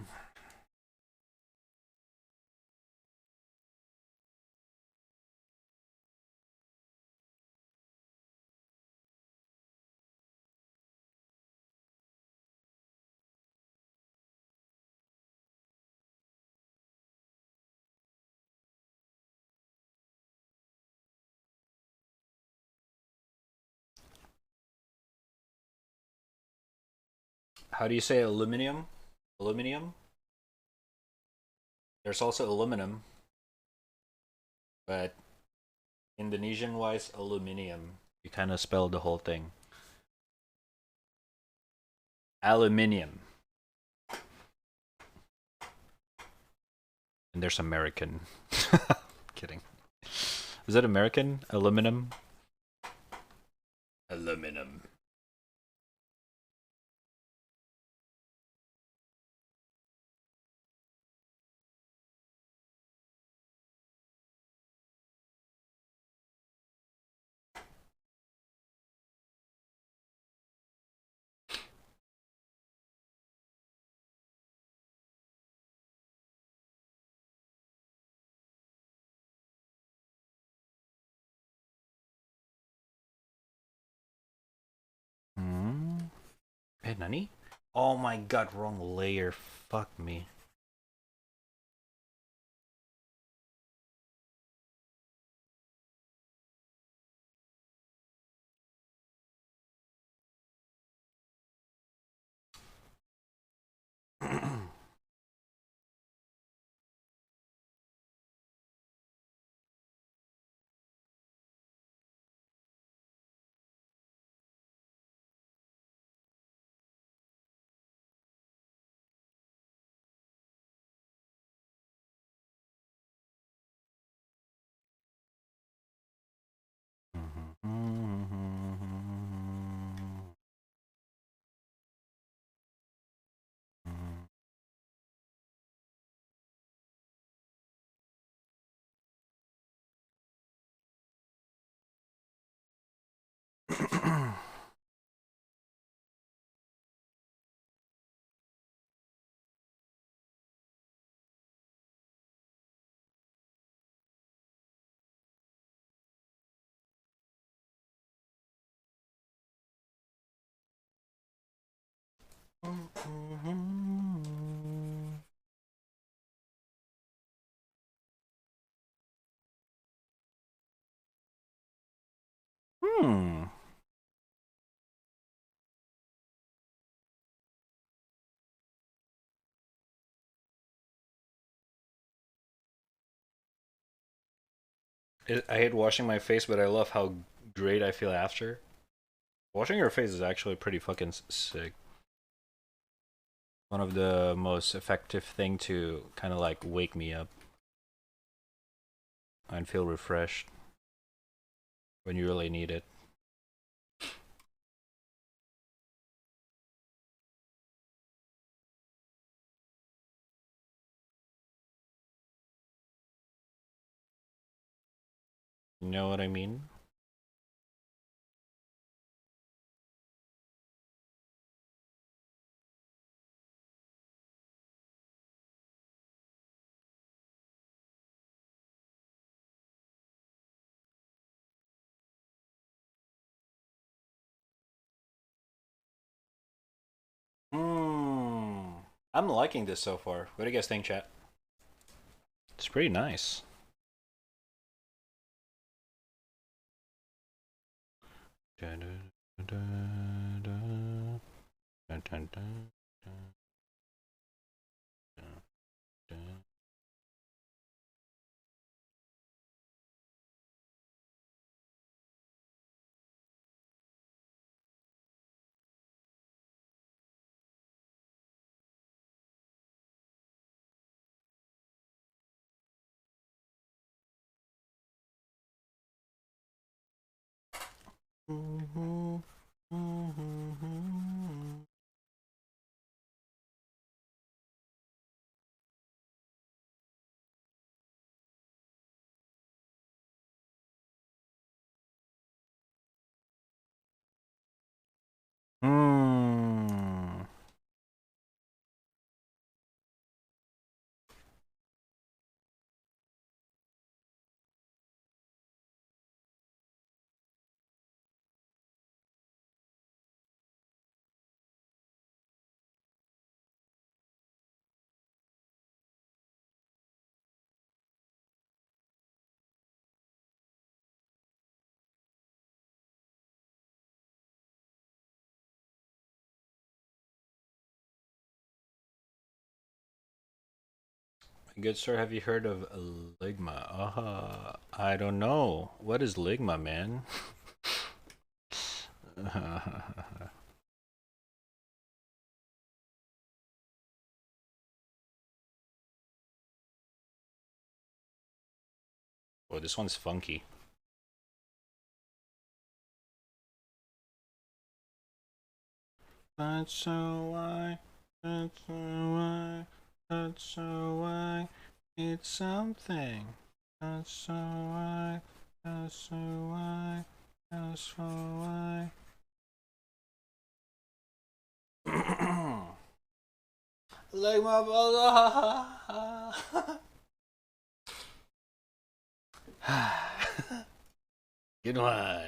How do you say aluminum? Aluminum? There's also aluminum, but Indonesian wise, aluminium. You kind of spelled the whole thing. Aluminium. And there's American. Kidding. Is that American? Aluminum? Aluminum. Hmm? Hey, nani? Oh my god, wrong layer. Fuck me. Hmm. I hate washing my face, but I love how great I feel after. Washing your face is actually pretty fucking sick. One of the most effective thing to kind of like wake me up and feel refreshed when you really need it. You know what I mean? Hmm. I'm liking this so far. What do you guys think, chat? It's pretty nice. Dun, dun, dun, dun, dun, dun, dun, dun, dun. Hmm. Good sir, have you heard of Ligma? I don't know. What is Ligma, man? Oh, this one's funky. That's so why, that's so why, that's so why, it's something. That's so why, that's so why, that's so why. Like my brother. Good one.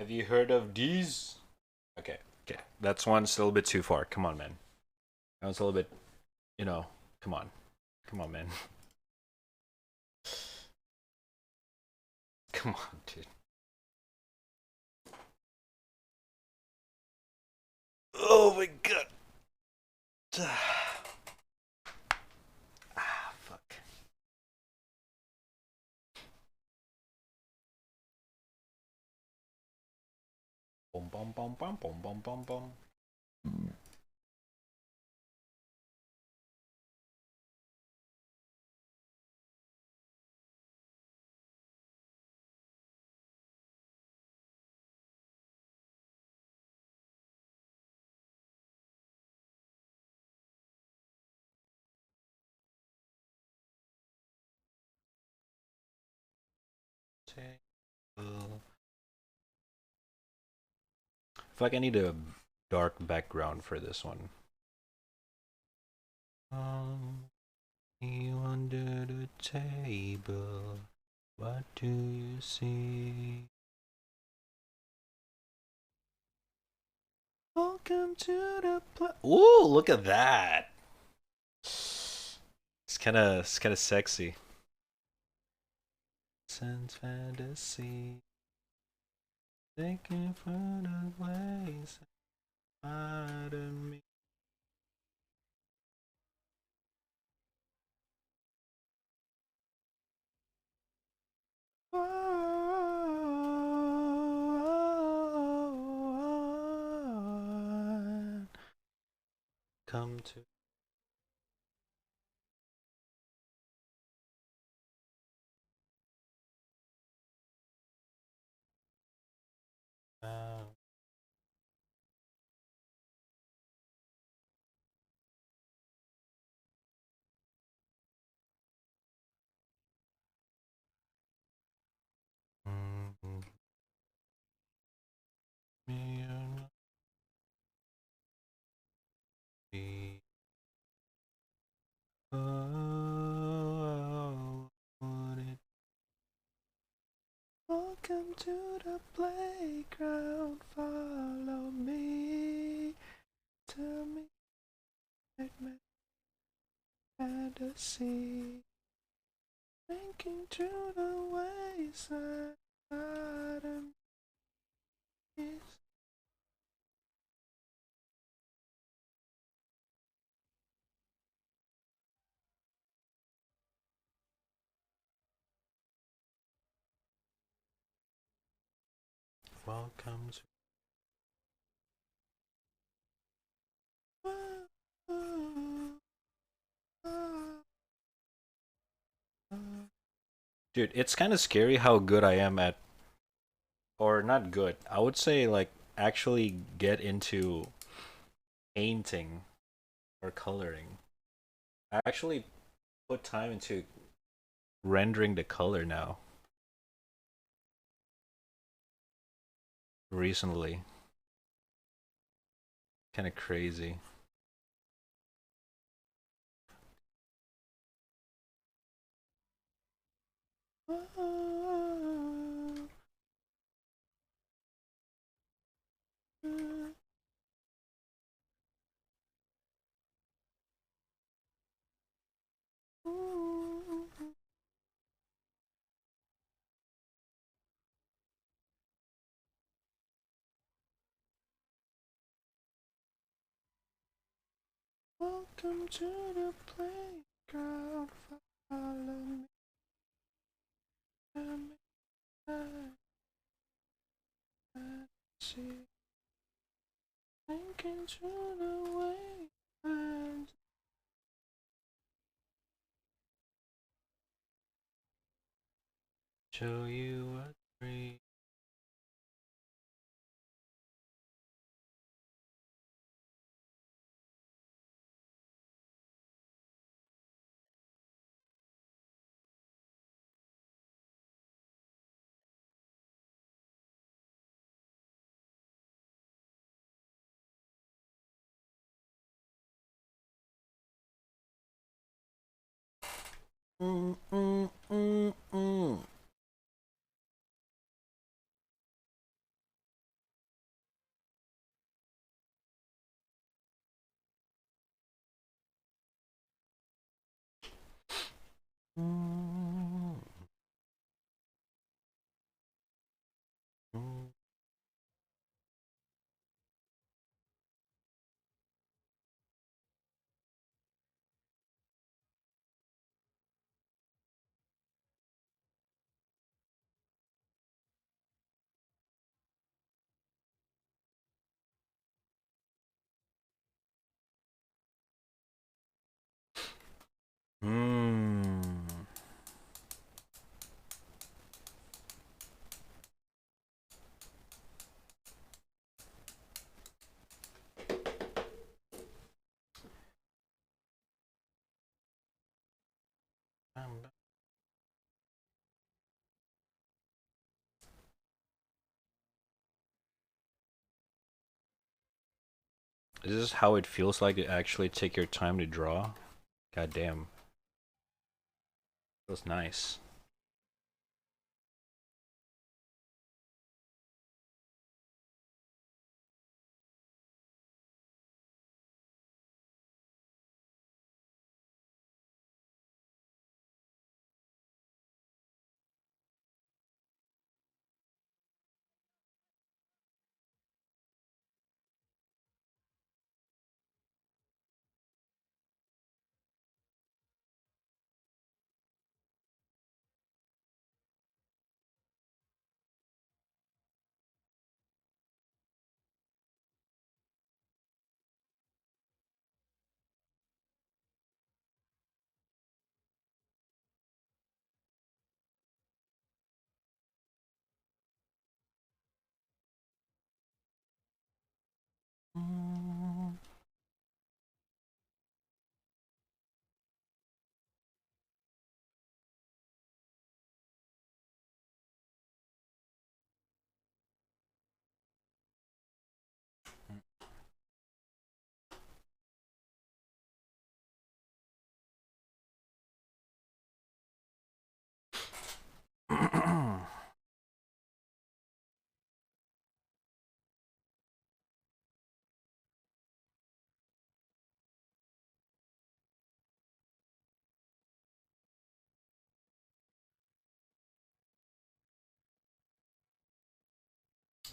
Have you heard of these? Okay, okay. That's one still a bit too far. Come on, man. That was a little bit, you know. Come on, come on, man. Come on, dude. Oh my god. Ah, fuck. Boom, boom, boom, boom, boom, boom, boom, boom. Table. I feel like I need a dark background for this one. You under the table. What do you see? Welcome to the play. Ooh, look at that. It's kind of sexy. Sense fantasy. Taking from the ways out of me. Come to now. Me and me. Oh, would it? Welcome to the playground. Follow me. Tell me my fantasy. Thinking through the ways I miss. Welcome to. Dude, it's kind of scary how good I am at, or not good. I would say like actually get into painting or coloring. I actually put time into rendering the color now recently. Kind of crazy. Welcome to the playground. Follow me. Tell me see. Thinking through the way and show you a dream. Mm, mm, mm, mm. Is this how it feels like to actually take your time to draw? God damn. Feels nice.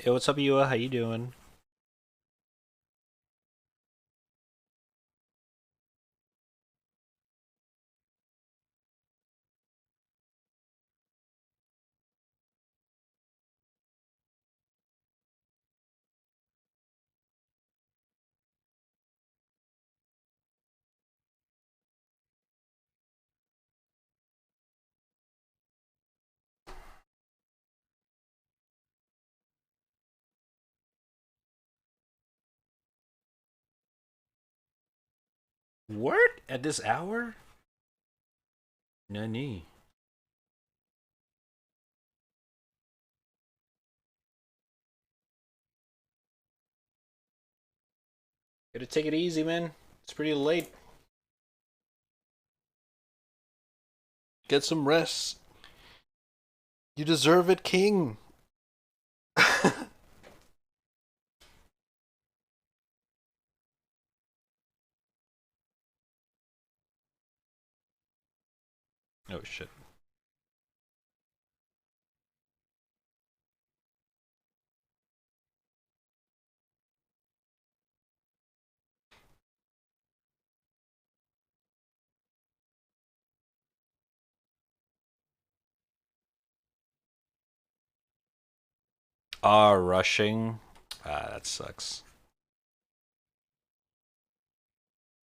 Hey, what's up, Yua? How you doing? What? At this hour? Nani? Gotta take it easy, man. It's pretty late. Get some rest. You deserve it, King. Oh shit. Rushing. That sucks.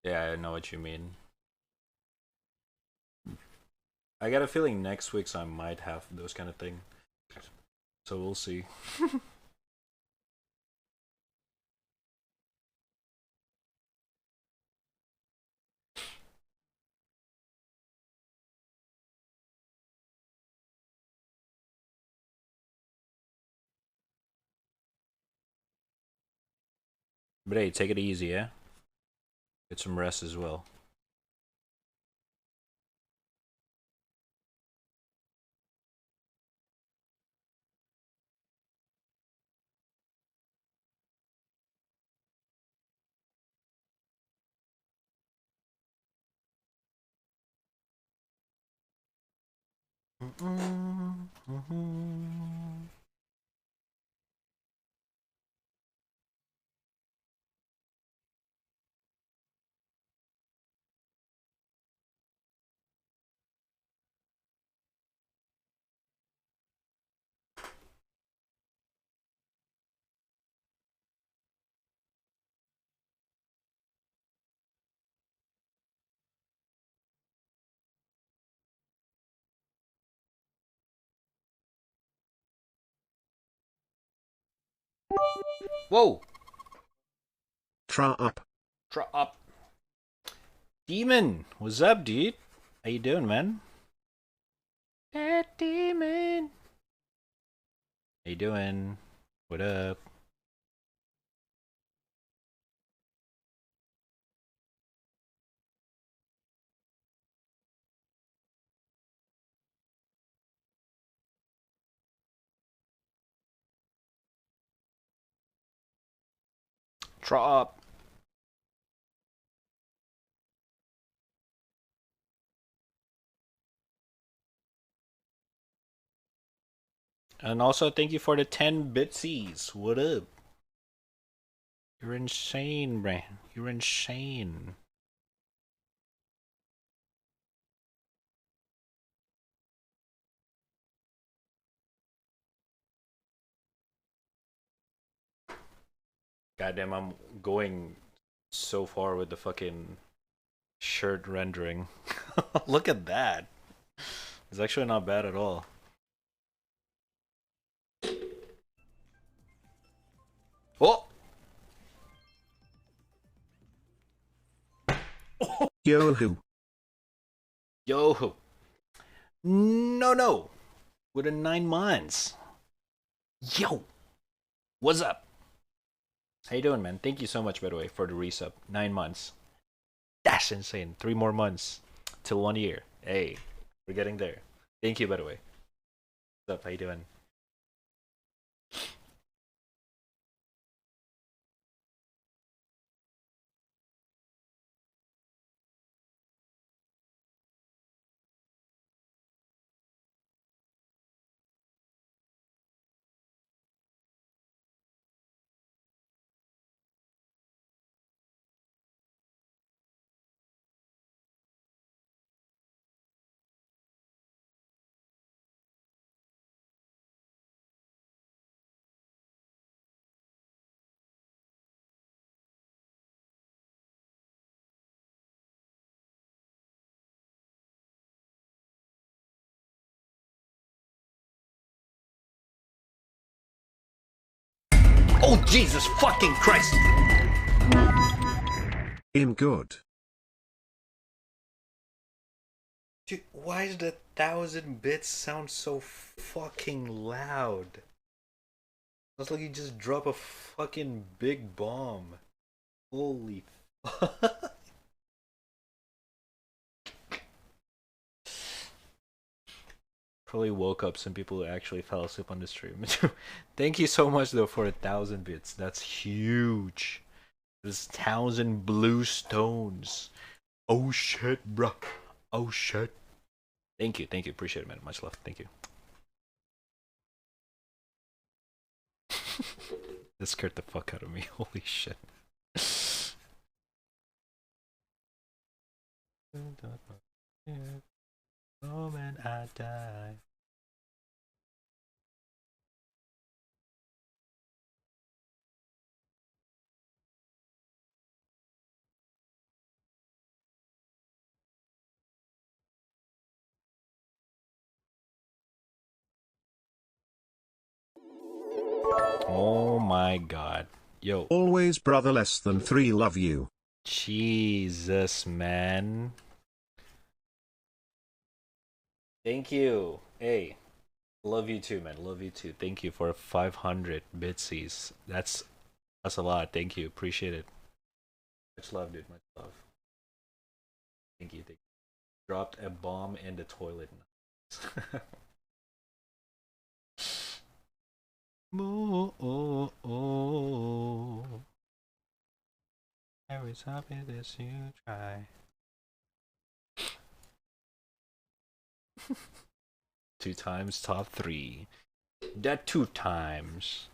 Yeah, I know what you mean. I got a feeling next week's I might have those kind of thing. So we'll see. But hey, take it easy, yeah? Get some rest as well. Whoa! Tra up. Up. Demon! What's up, dude? How you doing, man? That demon! How you doing? What up? Drop. And also, thank you for the 10 bitsies. What up? You're insane, man. You're insane. Goddamn, I'm going so far with the fucking shirt rendering. Look at that. It's actually not bad at all. Oh! Yo-hoo. Yo! No! Within 9 months. Yo! What's up? How you doing, man? Thank you so much, by the way, for the resub. 9 months. That's insane. 3 more months till 1 year. Hey, we're getting there. Thank you, by the way. What's up? How you doing? Oh, Jesus fucking Christ! I'm good. Dude, why does the 1000 bits sound so fucking loud? It's like you just drop a fucking big bomb. Holy fuck. Probably woke up some people who actually fell asleep on the stream. Thank you so much though for 1000 bits. That's huge. There's 1000 blue stones. Oh shit, bruh. Oh shit. Thank you, appreciate it, man. Much love, thank you. This scared the fuck out of me. Holy shit. Moment I die. Oh my god. Yo. Always brother less than 3 love you. Jesus, man. Thank you. Hey. Love you too, man. Love you too. Thank you for 500 bitsies. That's a lot. Thank you. Appreciate it. Much love, dude. Much love. Thank you. Dropped a bomb in the toilet. I was happy that you try. 2 times top 3. That 2 times.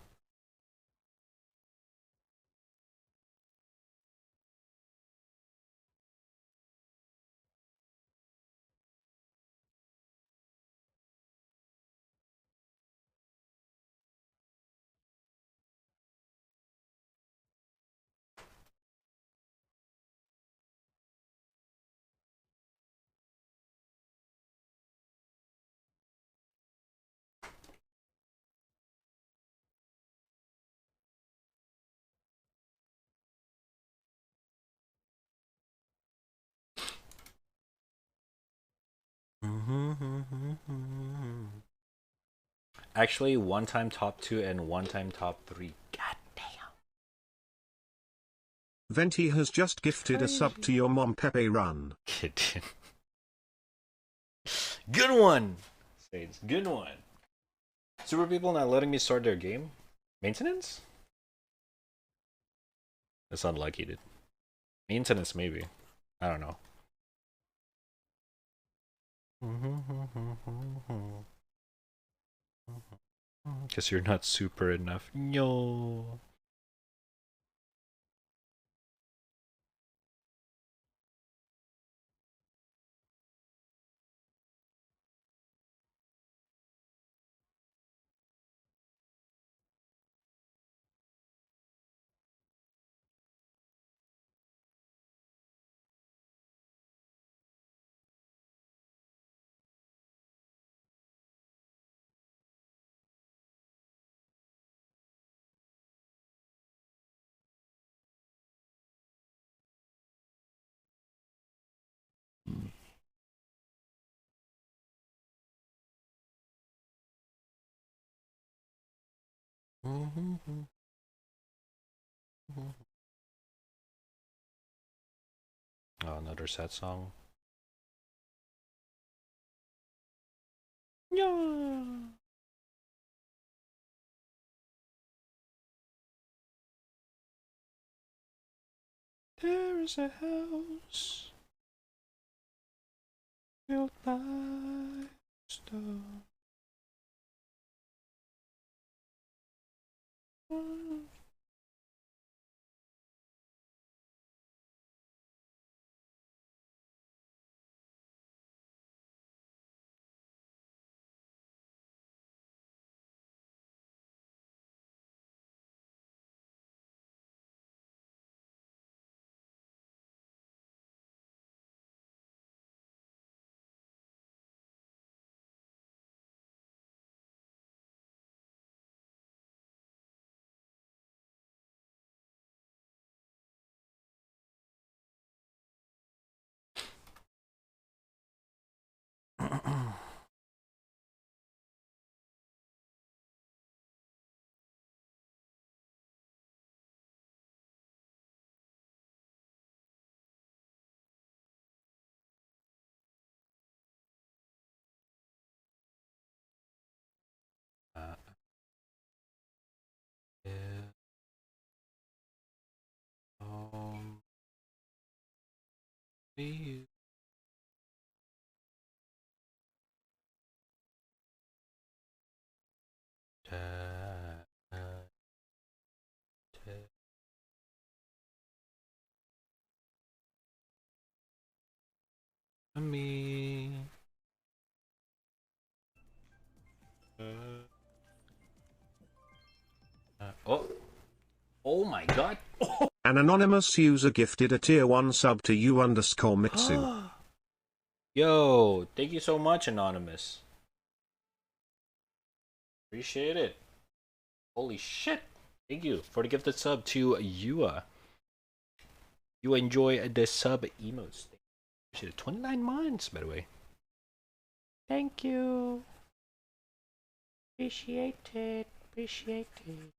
Actually, 1 time top 2 and 1 time top 3. God damn. Venti has just gifted a sub to your mom Pepe run. Kid. Good one! Sage, good one. Super people not letting me start their game? Maintenance? It's unlucky, dude. Maintenance, maybe. I don't know. Guess you're not super enough. No. Oh, another sad song. Yeah. There is a house built by stone. Uh, yeah. You. Ta- ta- ta- Me. Oh. Oh my god. An anonymous user gifted a tier 1 sub to you underscore Mitsu. Yo, thank you so much, Anonymous. Appreciate it. Holy shit. Thank you for the gifted sub to Yua. You enjoy the sub emotes. Appreciate it. 29 months, by the way. Thank you. Appreciate it. Appreciate it.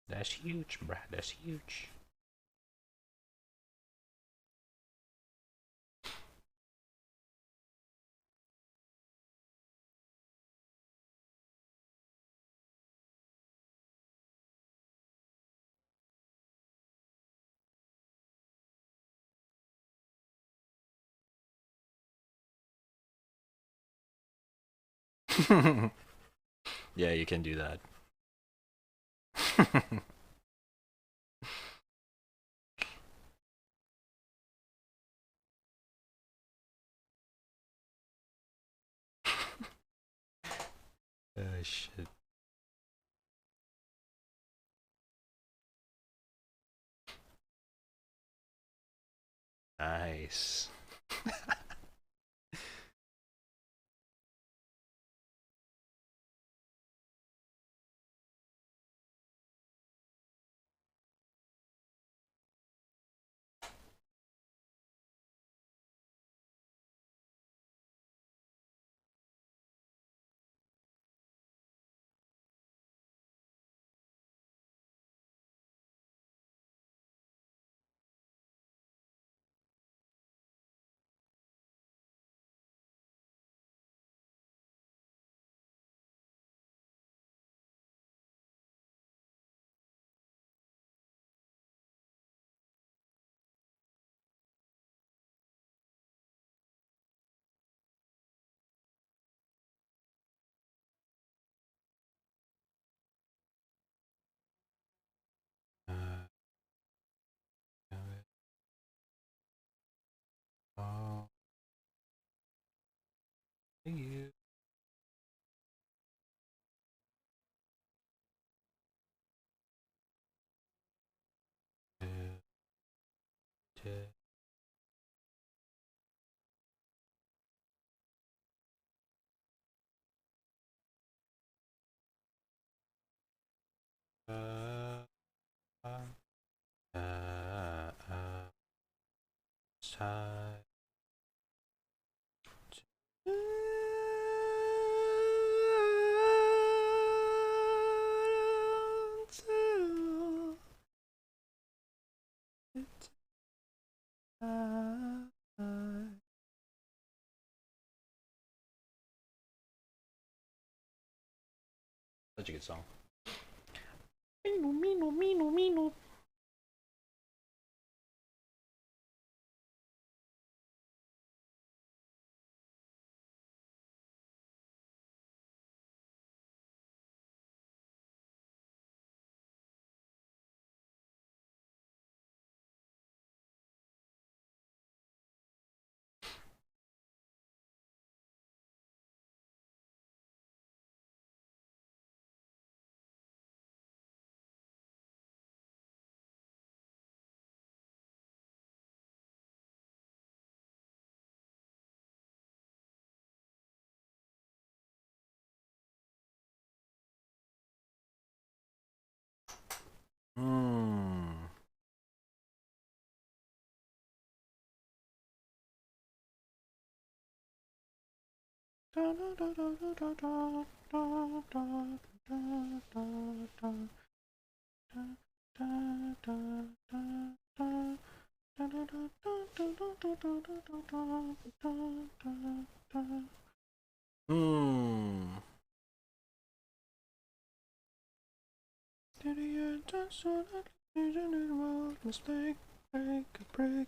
That's huge, bruh. That's huge. Yeah, you can do that. Shit. Nice. you. Side. Such a good song. Mino, mino, mino, mino. Hmm. Hmm. Did he just so that vision it was mistake, break a break?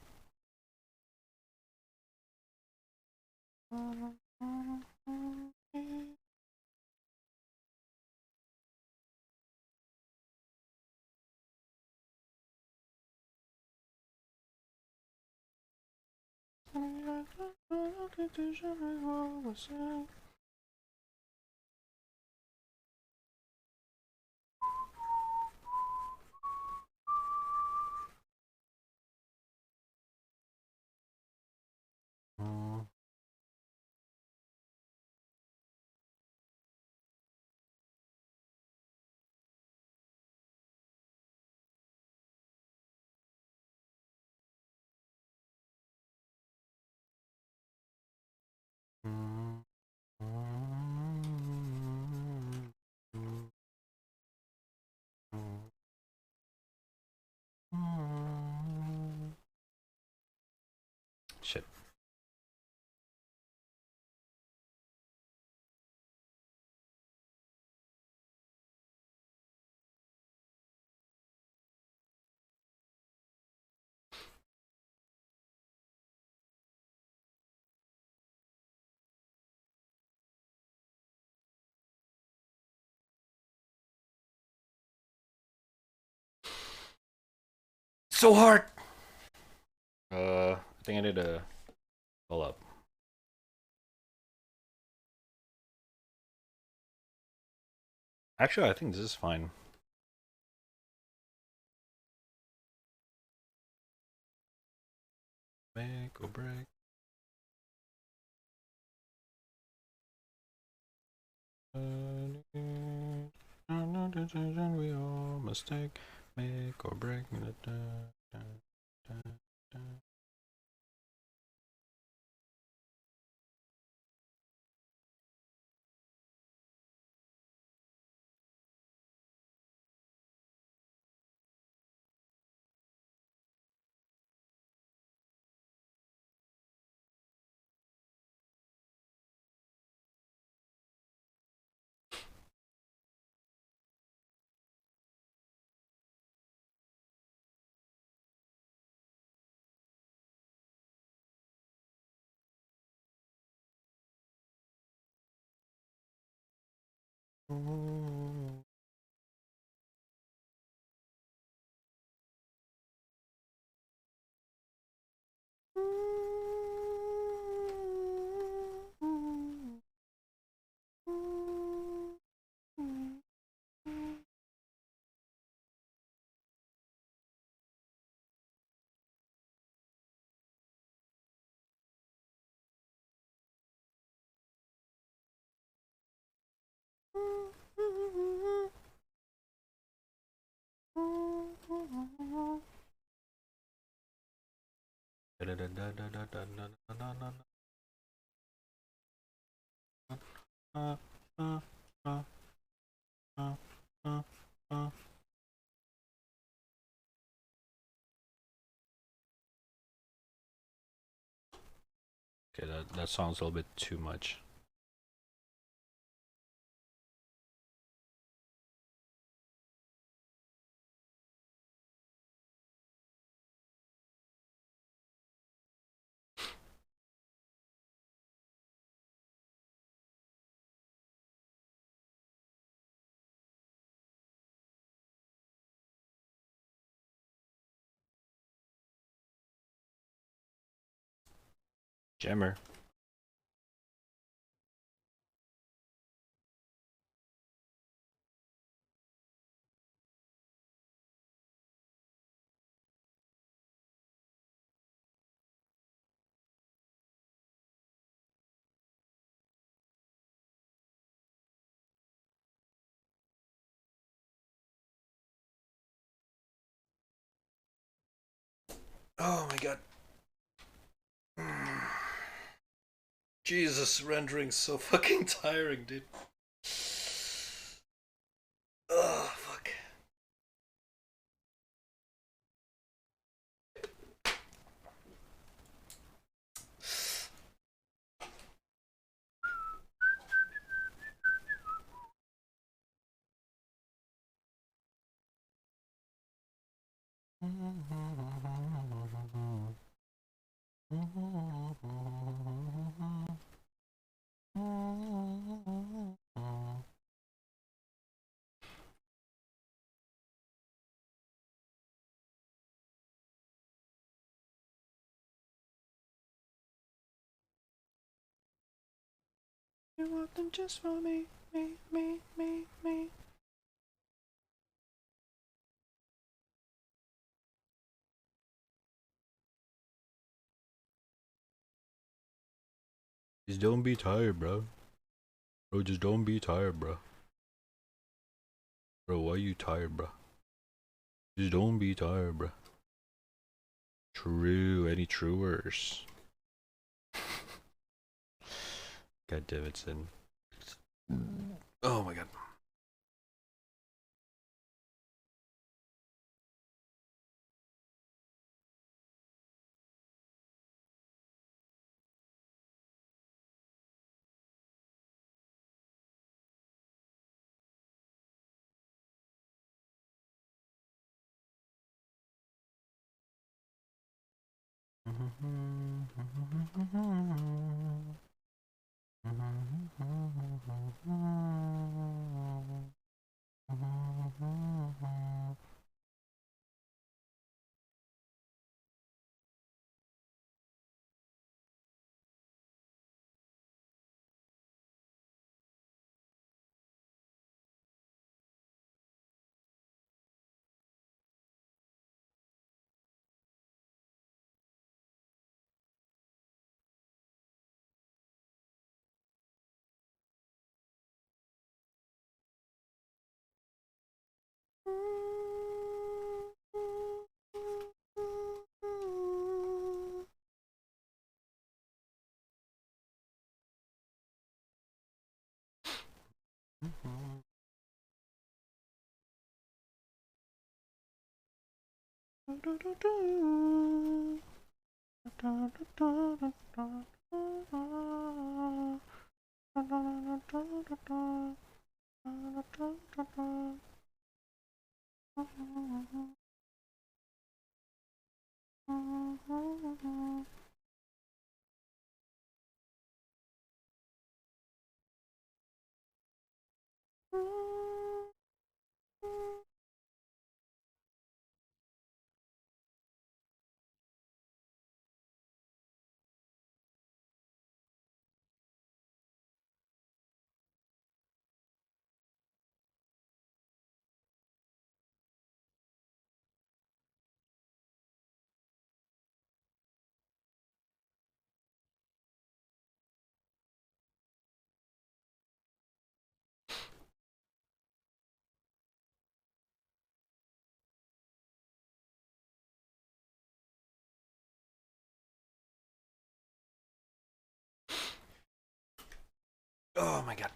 Shit. So hard. I think I need to pull up. Actually, I think this is fine. Make or break. No decision we all mistake. Make or break. Okay, that sounds a little bit too much. Jammer. Oh my god. Jesus, rendering's so fucking tiring, dude. Oh, fuck. You want them just for me, me. Just don't be tired, bro. Bro, just don't be tired, bro. Bro, why you tired, bro? Just don't be tired, bro. True, any truers? God damn it, Sin. Oh my god. Oh my god.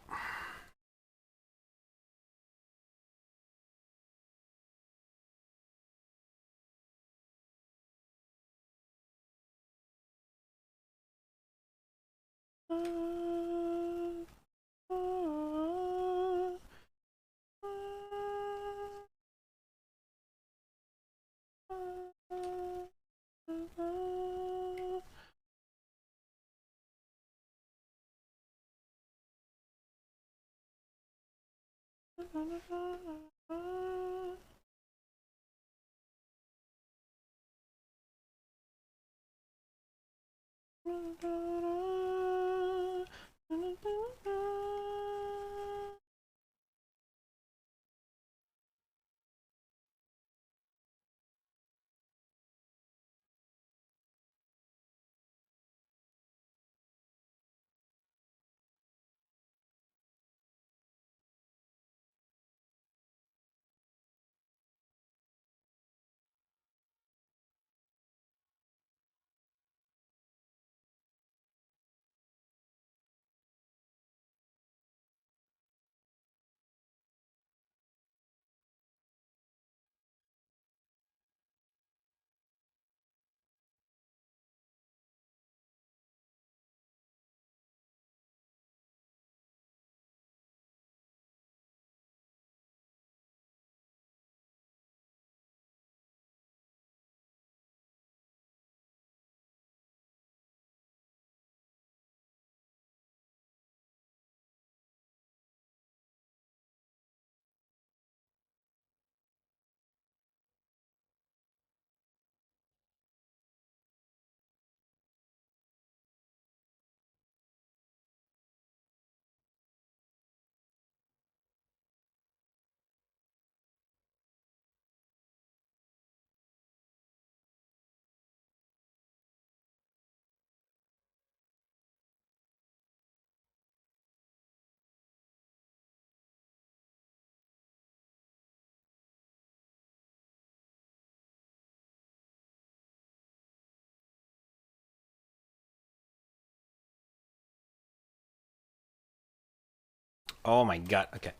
Oh my god. Okay.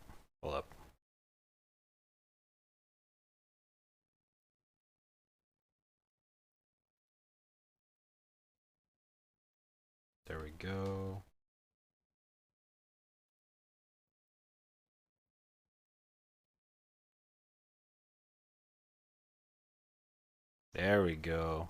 Hold up. There we go. There we go.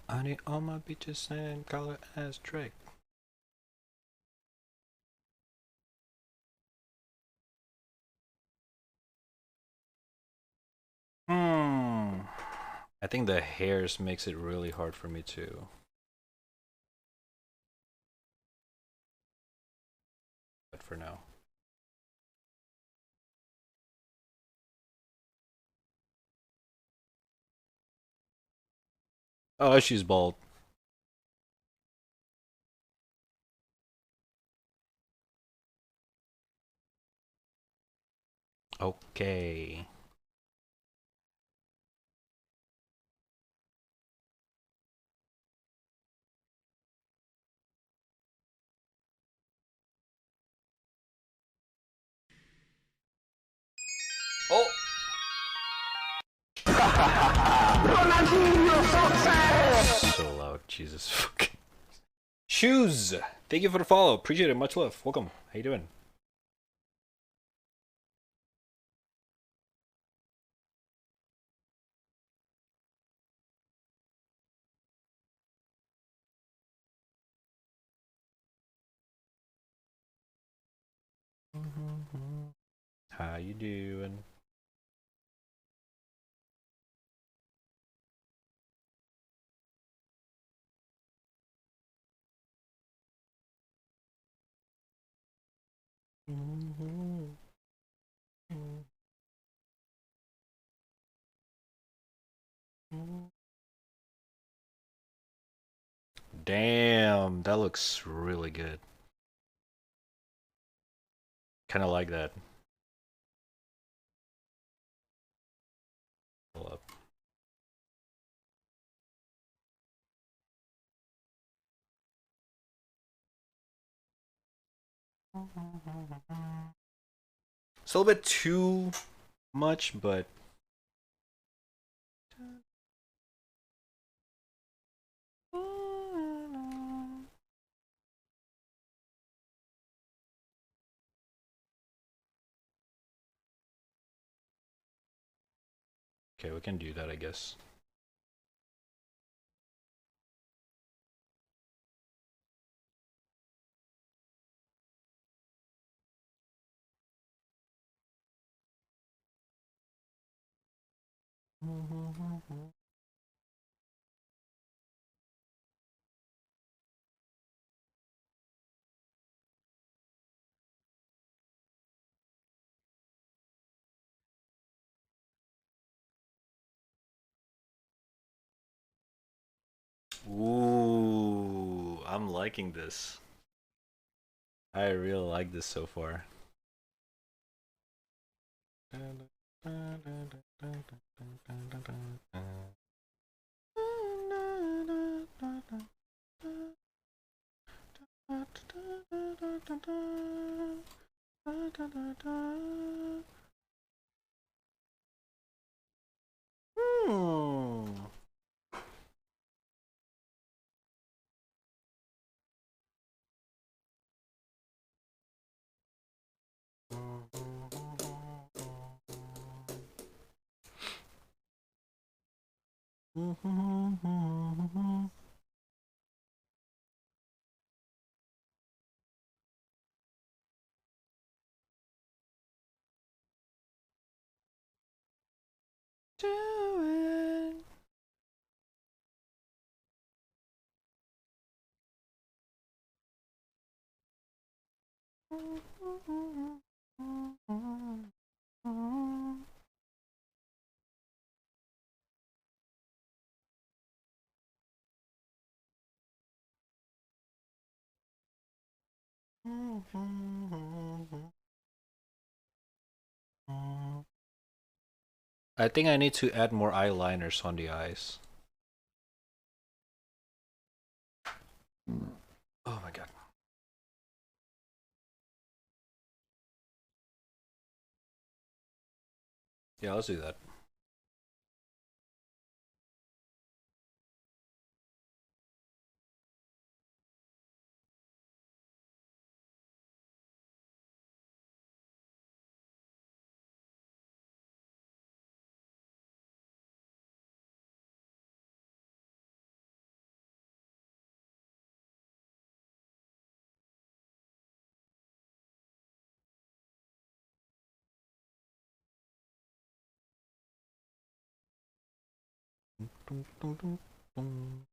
I need all my bitches same color as Drake. I think the hairs makes it really hard for me to. But for now. Oh, she's bald. Okay. Oh! So loud, Jesus fucking. Shoes! Thank you for the follow. Appreciate it. Much love. Welcome. How you doing? How you doing? Damn, that looks really good. Kind of like that. Pull up. It's a little bit too much, but okay, we can do that, I guess. Ooh, I'm liking this. I really like this so far. Hmm. Do it. I think I need to add more eyeliners on the eyes. Oh my god. Yeah, let's do that. Mmm.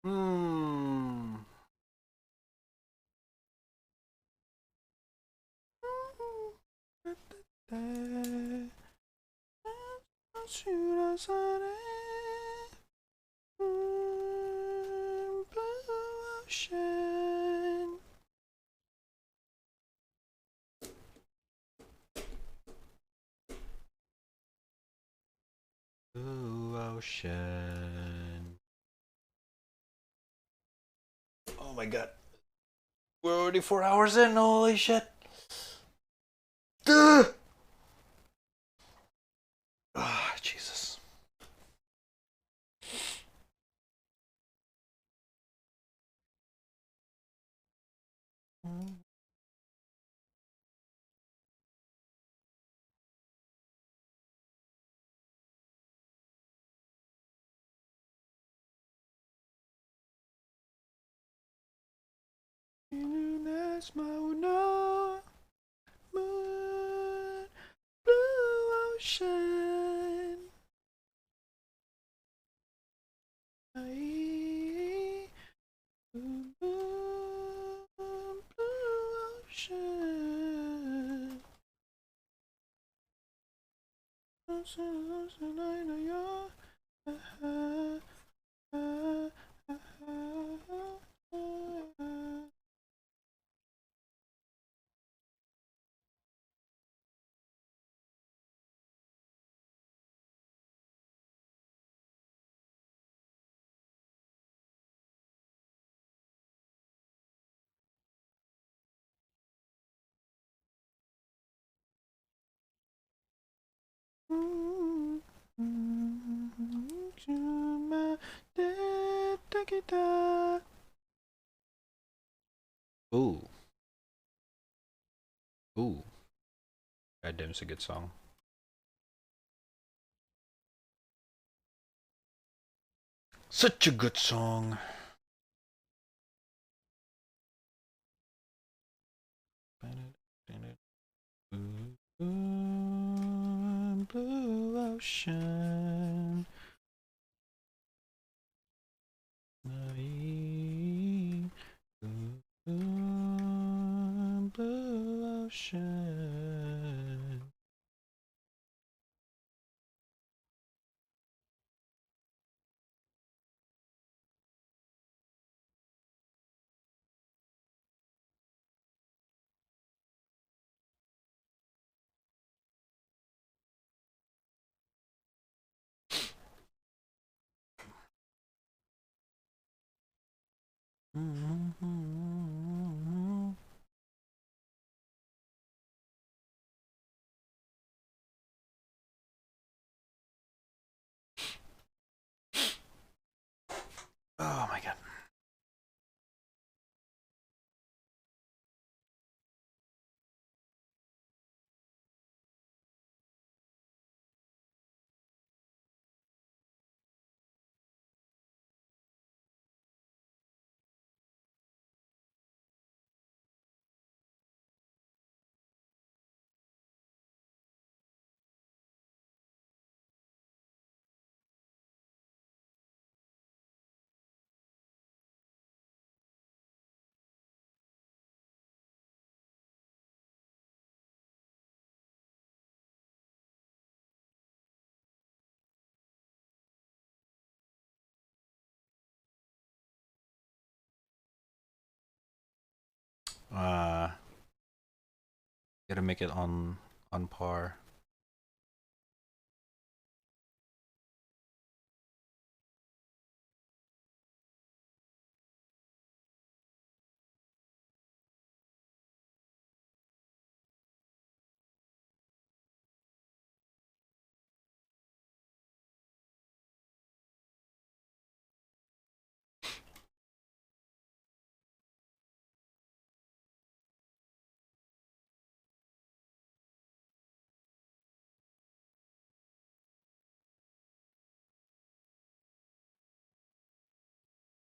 Mmm. Blue ocean. Blue ocean. Oh my god. We're already 4 hours in, holy shit. Duh! Ah, Jesus. Mauna, moon, blue ocean. Ay, moon, blue ocean. Ooh. Ooh. Goddamn, it's a good song. Such a good song. Blue ocean. Blue ocean. Oh my god. Gotta make it on par.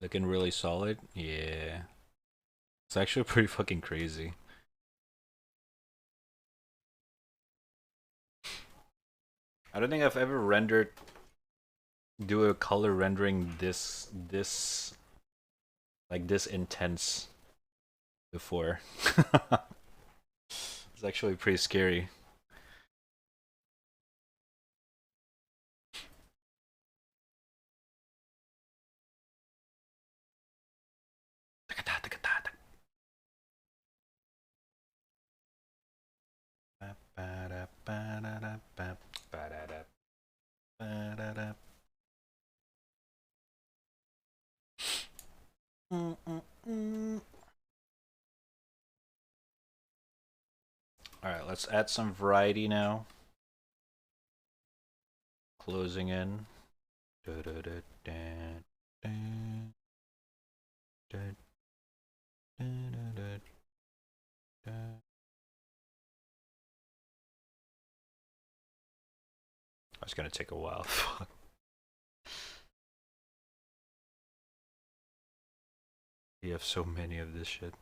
Looking really solid. Yeah. It's actually pretty fucking crazy. I don't think I've ever do a color rendering this like this intense before. It's actually pretty scary. Alright, let's add some variety now. Closing in. It's gonna take a while. Fuck. You have so many of this shit.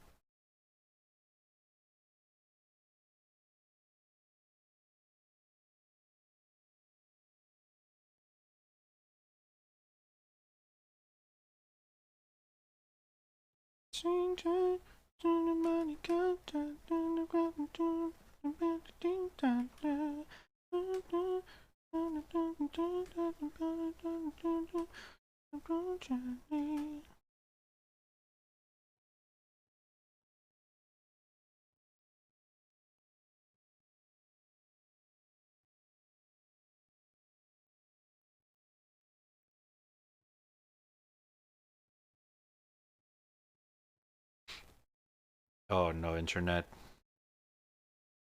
Oh no, internet.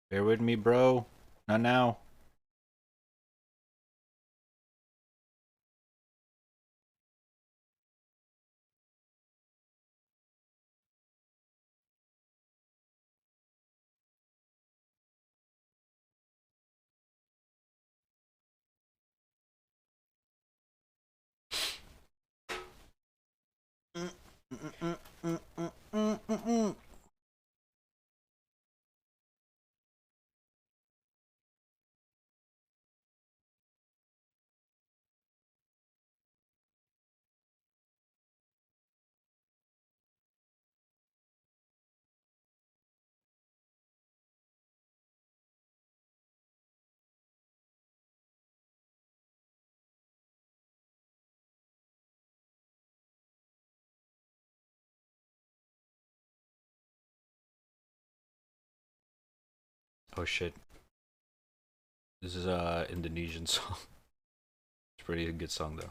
Bear with me, bro. Not now. Oh shit. This is a Indonesian song. It's a pretty good song though.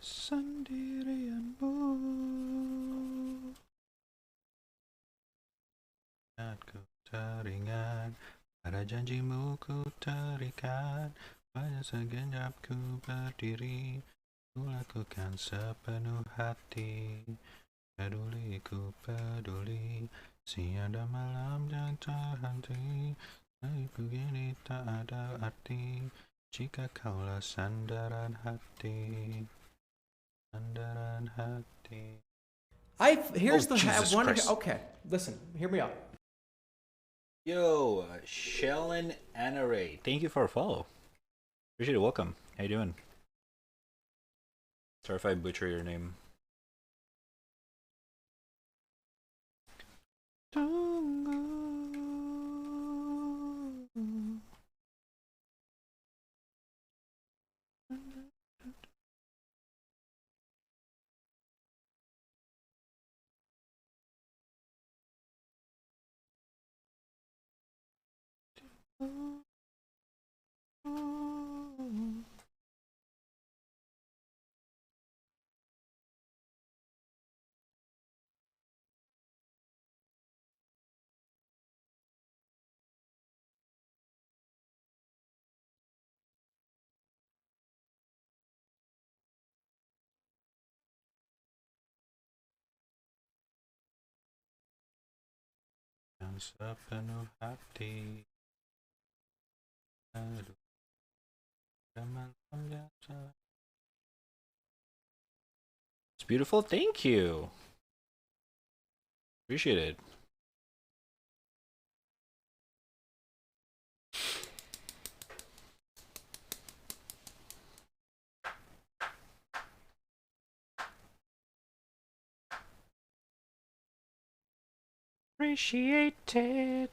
Kesendirianmu, ku teringat pada janjimu ku terikat pada segenap ku berdiri ku lakukan sepenuh hati peduli ku peduli siang dan malam yang terhenti tapi begini tak ada arti jika kaulah sandaran hati. Here's Oh, the Jesus one. Christ. Okay, listen, hear me out. Yo, Shellen Anaray, thank you for a follow. Appreciate it. Welcome. How you doing? Sorry if I butcher your name. Sepenuh hati. Aduh, malam biasa. It's beautiful. Thank you. Appreciate it. Appreciate it.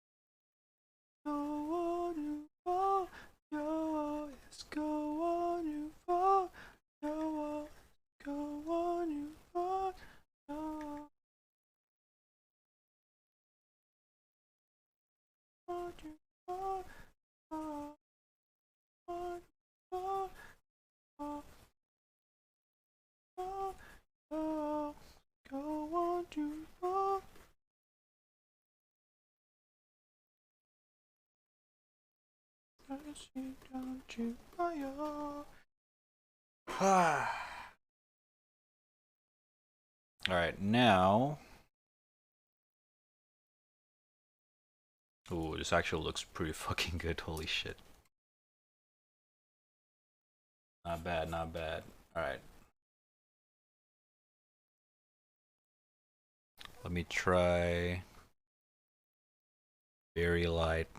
Go on, you fall. Go on, yes, go on, you fall. Go on, you fall. Go on, you fall. Go on, fall. Go on, go on, you fall. Don't you fire. Alright, now. Ooh, this actually looks pretty fucking good. Holy shit. Not bad, not bad. Alright. Let me try. Very light.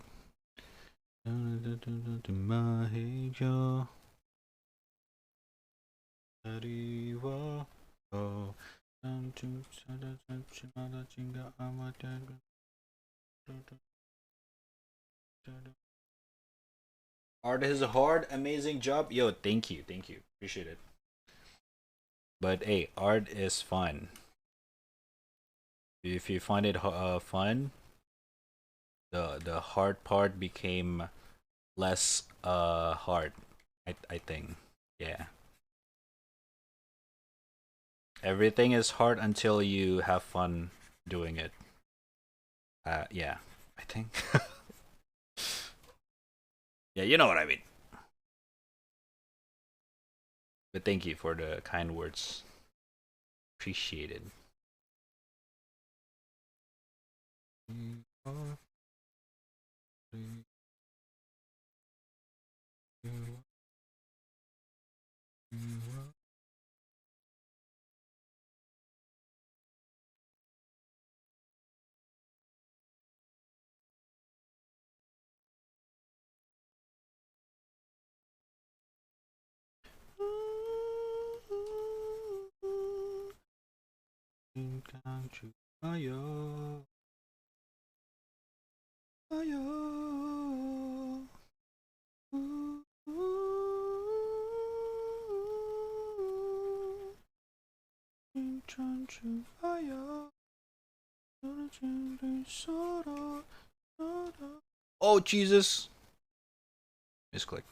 Art is a hard, amazing job. Yo, thank you, appreciate it. But hey, art is fun. If you find it fun, the hard part became less hard. I think, yeah. Everything is hard until you have fun doing it. Yeah, I think. Yeah, you know what I mean. But thank you for the kind words. Appreciated. Ayo. Ayo. Oh Jesus! Misclick.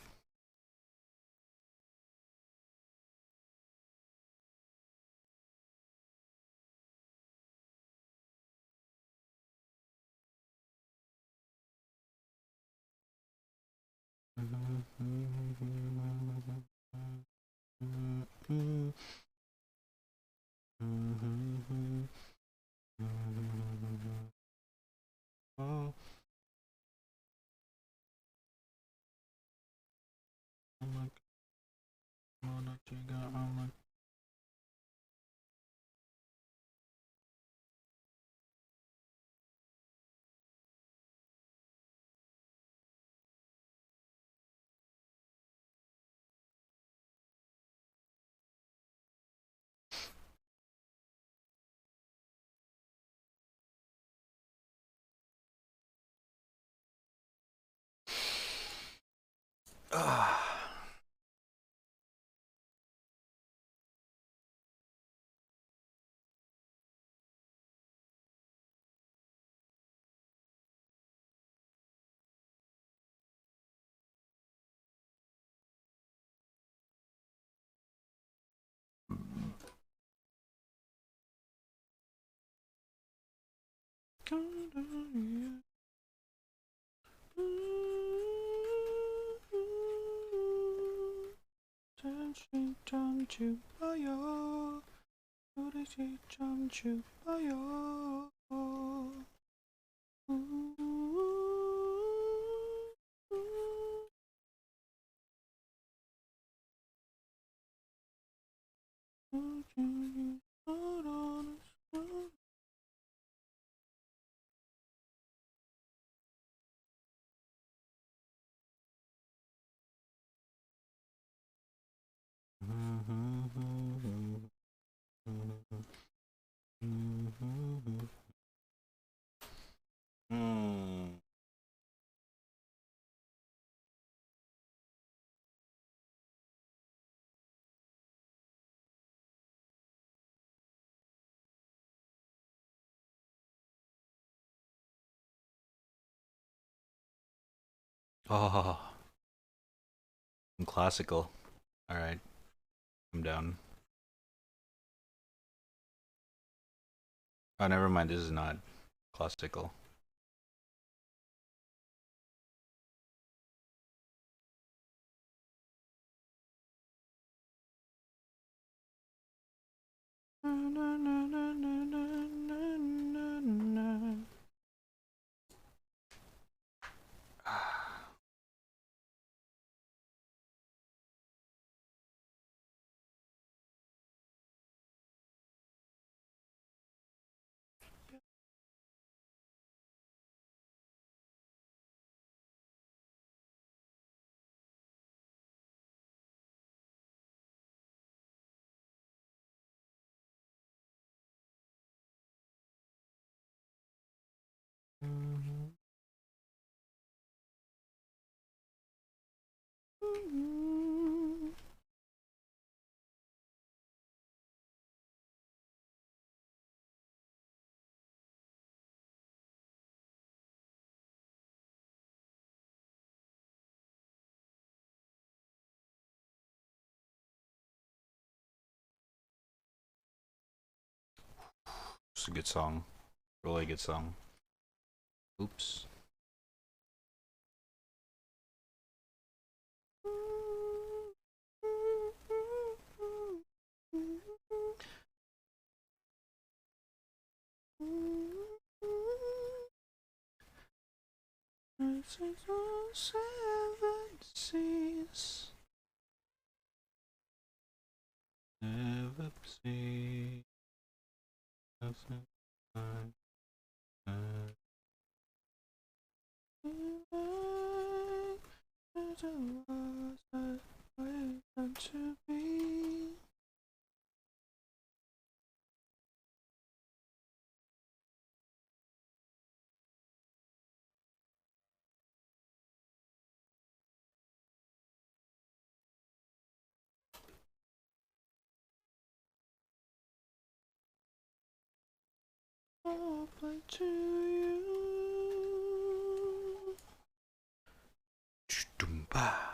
Oh, I'm classical. Alright, I'm down. Oh, never mind, this is not classical. It's a good song. Really good song. Oops. Seven seas. Never see nothing like that. As it was that way meant to be. I'll play to you. Chtumba.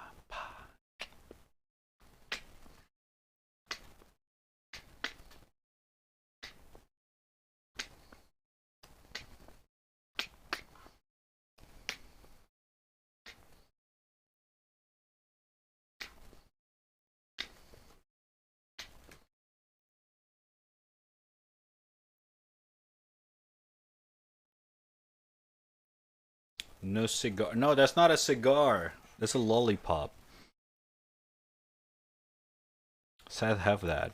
No cigar. No, that's not a cigar. That's a lollipop. Sad have that.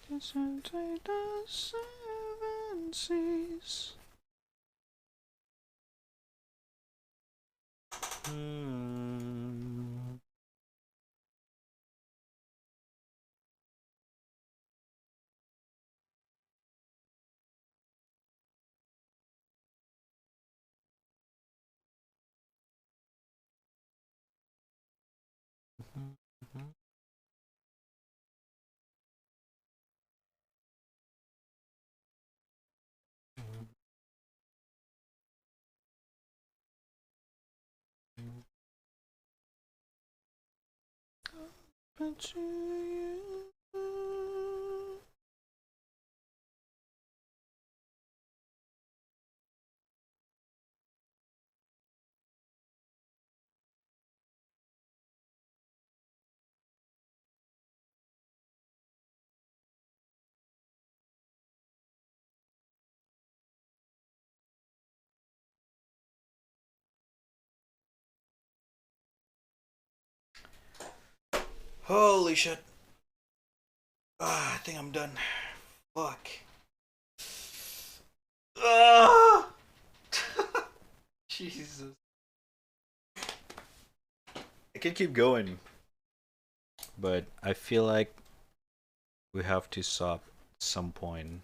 Isn't it the seven seas? But you. Holy shit. Ah, I think I'm done. Fuck. Ah! Jesus. I could keep going, but I feel like we have to stop at some point.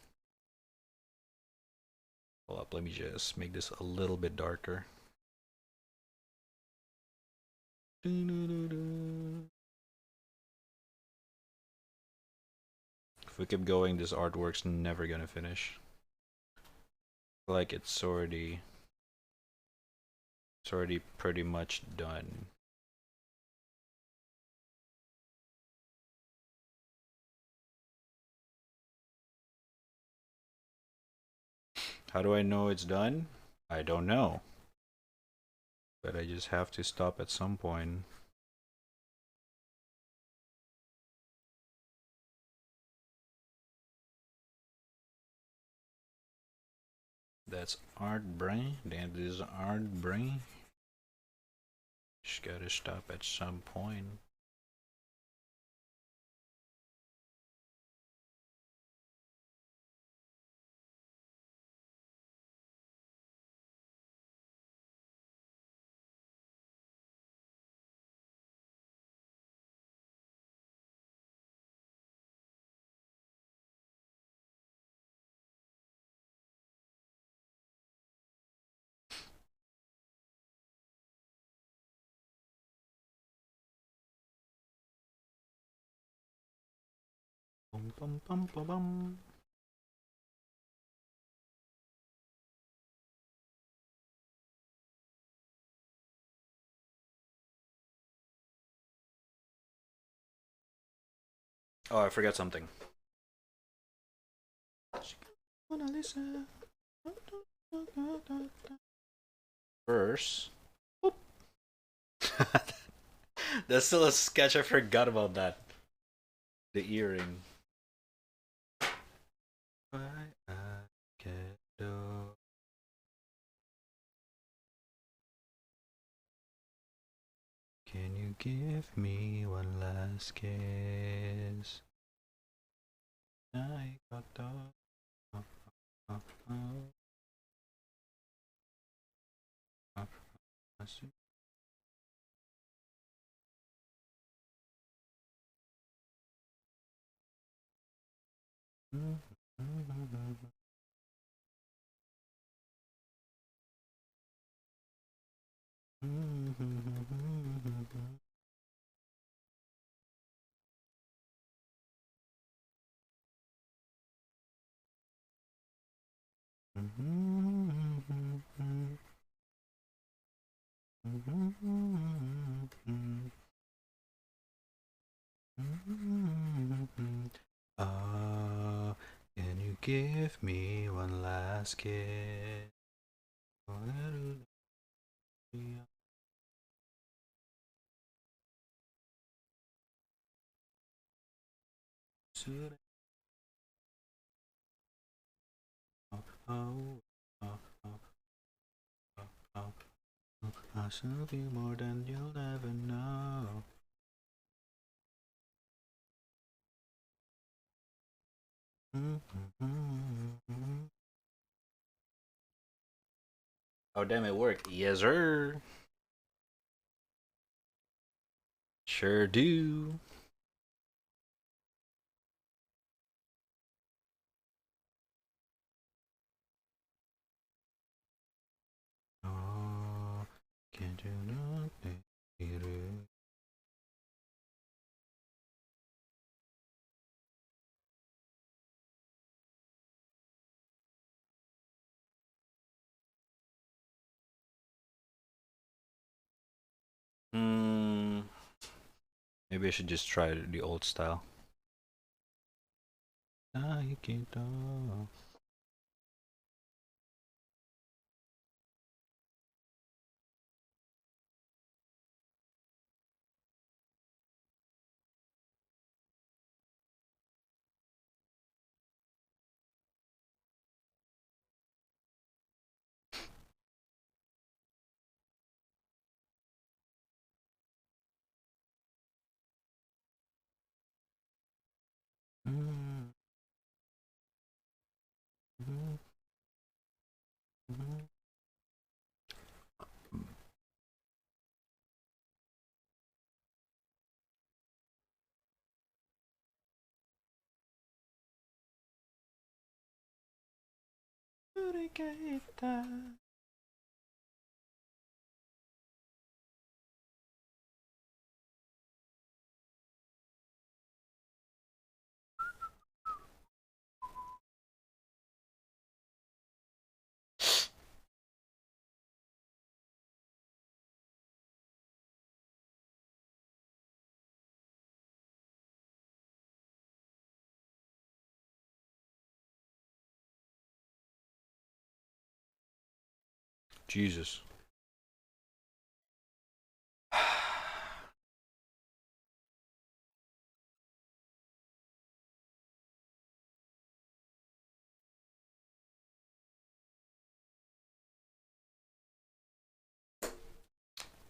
Hold up, let me just make this a little bit darker. If we keep going, this artwork's never gonna finish. Like it's already pretty much done. How do I know it's done? I don't know. But I just have to stop at some point. That's art brain. That is art brain. Just gotta stop at some point. Bum, bum, bum, bum, bum. Oh, I forgot something. First, that's still a sketch. I forgot about that. The earring. Why I can't do. Can you give me one last kiss? I got the. Oh, oh, oh, oh, I see. Ah, can you give me one last kiss? Oh, oh, oh, oh, oh. I love you more than you'll ever know. Oh damn, it worked. Yes, sir. Sure do. Oh, can't you not make it? Hmm. Maybe I should just try the old style. Aikido. Mm. Jesus.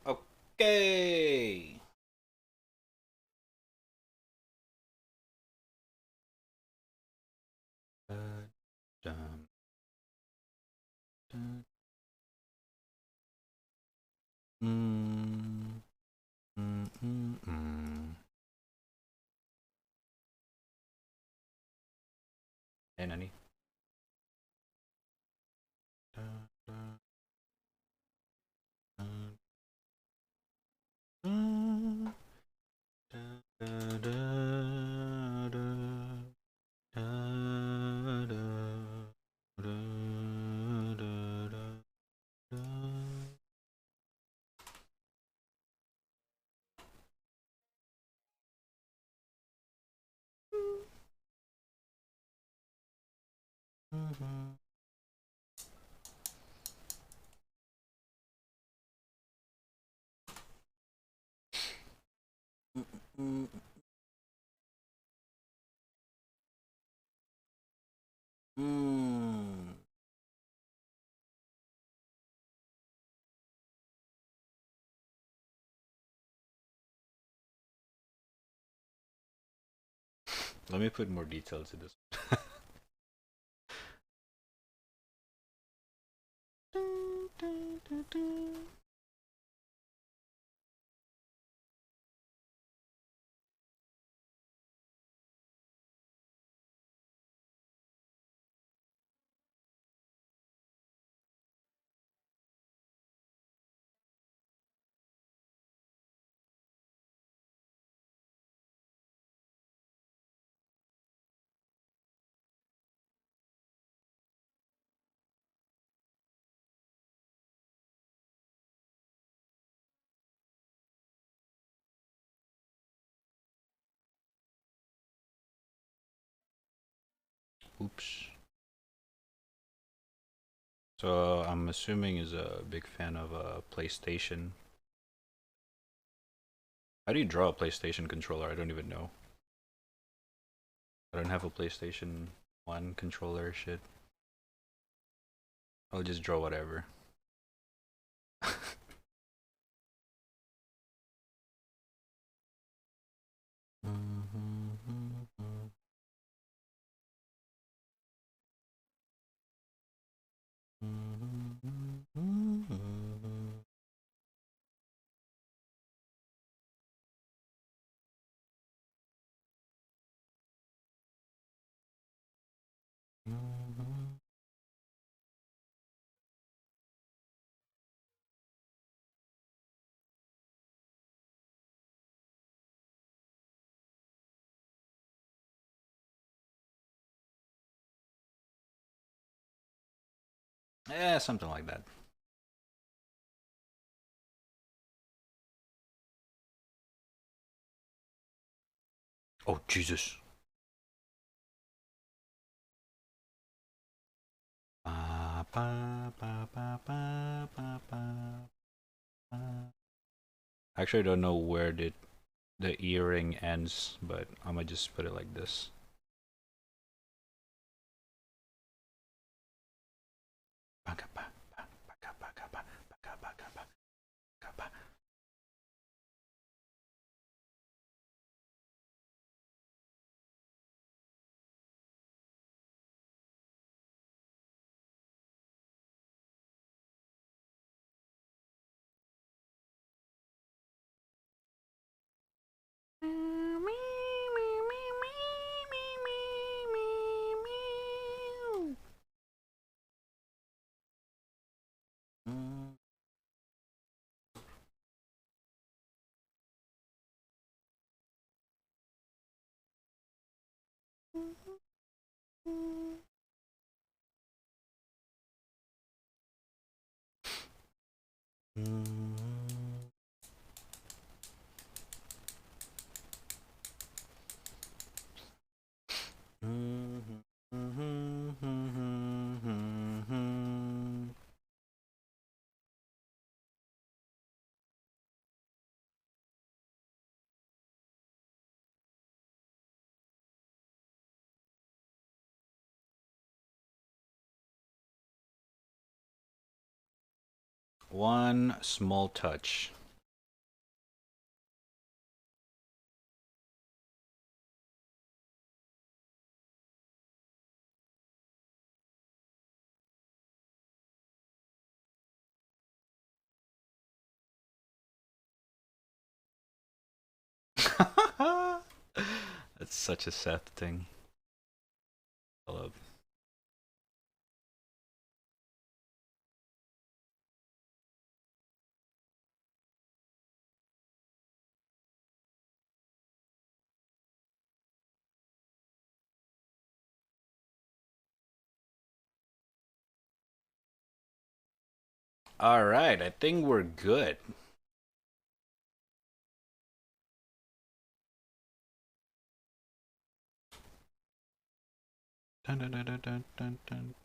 Okay. Dun, dun, mm, mm. Hey, Nani. Dun, dun, dun, dun, dun, dun, dun, dun. Da, da, da, da, da, da. Mhm. Mm, mm. Let me put more detail to this. Dun, dun, dun, dun. Oops. So I'm assuming is a big fan of PlayStation. How do you draw a PlayStation controller? I don't even know. I don't have a PlayStation 1 controller. Shit. I'll just draw whatever. Yeah, something like that. Oh, Jesus. Ba, ba, ba, ba, ba, ba, ba, ba. Actually, I don't know where the earring ends, but I'm gonna just put it like this. Ba, ba, ba, ba, ba, ba, ba, ba, ba, ba, ba, ba, ba. One small touch. That's such a Seth thing. Hello. All right, I think we're good. Dun, dun, dun, dun, dun, dun, dun.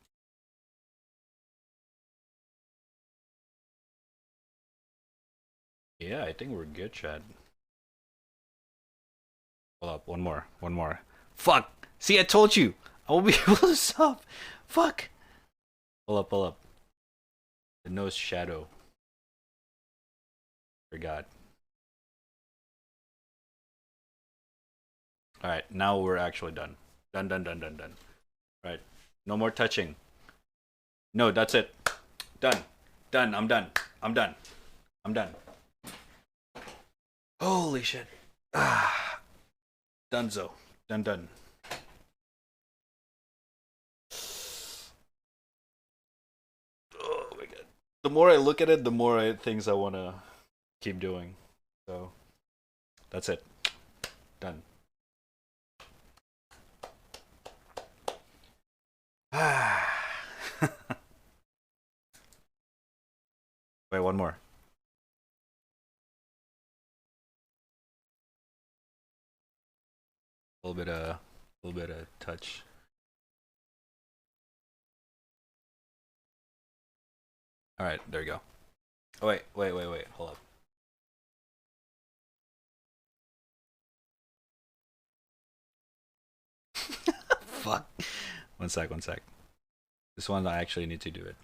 Yeah, I think we're good, Chad. Hold up, one more. Fuck! See, I told you! I won't be able to stop! Fuck! Hold up. The nose shadow. Forgot. Alright, now we're actually done. Done. Alright, no more touching. No, that's it. Done. I'm done. Holy shit. Dunzo. Done. Oh my god. The more I look at it, the more things I want to keep doing. So, that's it. Done. Wait, one more. A little bit of touch. All right, there you go. Oh, wait. Hold up. Fuck. One sec. This one I actually need to do it.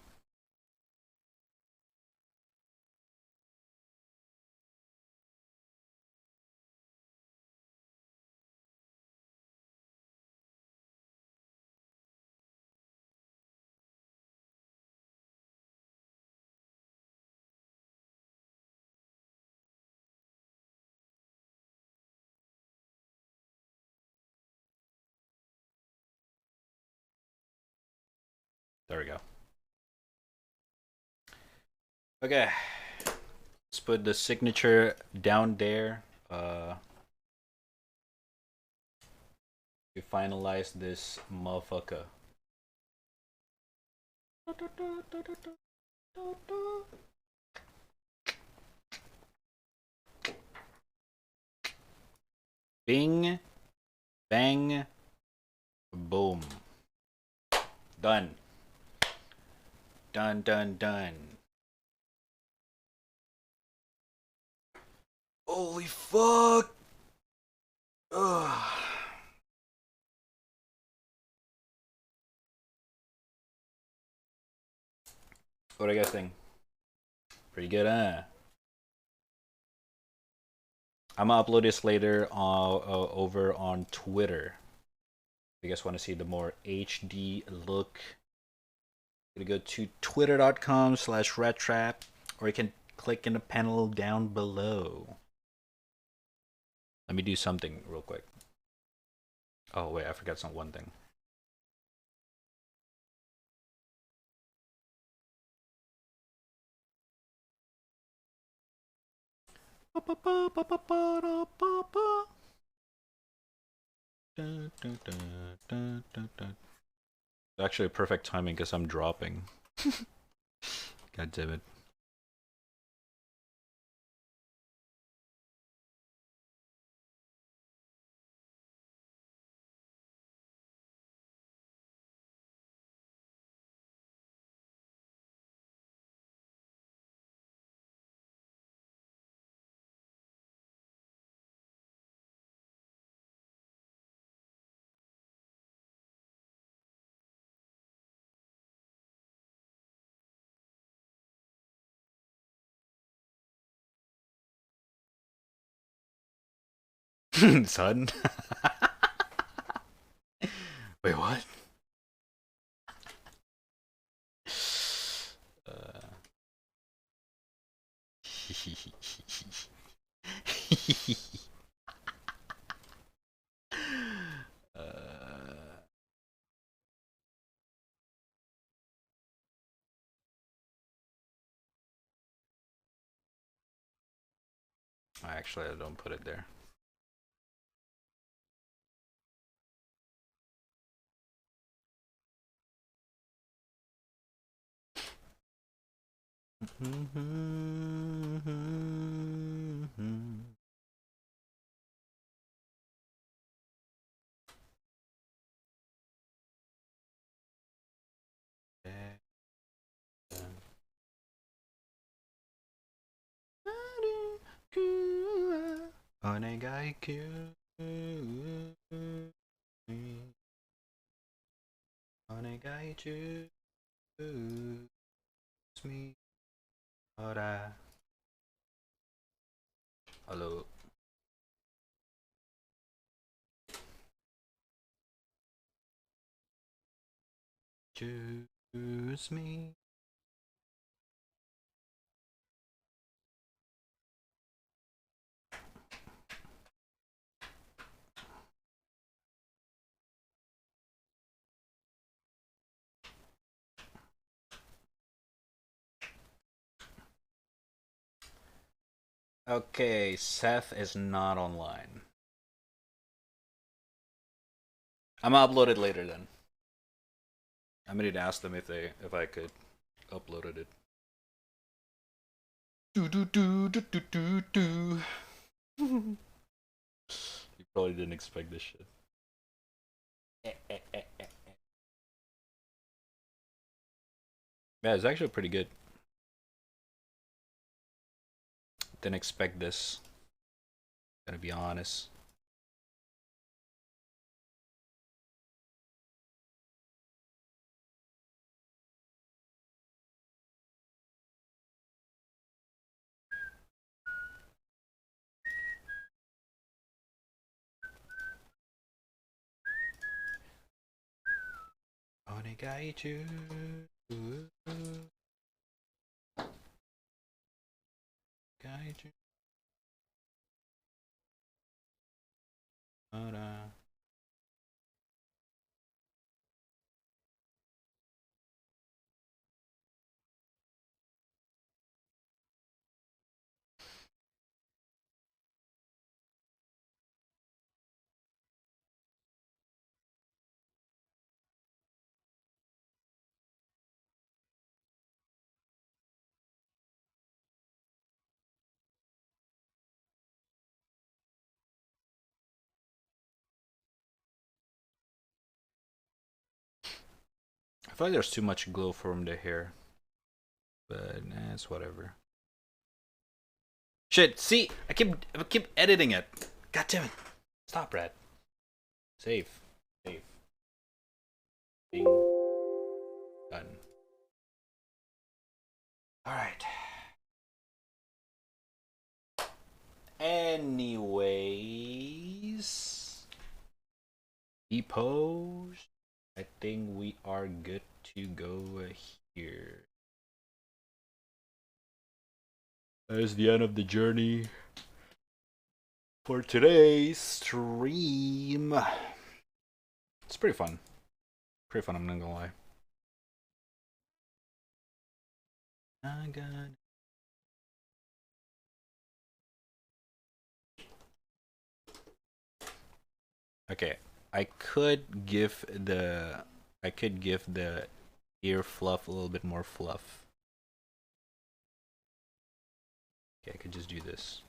There we go. Okay. Let's put the signature down there. We finalize this motherfucker. Bing, bang, boom. Done. Done. Holy fuck! Ugh. What do you guys think? Pretty good, huh? I'm gonna upload this later over on Twitter. If you guys want to see the more HD look, you go to twitter.com/retrap, or you can click in the panel down below. Let me do something real quick. Oh wait, I forgot one thing. Actually, perfect timing because I'm dropping. God damn it. Son. Wait, what? Uh... Actually, I don't put it there. Onegai Onegai choose me. Ora. Hello. Choose me. Okay, Seth is not online. I'm gonna upload it later then. I'm gonna need to ask them if I could upload it. You probably didn't expect this shit. Yeah, it's actually pretty good. Didn't expect this. Gonna be honest. Onegaichu. Gaiju. Ora. I feel like there's too much glow from the hair. But nah, it's whatever. Shit, see, I keep editing it. God damn it. Stop, Brad. Save. Save. Bing. Done. Alright. Anyways. Depose. I think we are good to go here. That is the end of the journey for today's stream. It's pretty fun. Pretty fun, I'm not gonna lie. I got Okay, I could give the ear fluff a little bit more fluff. Okay, I could just do this.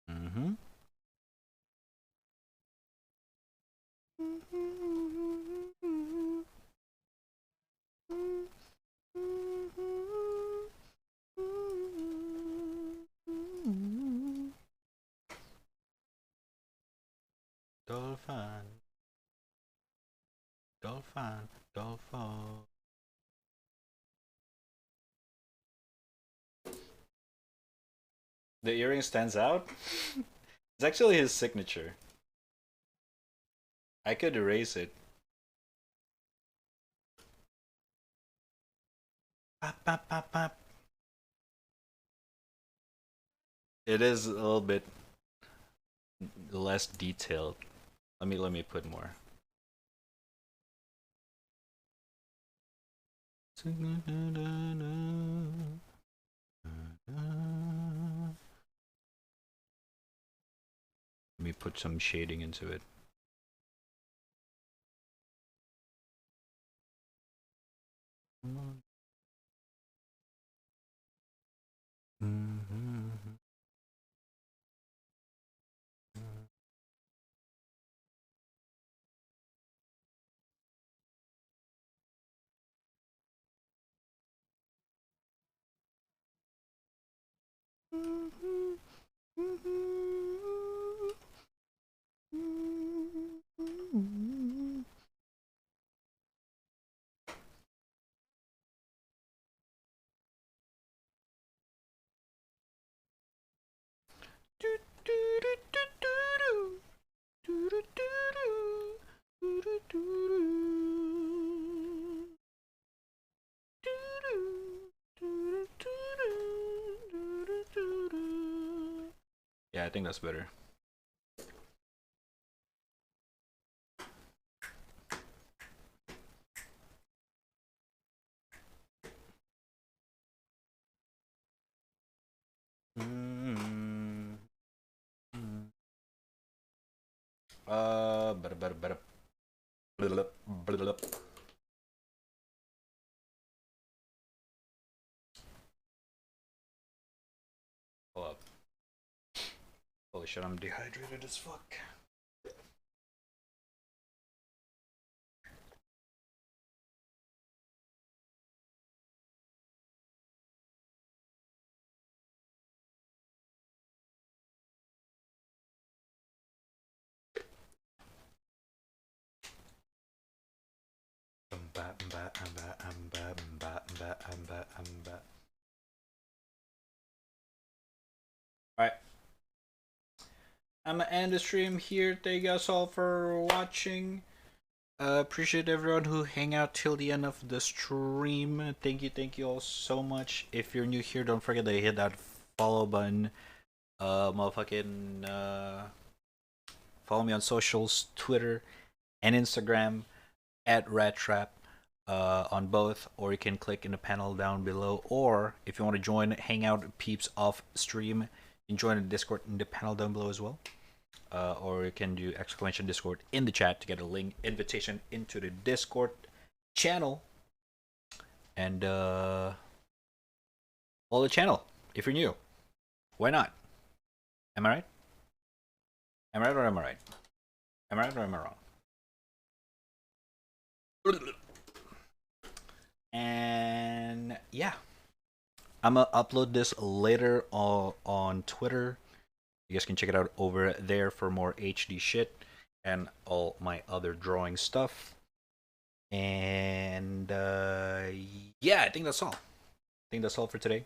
Mm-hmm. Dolphin. Dolphin. Dolphin. The earring stands out? It's actually his signature. I could erase it. Pop, pop, pop, pop. It is a little bit less detailed. Let me put more. Let me put some shading into it. Yeah, I think that's better. Better. Hold up. Holy shit, I'm dehydrated as fuck. Alright. I'm gonna end the stream here. Thank you guys all for watching. Appreciate everyone who hang out till the end of the stream. Thank you all so much. If you're new here, don't forget to hit that follow button. Motherfucking follow me on socials, Twitter and Instagram at RatTrap on both, or you can click in the panel down below. Or if you want to join Hangout Peeps off stream, you can join the Discord in the panel down below as well. Or you can do exclamation Discord in the chat to get a link invitation into the Discord channel. And follow the channel if you're new. Why not? Am I right? Am I right or am I right? Am I right or am I wrong? And yeah, I'm gonna upload this later on Twitter. You guys can check it out over there for more HD shit and all my other drawing stuff. And yeah, I think that's all. I think that's all for today.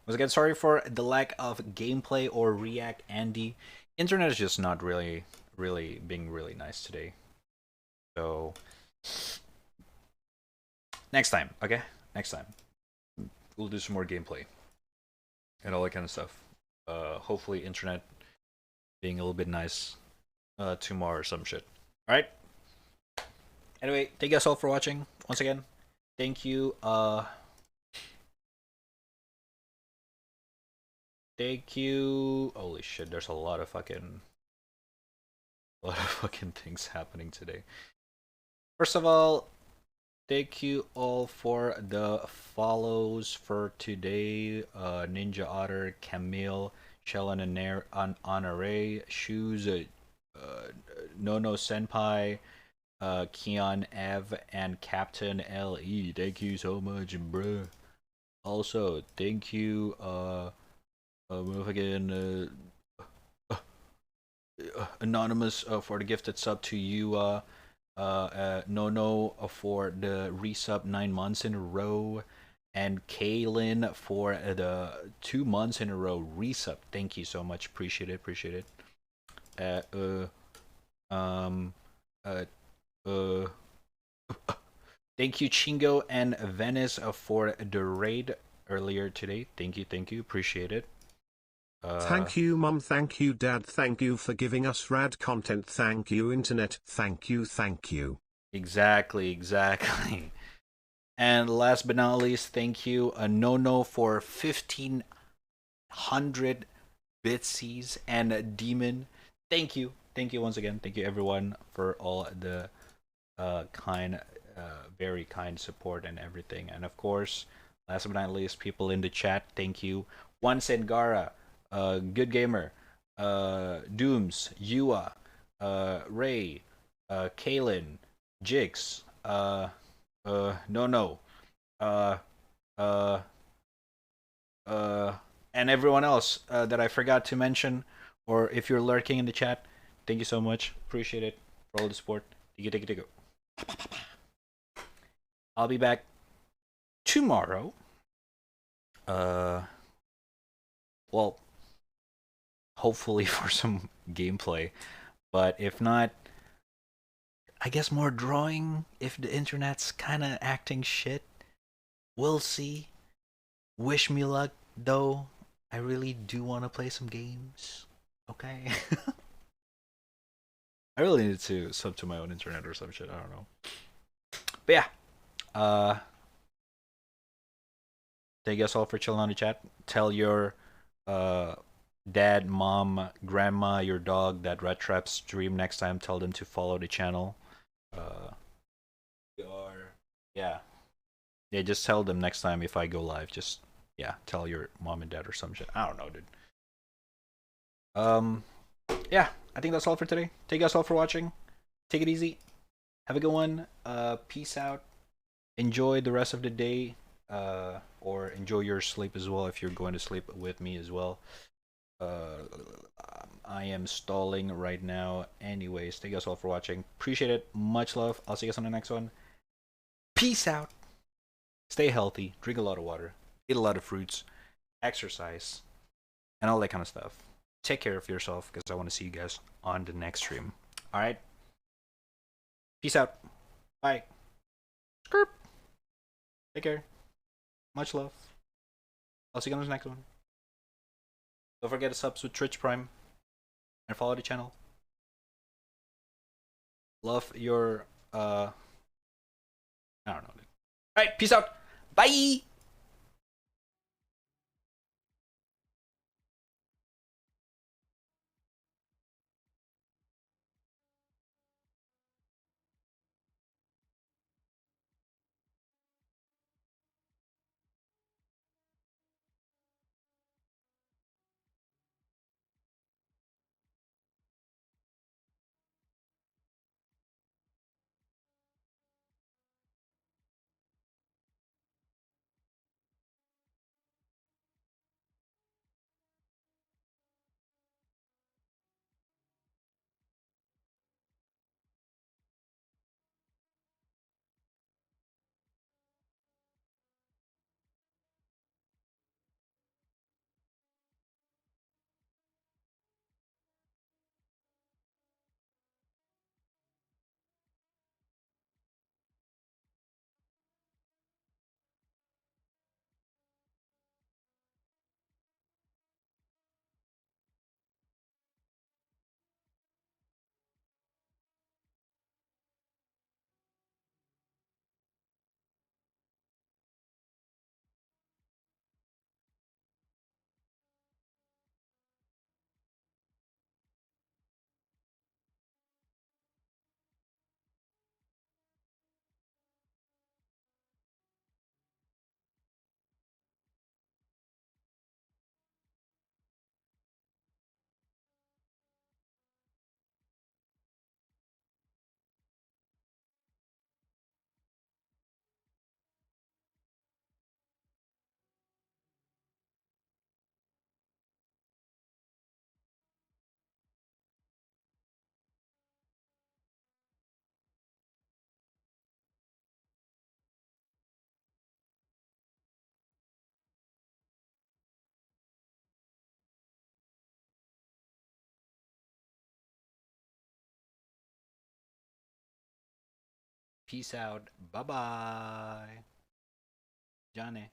Once again, sorry for the lack of gameplay or React Andy. Internet is just not really being really nice today. So next time, okay? Next time. We'll do some more gameplay. And all that kind of stuff. Hopefully internet being a little bit nice tomorrow or some shit. Alright? Anyway, thank you guys all for watching. Once again, thank you. Thank you. Holy shit, there's a lot of fucking things happening today. First of all, thank you all for the follows for today. Ninja Otter, Camille, Shellan and Honore, Shoes, Nono Senpai, Keon Ev, and Captain LE. Thank you so much, bruh. Also, thank you, motherfucking, Anonymous for the gifted sub to you. Nono for the resub 9 months in a row, and Kaylin for the 2 months in a row resub. Thank you so much. Appreciate it. Appreciate it. Um. Thank you, Chingo and Venice, for the raid earlier today. Thank you. Thank you. Appreciate it. Thank you, Mum. Thank you, Dad. Thank you for giving us rad content. Thank you, Internet. Thank you. Thank you. Exactly. Exactly. And last but not least, thank you, Nono, for 1,500 bitsies, and Demon. Thank you. Thank you once again. Thank you, everyone, for all the very kind support and everything. And of course, last but not least, people in the chat, thank you. One Sengara, Good Gamer, Dooms, Yua, Ray, Kalen, Jix, No, uh, uh, and everyone else that I forgot to mention, or if you're lurking in the chat, thank you so much. Appreciate it for all the support. Take it. I'll be back tomorrow. Well, hopefully for some gameplay, but if not, I guess more drawing. If the internet's kind of acting shit, we'll see. Wish me luck, though. I really do want to play some games. Okay. I really need to sub to my own internet or some shit. I don't know. But yeah. Thank you guys all for chilling on the chat. Tell your dad, mom, grandma, your dog that Red Trap stream next time. Tell them to follow the channel. Yeah. Yeah, just tell them next time if I go live. Just tell your mom and dad or some shit. I don't know, dude. Yeah, I think that's all for today. Thank you guys all for watching. Take it easy. Have a good one. Peace out. Enjoy the rest of the day. Or enjoy your sleep as well if you're going to sleep with me as well. I am stalling right now. Anyways, thank you guys all for watching. Appreciate it. Much love. I'll see you guys on the next one. Peace out. Stay healthy. Drink a lot of water. Eat a lot of fruits. Exercise. And all that kind of stuff. Take care of yourself because I want to see you guys on the next stream. Alright? Peace out. Bye. Skirp. Take care. Much love. I'll see you on the next one. Don't forget to subs with Twitch Prime. And follow the channel. Love your I don't know. Alright, peace out. Bye. Peace out. Bye bye. Johnny.